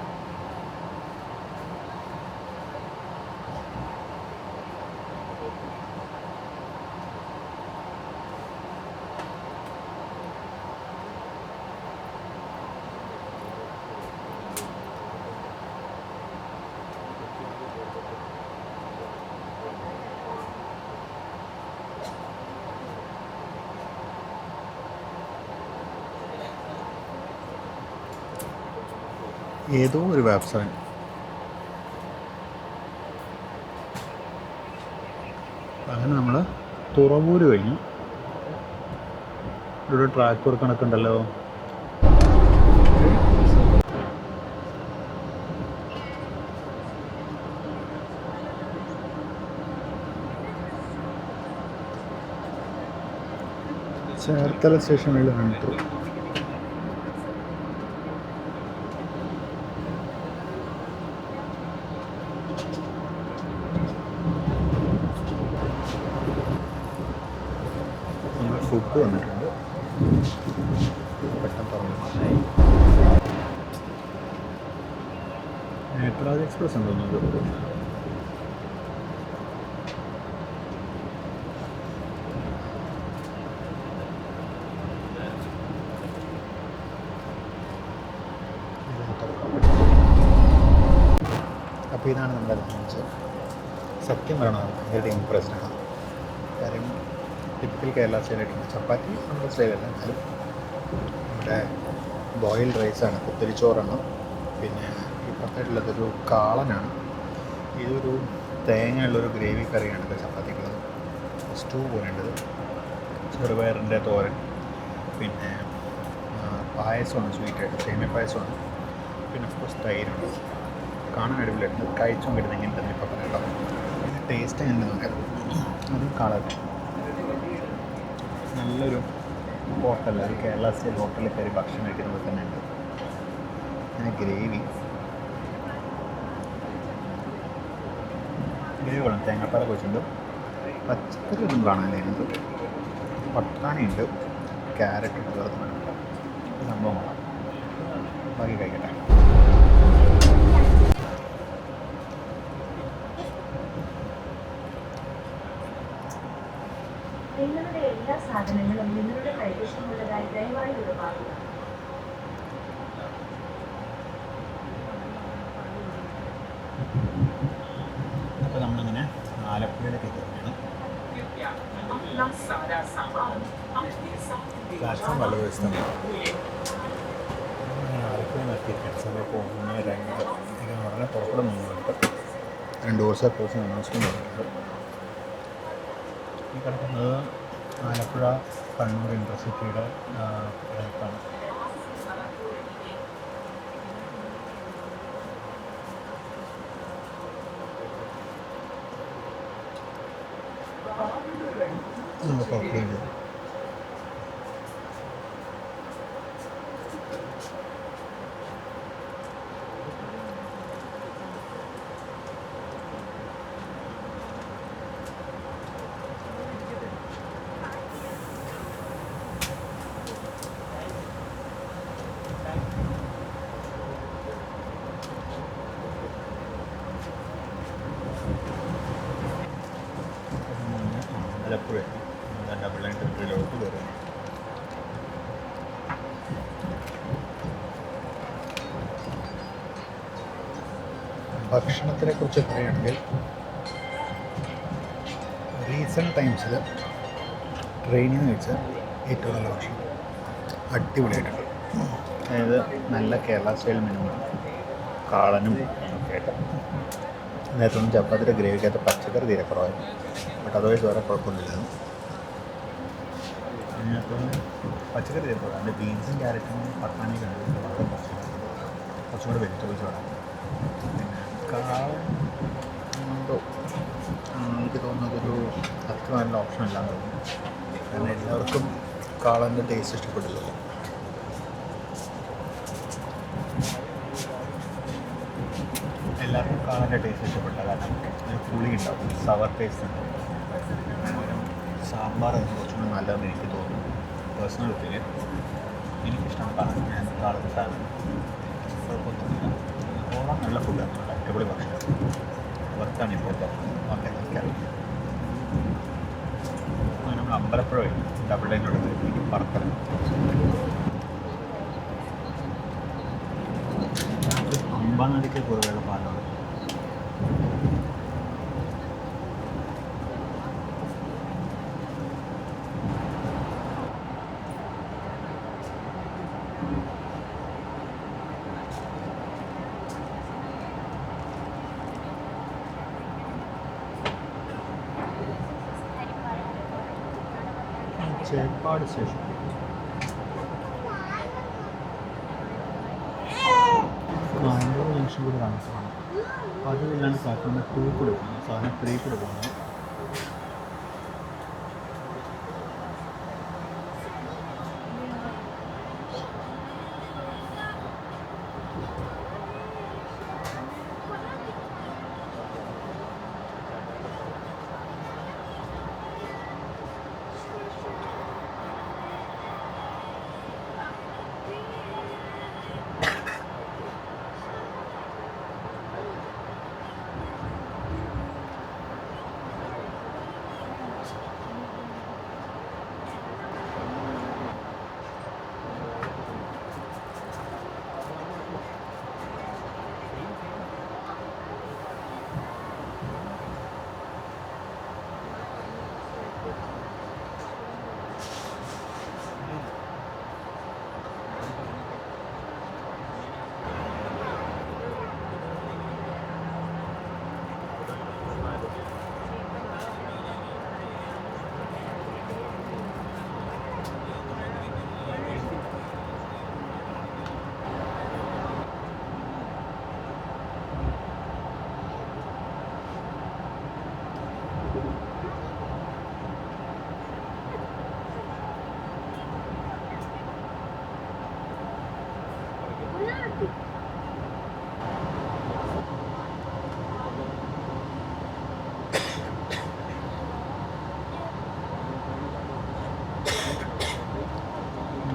ഏതോ ഒരു വെബ്സൈൻ. അങ്ങനെ നമ്മൾ തുറവൂർ കഴിഞ്ഞു. ഇവിടെ ട്രാക്ക് വർക്ക് കണക്കുണ്ടല്ലോ. ചേർത്തല സ്റ്റേഷനിൽ കണ്ടു. ഫുഡ് വന്നിട്ടുണ്ട്. പെട്ടെന്ന് പറഞ്ഞു നേത്രാവതി എക്സ്പ്രസ് ഉണ്ടോന്നു. അപ്പോൾ ഇതാണ് നമ്മുടെ ലഞ്ച്. സത്യം പറയണത് ഭയങ്കര ഇമ്പ്രസ്ഡ് ആണ്. കാര്യം ടിപ്പിക്കൽ കേരള സ്റ്റൈലായിട്ട് ചപ്പാത്തി നമ്മുടെ സ്റ്റൈലല്ല, എന്നാലും ഇവിടെ ബോയിൽഡ് റൈസാണ്, കുത്തരിച്ചോറാണ്. പിന്നെ ഇപ്പുറത്തായിട്ടുള്ളതൊരു കാളനാണ്. ഇതൊരു തേങ്ങയുള്ളൊരു ഗ്രേവി കറിയാണ് ഇത് ചപ്പാത്തിക്കുള്ളത്. സ്റ്റൂ പോലേണ്ടത്, ചെറുപയറിൻ്റെ തോരൻ, പിന്നെ പായസമാണ്, സ്വീറ്റായിട്ട് സേമിയ പായസമാണ്. പിന്നെ ഓഫ്കോഴ്സ് തൈരുണ്ട്. കാണാൻ അടിപൊളിയായിട്ട് കഴിച്ചും കിട്ടുന്ന ഇങ്ങനെ തന്നെ ഇപ്പം പറയാം. ടേസ്റ്റ് എങ്ങനെ നോക്കാം. അത് കളർ നല്ലൊരു ഹോട്ടൽ, ഒരു കേരള സ്റ്റൈൽ ഹോട്ടലിൽ കയറി ഭക്ഷണം കഴിക്കുന്നത് തന്നെ ഉണ്ട്. പിന്നെ ഗ്രേവി വേണം, തേങ്ങാപ്പാലൊക്കെ വെച്ചിട്ടുണ്ട്. പച്ചക്കറി ഒന്നും കാണാനില്ല അതിനകത്ത്. പട്ടാണിയുണ്ട്, ക്യാരറ്റ് ഉണ്ട്, വെറുതെ സംഭവം വേണം. ബാക്കി കഴിക്കട്ടെ. നിങ്ങളുടെ എല്ലാ സാധനങ്ങളും നിങ്ങളുടെ കൈവശമുള്ളതായി ദയവായി ഉറപ്പാക്കുക. അപ്പോൾ നമ്മളിങ്ങനെ ആലപ്പുഴയിലേക്ക് എത്തുകയാണ്. പ്ലാറ്റ്ഫോം വലതുവശത്താണ്. ആലപ്പുഴ നിർത്തിയിരിക്കുകയാണ്. സമയം പോകുന്ന 2 ഉടനെ പുറപ്പെടുന്നുണ്ട്. 2 ദിവസത്തെ കോഴ്സ് അനൗൺസ്മെൻറ്റ് വന്നിട്ടുണ്ട്. ഈ കിടക്കുന്നത് ആലപ്പുഴ കണ്ണൂർ ഇൻ്റർസിറ്റിയുടെ ഇടയ്ക്കാണ്. നമുക്ക് അപ്ലൈ ചെയ്തു. ആലപ്പുഴ ഡബിൾ ലൈൻ ടെറിട്ടറിയിലോട്ട് കയറുക. ഭക്ഷണത്തിനെ കുറിച്ച് പറയുകയാണെങ്കിൽ റീസെൻറ്റ് ടൈംസിൽ ട്രെയിനിൽ നിന്ന് കഴിച്ച ഏറ്റവും നല്ല ഭക്ഷണം, അടിപൊളിയായിട്ടുണ്ട്. അതായത് നല്ല കേരള സ്റ്റൈൽ മെനുവാണ്, കാളനും ഒക്കെ ആയിട്ട്. നേരത്തെ ചപ്പാത്തിയുടെ ഗ്രേവിക്കകത്ത് പച്ചക്കറി തീരെ കുറവായിരുന്നു, ബട്ട് അതേഴ്സ് വേറെ കുഴപ്പമൊന്നുമില്ലായിരുന്നു. അതിനകത്ത് പച്ചക്കറി തീരെ കുറവാണ്, അതിൻ്റെ ബീൻസും ക്യാരറ്റും പട്ടാണി കണ്ടിട്ട് വളരെ കുറച്ചും കൂടെ വെജിറ്റബിൾസ് വേണം. പിന്നെ കാളൻ എന്തോ എനിക്ക് തോന്നുന്നതൊരു അത്ര നല്ല ഓപ്ഷൻ ഇല്ലാന്ന് തോന്നുന്നു, കാരണം എല്ലാവർക്കും കാളൻ്റെ ടേസ്റ്റ് ഇഷ്ടപ്പെട്ടില്ലല്ലോ. എല്ലാവർക്കും കാളൻ്റെ ടേസ്റ്റ് ഇഷ്ടപ്പെട്ടില്ല, കാരണം ഒരു പുളി ഉണ്ടാവും, സവർ ടേസ്റ്റ് ഉണ്ടാവും. സാമ്പാർ കുറച്ചുകൂടി നല്ലതെന്ന് എനിക്ക് തോന്നുന്നു. പേഴ്സണൽ ഒപ്പീനിയൻ, എനിക്കിഷ്ടമാണ് കാളൻ, ഞാൻ കാളൻ ഫാൻ. കുഴപ്പമൊന്നുമില്ല, ഓണം നല്ല ഫുഡാണ്, നല്ല അടിപൊളി ഭക്ഷണം. വർത്താണ് ഇപ്പോഴത്തെ ഓക്കെ കഴിക്കാറ്. നമ്മൾ അമ്പലപ്പുഴ വഴി ഡബിൾ ലൈനിലുള്ളത് എനിക്ക് പറക്കല അമ്പാനദിക്ക് കുറുവയുള്ള പാലമാണ്. ചേപ്പാട് സ്റ്റേഷൻ കാന്തൂർ ജംഗ്ഷൻ കൂടി താമസമാണ്. അപ്പോൾ അതിലാണ് പ്ലാറ്റ്ഫോം 2 കൂടെ പോകുന്നത്, സാധനം 3 കൂടെ പോകുന്നത്.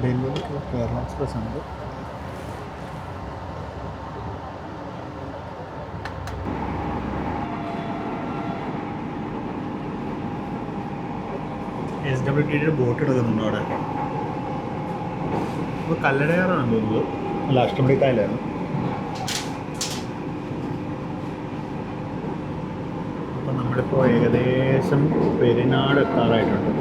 ഡൽഹിയിൽ കേരള എക്സ്പ്രസ് ഉണ്ട്. SWTയുടെ ബോട്ട് എടുക്കുന്നുണ്ട് അവിടെ. ഇപ്പോൾ കല്ലടയാറാണെന്ന് തോന്നുന്നത്, അല്ല അഷ്ടമുടിക്കായലായിരുന്നു. അപ്പോൾ നമ്മളിപ്പോൾ ഏകദേശം പെരിനാട് എത്താറായിട്ടുണ്ട്.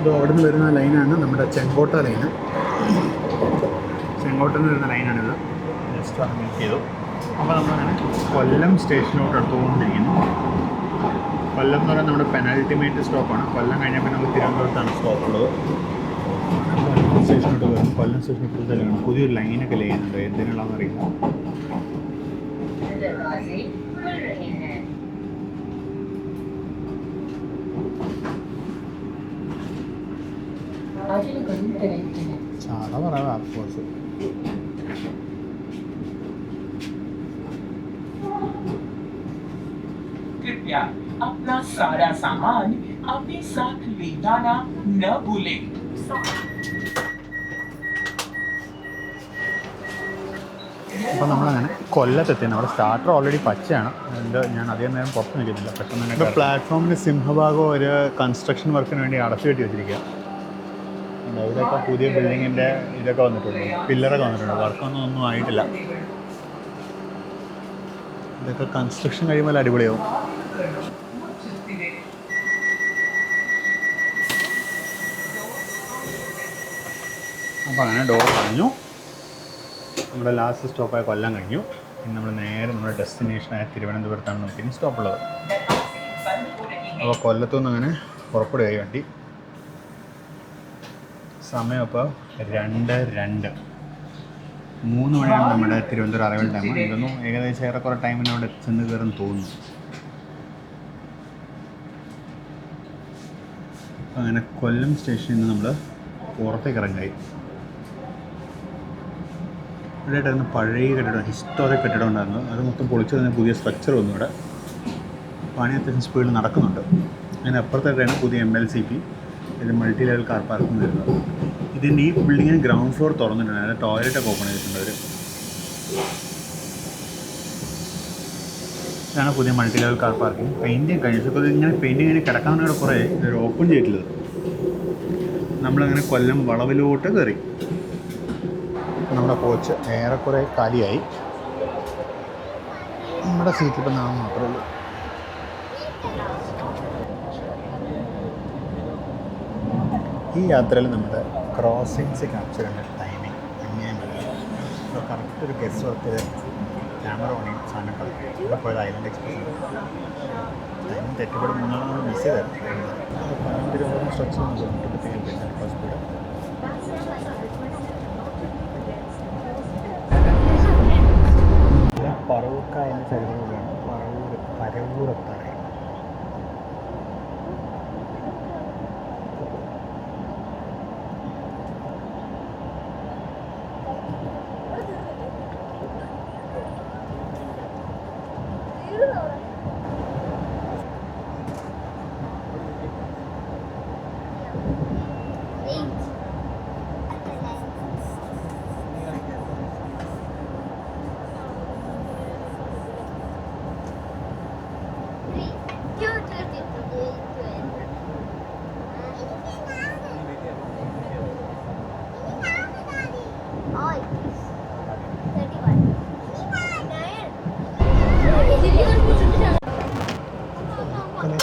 ഇത് അവിടെ നിന്ന് വരുന്ന ലൈനാണ് നമ്മുടെ ചെങ്കോട്ട ലൈന്. ചെങ്കോട്ടയിൽ നിന്ന് വരുന്ന ലൈനാണിത്. ജസ്റ്റ് അത് മിസ് ചെയ്തു. അപ്പോൾ നമ്മളങ്ങനെ കൊല്ലം സ്റ്റേഷനിലോട്ട് എടുത്തുകൊണ്ടിരിക്കുന്നു. കൊല്ലം എന്ന് പറയുന്നത് നമ്മുടെ പെനൾട്ടിമേറ്റ് സ്റ്റോപ്പാണ്. കൊല്ലം കഴിഞ്ഞാൽ പിന്നെ നമുക്ക് തിരുവനന്തപുരത്താണ് സ്റ്റോപ്പ് ഉള്ളത്. കൊല്ലം സ്റ്റേഷനിലോട്ട് വരും. കൊല്ലം സ്റ്റേഷൻ ഇപ്പോഴത്തേക്കാണ് പുതിയൊരു ലൈനൊക്കെ ചെയ്യുന്നുണ്ട്, എന്തിനുള്ളതെന്ന് അറിയില്ല. സാധാ പറയാം അഫ്കോഴ്സ്. कृपया अपना सारा सामान अपने साथ ले जाना न भूलें। അപ്പോൾ നമ്മളങ്ങനെ കൊല്ലത്തെത്തിയാണ്. അവിടെ സ്റ്റാർട്ടർ ഓൾറെഡി പച്ചയാണ്, അതുകൊണ്ട് ഞാൻ അധികം നേരം പുറത്ത് നിൽക്കുന്നില്ല. പെട്ടെന്ന് തന്നെ ഇപ്പോൾ പ്ലാറ്റ്ഫോമിന് സിംഹഭാഗം ഒരു കൺസ്ട്രക്ഷൻ വർക്കിന് വേണ്ടി അടച്ചു കെട്ടി വെച്ചിരിക്കുക. ഇവിടെയൊക്കെ പുതിയ ബിൽഡിങ്ങിൻ്റെ ഇതൊക്കെ വന്നിട്ടുണ്ട്, പില്ലറൊക്കെ വന്നിട്ടുണ്ട്. വർക്കൊന്നും ആയിട്ടില്ല. ഇതൊക്കെ കൺസ്ട്രക്ഷൻ കഴിയുമ്പോൾ അടിപൊളിയാവും. അപ്പോൾ അങ്ങനെ ഡോർ കഴിഞ്ഞു. നമ്മുടെ ലാസ്റ്റ് സ്റ്റോപ്പായ കൊല്ലം കഴിഞ്ഞു. ഇനി നമ്മൾ നേരെ നമ്മുടെ ഡെസ്റ്റിനേഷനായ തിരുവനന്തപുരത്താണ് നമുക്ക് ഇനി സ്റ്റോപ്പുള്ളത്. അപ്പോൾ കൊല്ലത്തുനിന്ന് അങ്ങനെ പുറപ്പെടുകയായി വണ്ടി. സമയം അപ്പോൾ 2:02. 3 മണിയാണ് നമ്മുടെ തിരുവനന്തപുരം അറൈവൽ ടൈം. ഇതൊന്നും ഏകദേശം ഏറെക്കുറെ ടൈമിന് അവിടെ ചെന്ന് കയറും തോന്നുന്നു. അങ്ങനെ കൊല്ലം സ്റ്റേഷനിൽ നിന്ന് നമ്മൾ പുറത്തേക്ക് ഇറങ്ങായി. ഇവിടെയായിട്ടായിരുന്നു പഴയ കെട്ടിടം, ഹിസ്റ്റോറിക് കെട്ടിടം ഉണ്ടായിരുന്നു. അത് മൊത്തം പൊളിച്ചു തന്നെ പുതിയ സ്ട്രക്ചർ വന്നു. ഇവിടെ പണി അത്യാവശ്യം സ്പീഡിൽ നടക്കുന്നുണ്ട്. അതിനപ്പുറത്തായിട്ടാണ് പുതിയ MLCP, ഇത് മൾട്ടി ലെവൽ കാർ പാർക്കിംഗ് വരുന്നത്. ഇതിൻ്റെ ഈ ബിൽഡിങ്ങിന് ഗ്രൗണ്ട് ഫ്ലോർ തുറന്നിട്ടുണ്ട്. അതിൻ്റെ ടോയ്ലറ്റൊക്കെ ഓപ്പൺ ചെയ്തിട്ടുണ്ട് അവർ. ഇതാണ് പുതിയ multi level car parking. Painting കഴിഞ്ഞു. അപ്പോൾ ഇങ്ങനെ പെയിൻറ്റിങ് ഇങ്ങനെ കിടക്കാവുന്ന കുറേ ഇതൊരു ഓപ്പൺ ചെയ്തിട്ടുള്ളത്. നമ്മളങ്ങനെ കൊല്ലം വളവിലോട്ട് കയറി. നമ്മുടെ കോച്ച് ഏറെക്കുറെ കാലിയായി. നമ്മുടെ സീറ്റിൽ ഇപ്പം നാം മാത്രമേ ഉള്ളൂ. ഈ യാത്രയിൽ നമ്മുടെ ക്രോസിങ്സ് ക്യാപ്ചർ ചെയ്യുന്ന ടൈമിങ് എങ്ങനെയാണ് അപ്പോൾ കറക്റ്റ് ഒരു ഗസ് വർക്കിൽ ക്യാമറ ഓണിങ് സാധനം കളിക്കും. ഇവിടെ പോയത് ഐലൻഡ് എക്സ്പ്രസ് ടൈം തെറ്റുപടി നിങ്ങൾ മിസ് ചെയ്തായിരുന്നു. തിരുവനന്തപുരം സ്ട്രക്ചർ നോക്കിയപ്പോഴത്തേക്കും പിന്നെ സ്പീഡ് പറവൂർക്കായ ചരിത്രമാണ്. പരവൂരത്താണ്.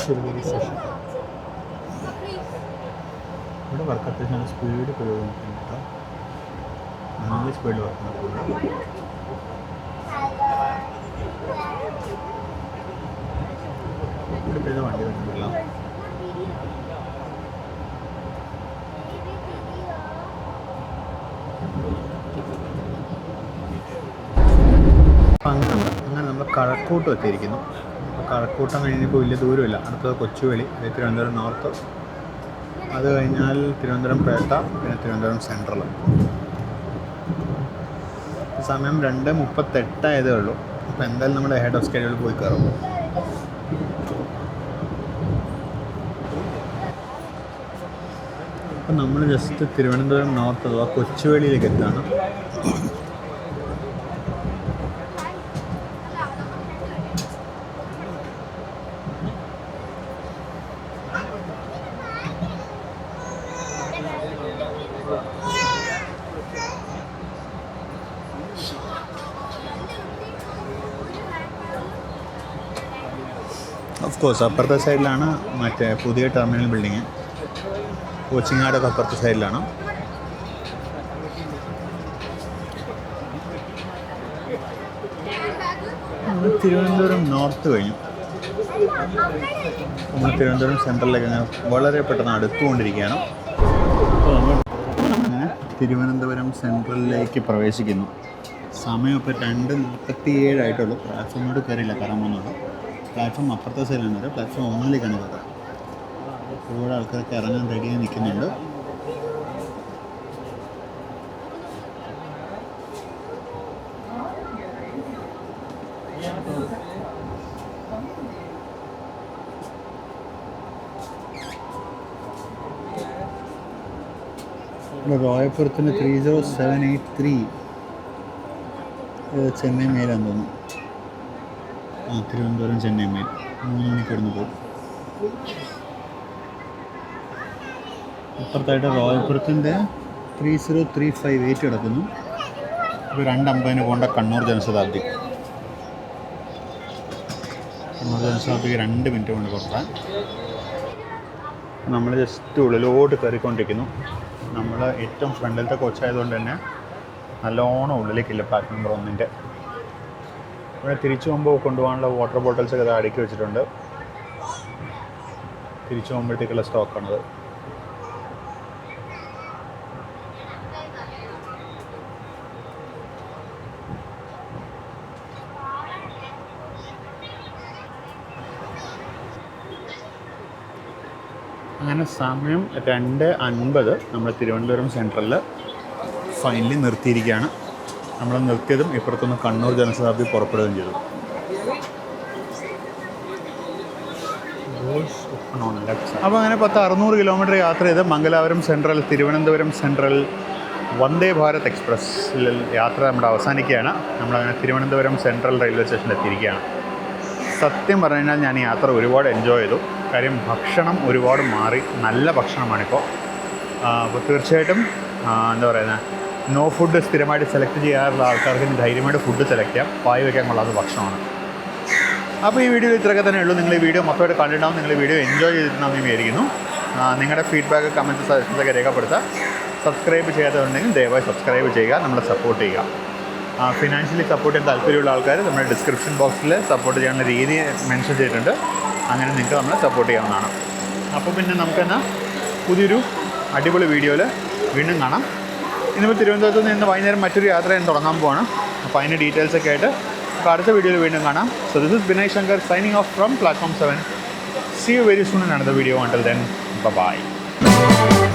ചെറിയ സെഷൻ ഇവിടെ വർക്ക് അത്യാവശ്യം സ്പീഡ് പുരോഗമിക്കുന്നുണ്ട്. നല്ല സ്പീഡിൽ വർക്ക് നടക്കുന്നുണ്ട്. ഇവിടെ വണ്ടി വരുന്നില്ല. അങ്ങനെ നമ്മൾ കഴക്കൂട്ട് എത്തിയിരിക്കുന്നു. കഴക്കൂട്ടം കഴിഞ്ഞപ്പോൾ വലിയ ദൂരമില്ല. അടുത്തത് കൊച്ചുവേളി, അത് തിരുവനന്തപുരം നോർത്ത്. അത് കഴിഞ്ഞാൽ തിരുവനന്തപുരം പേട്ട, പിന്നെ തിരുവനന്തപുരം സെൻട്രൽ. സമയം 2:38 ആയതേ ഉള്ളൂ. അപ്പോൾ എന്തായാലും നമ്മുടെ ഹെഡ് ഓഫ് സ്കെഡ്യൂൾ പോയി കയറും. അപ്പം നമ്മൾ ജസ്റ്റ് തിരുവനന്തപുരം നോർത്ത് അഥവാ കൊച്ചുവേളിയിലേക്ക് എത്താണ്. ഓഫ് കോഴ്സ് അപ്പുറത്തെ സൈഡിലാണ് മറ്റേ പുതിയ ടെർമിനൽ ബിൽഡിങ്. കോച്ചിങ്ങാടൊക്കെ അപ്പുറത്തെ സൈഡിലാണ്. തിരുവനന്തപുരം നോർത്ത് കഴിഞ്ഞു. നമ്മൾ തിരുവനന്തപുരം സെൻട്രലിലേക്ക് അങ്ങനെ വളരെ പെട്ടെന്ന് അടുത്തുകൊണ്ടിരിക്കുകയാണ്. അപ്പോൾ അങ്ങനെ തിരുവനന്തപുരം സെൻട്രലിലേക്ക് പ്രവേശിക്കുന്നു. സമയം ഇപ്പോൾ 2:47 ആയിട്ടുള്ളൂ. പ്ലാറ്റ്ഫോമിനോട് കയറിയില്ല, കയറാൻ പോകുന്നുള്ളൂ. പ്ലാറ്റ്ഫോം അപ്പുറത്തെ സൈഡിലാണ് വരിക. പ്ലാറ്റ്ഫോം 1-ലേക്കാണ് വരിക. ഒരുപാട് ആൾക്കാരൊക്കെ ഇറങ്ങാൻ റെഡിയായി നിൽക്കുന്നുണ്ട്. റോയപ്പുറത്തിന് 30783 ചെന്നൈ മെയിലാന്ന് തോന്നുന്നു. തിരുവനന്തപുരം ചെന്നൈ മെയിൽ 3 മണിക്ക് ഇടുന്ന് പോകും. അപ്പുറത്തായിട്ട് റോയപ്പുറത്തിൻ്റെ 30358 കിടക്കുന്നു. ഇപ്പോൾ 2:50 പോകേണ്ട കണ്ണൂർ ജനശതാബ്ദി. കണ്ണൂർ ജനശതാബ്ദിക്ക് 2 മിനിറ്റ് കൊണ്ട് പുറത്താൻ. നമ്മൾ ജസ്റ്റ് ഉള്ളിലോട്ട് കയറിക്കൊണ്ടിരിക്കുന്നു. നമ്മൾ ഏറ്റവും ഫ്രണ്ടിലത്തെ കോച്ചായതുകൊണ്ട് തന്നെ നല്ലോണം ഉള്ളിലേക്കില്ല പ്ലാറ്റ്ഫോം നമ്പർ 1-ൻ്റെ. ഇവിടെ തിരിച്ചു പോകുമ്പോൾ കൊണ്ടുപോകാനുള്ള വാട്ടർ ബോട്ടിൽസൊക്കെ ഇത് അടുക്കി വെച്ചിട്ടുണ്ട്. തിരിച്ചു പോകുമ്പോഴത്തേക്കുള്ള സ്റ്റോക്കാണത്. അങ്ങനെ സമയം 2:50 നമ്മൾ തിരുവനന്തപുരം സെൻട്രലിൽ ഫൈനലി നിർത്തിയിരിക്കുകയാണ്. നമ്മൾ നിർത്തിയതും ഇപ്പുറത്തുനിന്ന് കണ്ണൂർ ജനശതാബ്ദി പുറപ്പെടുകയും ചെയ്തു. അപ്പോൾ അങ്ങനെ 600 കിലോമീറ്റർ യാത്ര ചെയ്ത് മംഗലാപുരം സെൻട്രൽ, തിരുവനന്തപുരം സെൻട്രൽ വന്ദേ ഭാരത് എക്സ്പ്രസ്സിൽ യാത്ര നമ്മുടെ അവസാനിക്കുകയാണ്. നമ്മളങ്ങനെ തിരുവനന്തപുരം സെൻട്രൽ റെയിൽവേ സ്റ്റേഷനിൽ എത്തിയിരിക്കുകയാണ്. സത്യം പറഞ്ഞു കഴിഞ്ഞാൽ ഞാൻ ഈ യാത്ര ഒരുപാട് എൻജോയ് ചെയ്തു. കാര്യം ഭക്ഷണം ഒരുപാട് മാറി, നല്ല ഭക്ഷണമാണിപ്പോൾ. അപ്പോൾ തീർച്ചയായിട്ടും എന്താ പറയുന്നത്, നോ ഫുഡ് സ്ഥിരമായിട്ട് സെലക്ട് ചെയ്യാറുള്ള ആൾക്കാർക്ക് ധൈര്യമായിട്ട് ഫുഡ് സെലക്ട് ചെയ്യാം. പായ് വയ്ക്കാൻ കൊള്ളാത്ത ഭക്ഷണമാണ്. അപ്പോൾ ഈ വീഡിയോയിൽ ഇത്രയൊക്കെ തന്നെ ഉള്ളൂ. നിങ്ങൾ ഈ വീഡിയോ മൊത്തമായിട്ട് കണ്ടിട്ടുണ്ടാവും. നിങ്ങൾ ഈ വീഡിയോ എൻജോയ് ചെയ്തിട്ടുണ്ടാവും എന്ന് വിചാരിക്കുന്നു. നിങ്ങളുടെ ഫീഡ്ബാക്ക്, കമൻറ്റ്, സജഷൻസൊക്കെ രേഖപ്പെടുത്തുക. സബ്സ്ക്രൈബ് ചെയ്യാത്തതുണ്ടെങ്കിൽ ദയവായി സബ്സ്ക്രൈബ് ചെയ്യുക, നമ്മളെ സപ്പോർട്ട് ചെയ്യുക. ഫിനാൻഷ്യലി സപ്പോർട്ട് ചെയ്യാൻ താല്പര്യമുള്ള ആൾക്കാർ നമ്മുടെ ഡിസ്ക്രിപ്ഷൻ ബോക്സിൽ സപ്പോർട്ട് ചെയ്യാനുള്ള രീതി മെൻഷൻ ചെയ്തിട്ടുണ്ട്. അങ്ങനെ നിങ്ങൾക്ക് നമ്മളെ സപ്പോർട്ട് ചെയ്യാവുന്നതാണ്. അപ്പോൾ പിന്നെ നമുക്കെന്നാൽ പുതിയൊരു അടിപൊളി വീഡിയോയിൽ വീണ്ടും കാണാം. ഇന്നിപ്പോൾ തിരുവനന്തപുരത്ത് നിന്ന് വൈകുന്നേരം മറ്റൊരു യാത്ര ഞാൻ തുടങ്ങാൻ പോവാണ്. അപ്പോൾ അതിൻ്റെ ഡീറ്റെയിൽസൊക്കെ ആയിട്ട് അടുത്ത വീഡിയോയിൽ വീണ്ടും കാണാം. So this is Binay Shankar signing off from Platform 7. See you very soon in another video. Until then, bye-bye.